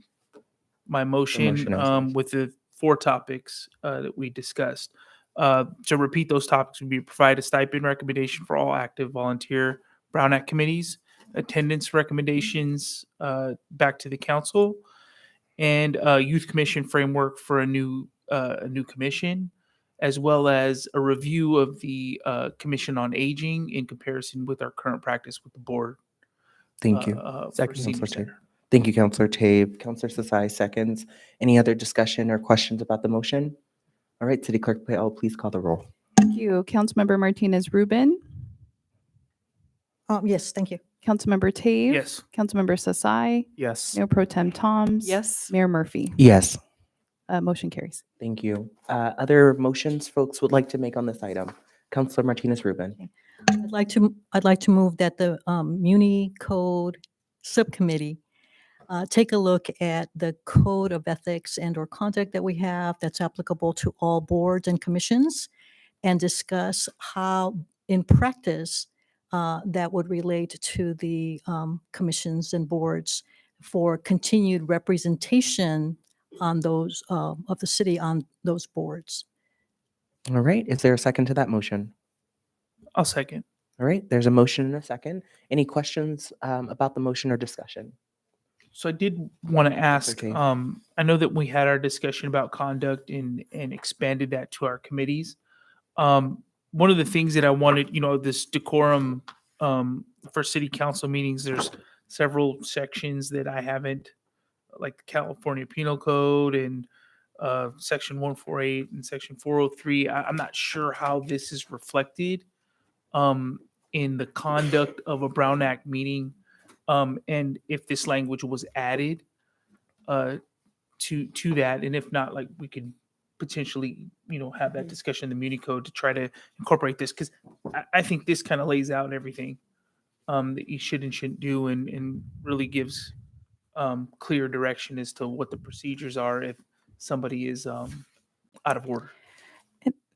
my motion motion as is. with the 4 topics that we discussed. To repeat those topics would be provide a stipend recommendation for all active volunteer Brown Act committees, attendance recommendations back to the council, and youth commission framework for a new commission, as well as a review of the commission on aging in comparison with our current practice with the board. Thank you. For Second, senior Councilor Tabe. center. Thank you, Councilor Tabe. Councilor Sasai seconds. Any other discussion or questions about the motion? All right, City Clerk Bell, please call the roll. Thank you. Councilmember Martinez Rubin, Yes, thank you. Councilmember Tave. Yes. Councilmember Sasai, Yes. Mayor Pro Tem Toms. Yes. Mayor Murphy. Yes. Motion carries. Thank you. Other motions folks would like to make on this item? Councilor Martinez Rubin. I'd like to move that the Muni Code Subcommittee take a look at the code of ethics and or conduct that we have that's applicable to all boards and commissions, and discuss how, in practice, that would relate to the commissions and boards for continued representation on those of the city on those boards. All right, is there a second to that motion? I'll second. All right, there's a motion and a second. Any questions about the motion or discussion? So I did want to ask, okay. I know that we had our discussion about conduct and expanded that to our committees. One of the things that I wanted, this decorum for city council meetings, there's several sections that I haven't, like the California Penal Code and section 148 and section 403. I'm not sure how this is reflected in the conduct of a Brown Act meeting. And if this language was added to that, and if not, like we could potentially, have that discussion in the Muni Code to try to incorporate this, because I think this kind of lays out everything that you should and shouldn't do, and really gives clear direction as to what the procedures are if somebody is out of order.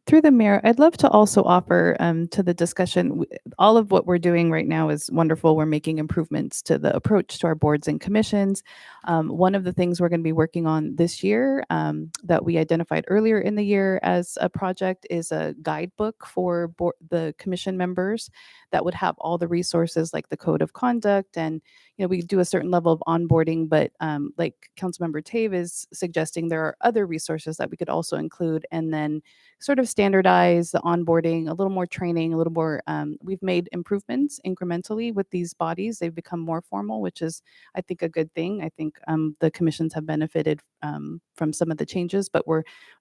Through the mayor, I'd love to also offer to the discussion, all of what we're doing right now is wonderful. We're making improvements to the approach to our boards and commissions. One of the things we're going to be working on this year that we identified earlier in the year as a project is a guidebook for the commission members that would have all the resources like the code of conduct, and we do a certain level of onboarding, but like Councilmember Tave is suggesting, there are other resources that we could also include, and then sort of standardize the onboarding, a little more training, a little more. We've made improvements incrementally with these bodies. They've become more formal, which is, I think, a good thing. I think the commissions have benefited from some of the changes, but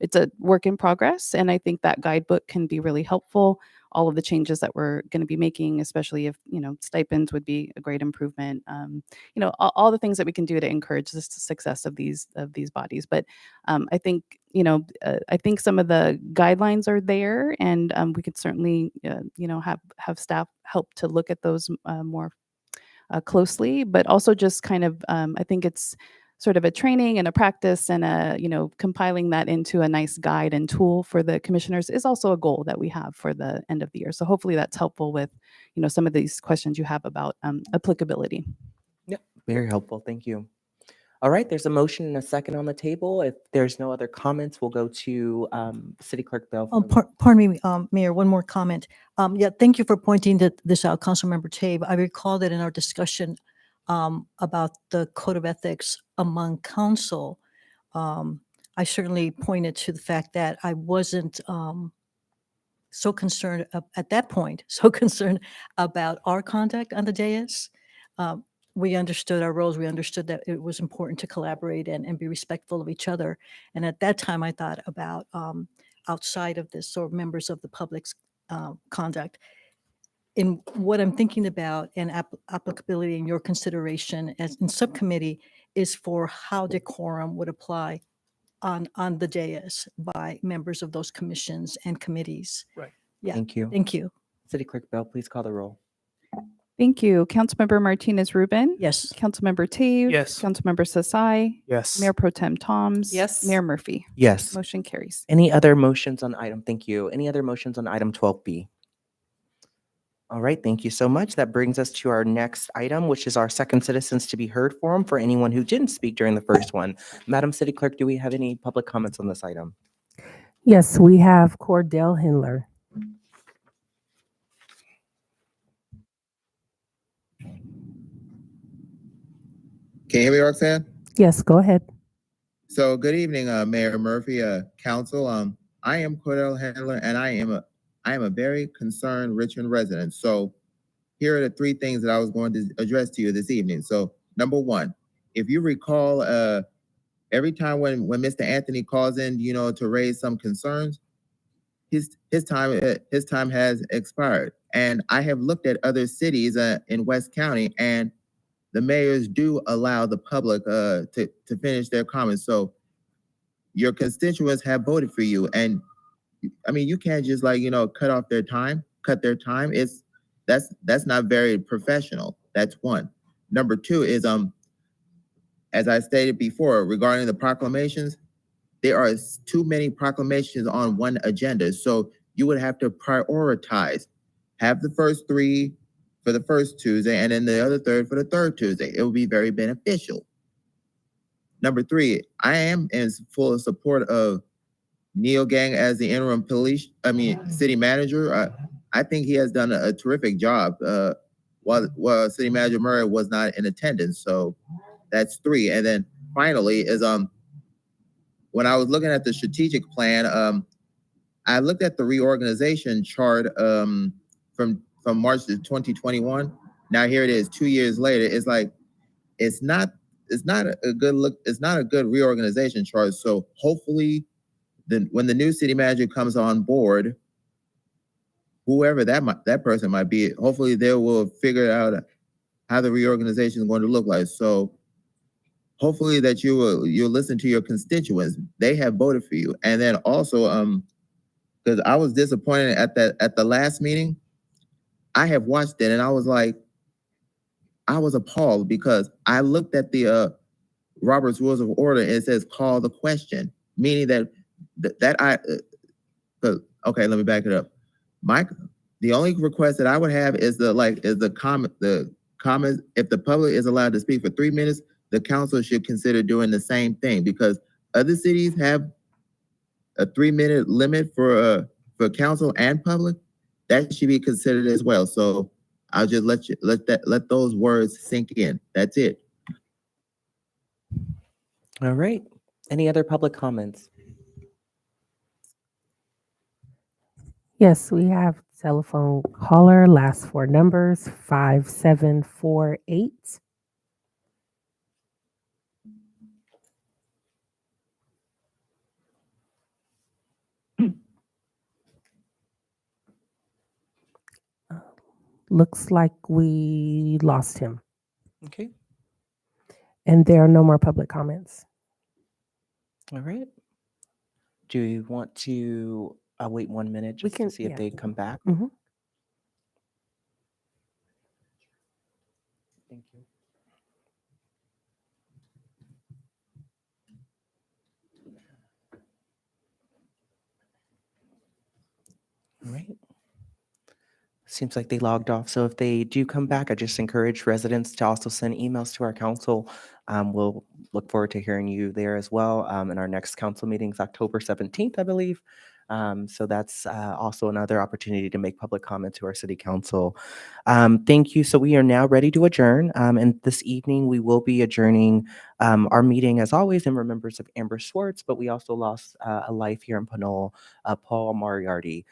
it's a work in progress. And I think that guidebook can be really helpful. All of the changes that we're going to be making, especially if, stipends would be a great improvement. All the things that we can do to encourage the success of these bodies. But I think, I think some of the guidelines are there, and we could certainly, have staff help to look at those more closely, but also just kind of, I think it's sort of a training and a practice and compiling that into a nice guide and tool for the commissioners is also a goal that we have for the end of the year. So hopefully that's helpful with, some of these questions you have about applicability. Yep, very helpful. Thank you. All right, there's a motion and a second on the table. If there's no other comments, we'll go to City Clerk Bell. Pardon me, Mayor, one more comment. Yeah, thank you for pointing this out, Councilmember Tabe. I recall that in our discussion about the code of ethics among council, I certainly pointed to the fact that I wasn't so concerned at that point, so concerned about our conduct on the dais. We understood our roles. We understood that it was important to collaborate and be respectful of each other. And at that time, I thought about outside of this, or members of the public's conduct. In what I'm thinking about and applicability in your consideration as in subcommittee is for how decorum would apply on the dais by members of those commissions and committees. Right. Yeah. Thank you. Thank you. City Clerk Bell, please call the roll. Thank you. Councilmember Martinez Rubin. Yes. Councilmember Taves. Yes. Councilmember Sasai. Yes. Mayor Pro Tem Toms. Yes. Mayor Murphy. Yes. Motion carries. Any other motions on item? Thank you. Any other motions on item 12B? All right, thank you so much. That brings us to our next item, which is our second citizens to be heard forum for anyone who didn't speak during the first one. Madam City Clerk, do we have any public comments on this item? Yes, we have Cordell Hindler. Can you hear me, Roxanne? Yes, go ahead. So good evening, Mayor Murphy, Council. I am Cordell Handler, and I am a very concerned Richmond resident. So here are the three things that I was going to address to you this evening. So number one, if you recall, every time when Mr. Anthony calls in, to raise some concerns, his time has expired. And I have looked at other cities in West County, and the mayors do allow the public to finish their comments. So your constituents have voted for you, and I mean, you can't just cut their time. That's not very professional. That's one. Number two is as I stated before regarding the proclamations, there are too many proclamations on one agenda. So you would have to prioritize, have the first three for the first Tuesday and then the other third for the third Tuesday. It would be very beneficial. Number three, I am in full support of Neil Gang as the interim city manager. I think he has done a terrific job while City Manager Murray was not in attendance. So that's three. And then finally is when I was looking at the strategic plan, I looked at the reorganization chart from March of 2021. Now here it is 2 years later. It's like it's not a good look. It's not a good reorganization chart. So hopefully when the new city manager comes on board, whoever that person might be, hopefully they will figure out how the reorganization is going to look like. So hopefully that you'll listen to your constituents. They have voted for you. And then also, because I was disappointed at the last meeting, I have watched it and I was appalled because I looked at the Robert's Rules of Order and it says call the question, meaning okay, let me back it up. The only request that I would have is the comment. If the public is allowed to speak for 3 minutes, the council should consider doing the same thing because other cities have a 3-minute limit for council and public. That should be considered as well. So I'll just let those words sink in. That's it. All right. Any other public comments? Yes, we have telephone caller, last four numbers, 5748. Looks like we lost him. Okay. And there are no more public comments. All right. Do you want to wait 1 minute We just can, to see if yeah. they come back? Mhm. Thank you. All right. Seems like they logged off. So if they do come back, I just encourage residents to also send emails to our council. We'll look forward to hearing you there as well. And our next council meeting is October 17th, I believe. So that's also another opportunity to make public comment to our city council. Thank you. So we are now ready to adjourn. And this evening we will be adjourning our meeting as always in remembrance of Amber Schwartz, but we also lost a life here in Pinole, Paul Moriarty.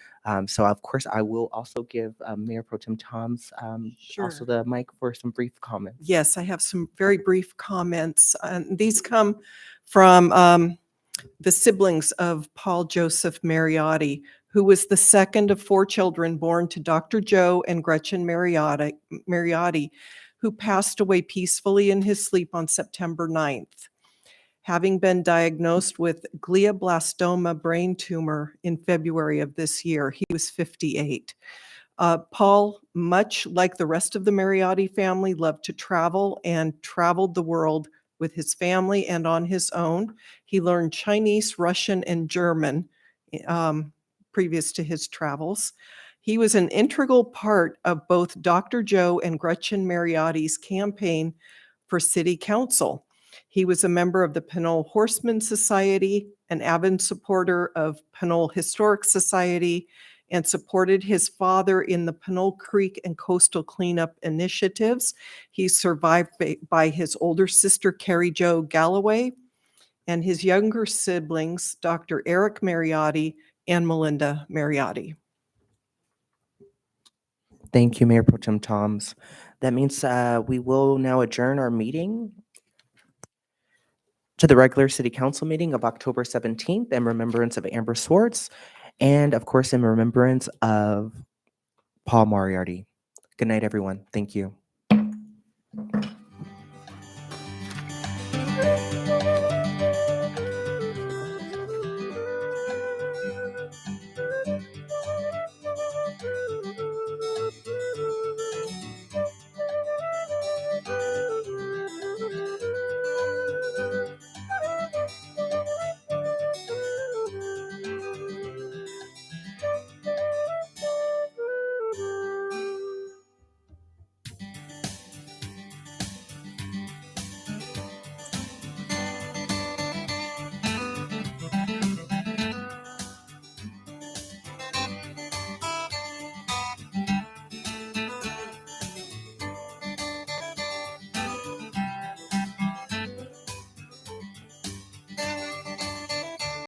So of course I will also give Mayor Pro Tem Tom's also Sure. the mic for some brief comments. Yes, I have some very brief comments. And these come from the siblings of Paul Joseph Mariotti, who was the second of four children born to Dr. Joe and Gretchen Mariotti, who passed away peacefully in his sleep on September 9th, having been diagnosed with glioblastoma brain tumor in February of this year. He was 58. Paul, much like the rest of the Mariotti family, loved to travel and traveled the world with his family and on his own. He learned Chinese, Russian, and German previous to his travels. He was an integral part of both Dr. Joe and Gretchen Mariotti's campaign for city council. He was a member of the Pinole Horseman Society, an avid supporter of Pinole Historic Society, and supported his father in the Pinole Creek and coastal cleanup initiatives. He's survived by his older sister, Carrie Jo Galloway, and his younger siblings, Dr. Eric Mariotti and Melinda Mariotti. Thank you, Mayor Pro Tem Toms. That means we will now adjourn our meeting to the regular city council meeting of October 17th in remembrance of Amber Swartz and of course in remembrance of Paul Moriarty. Good night, everyone. Thank you.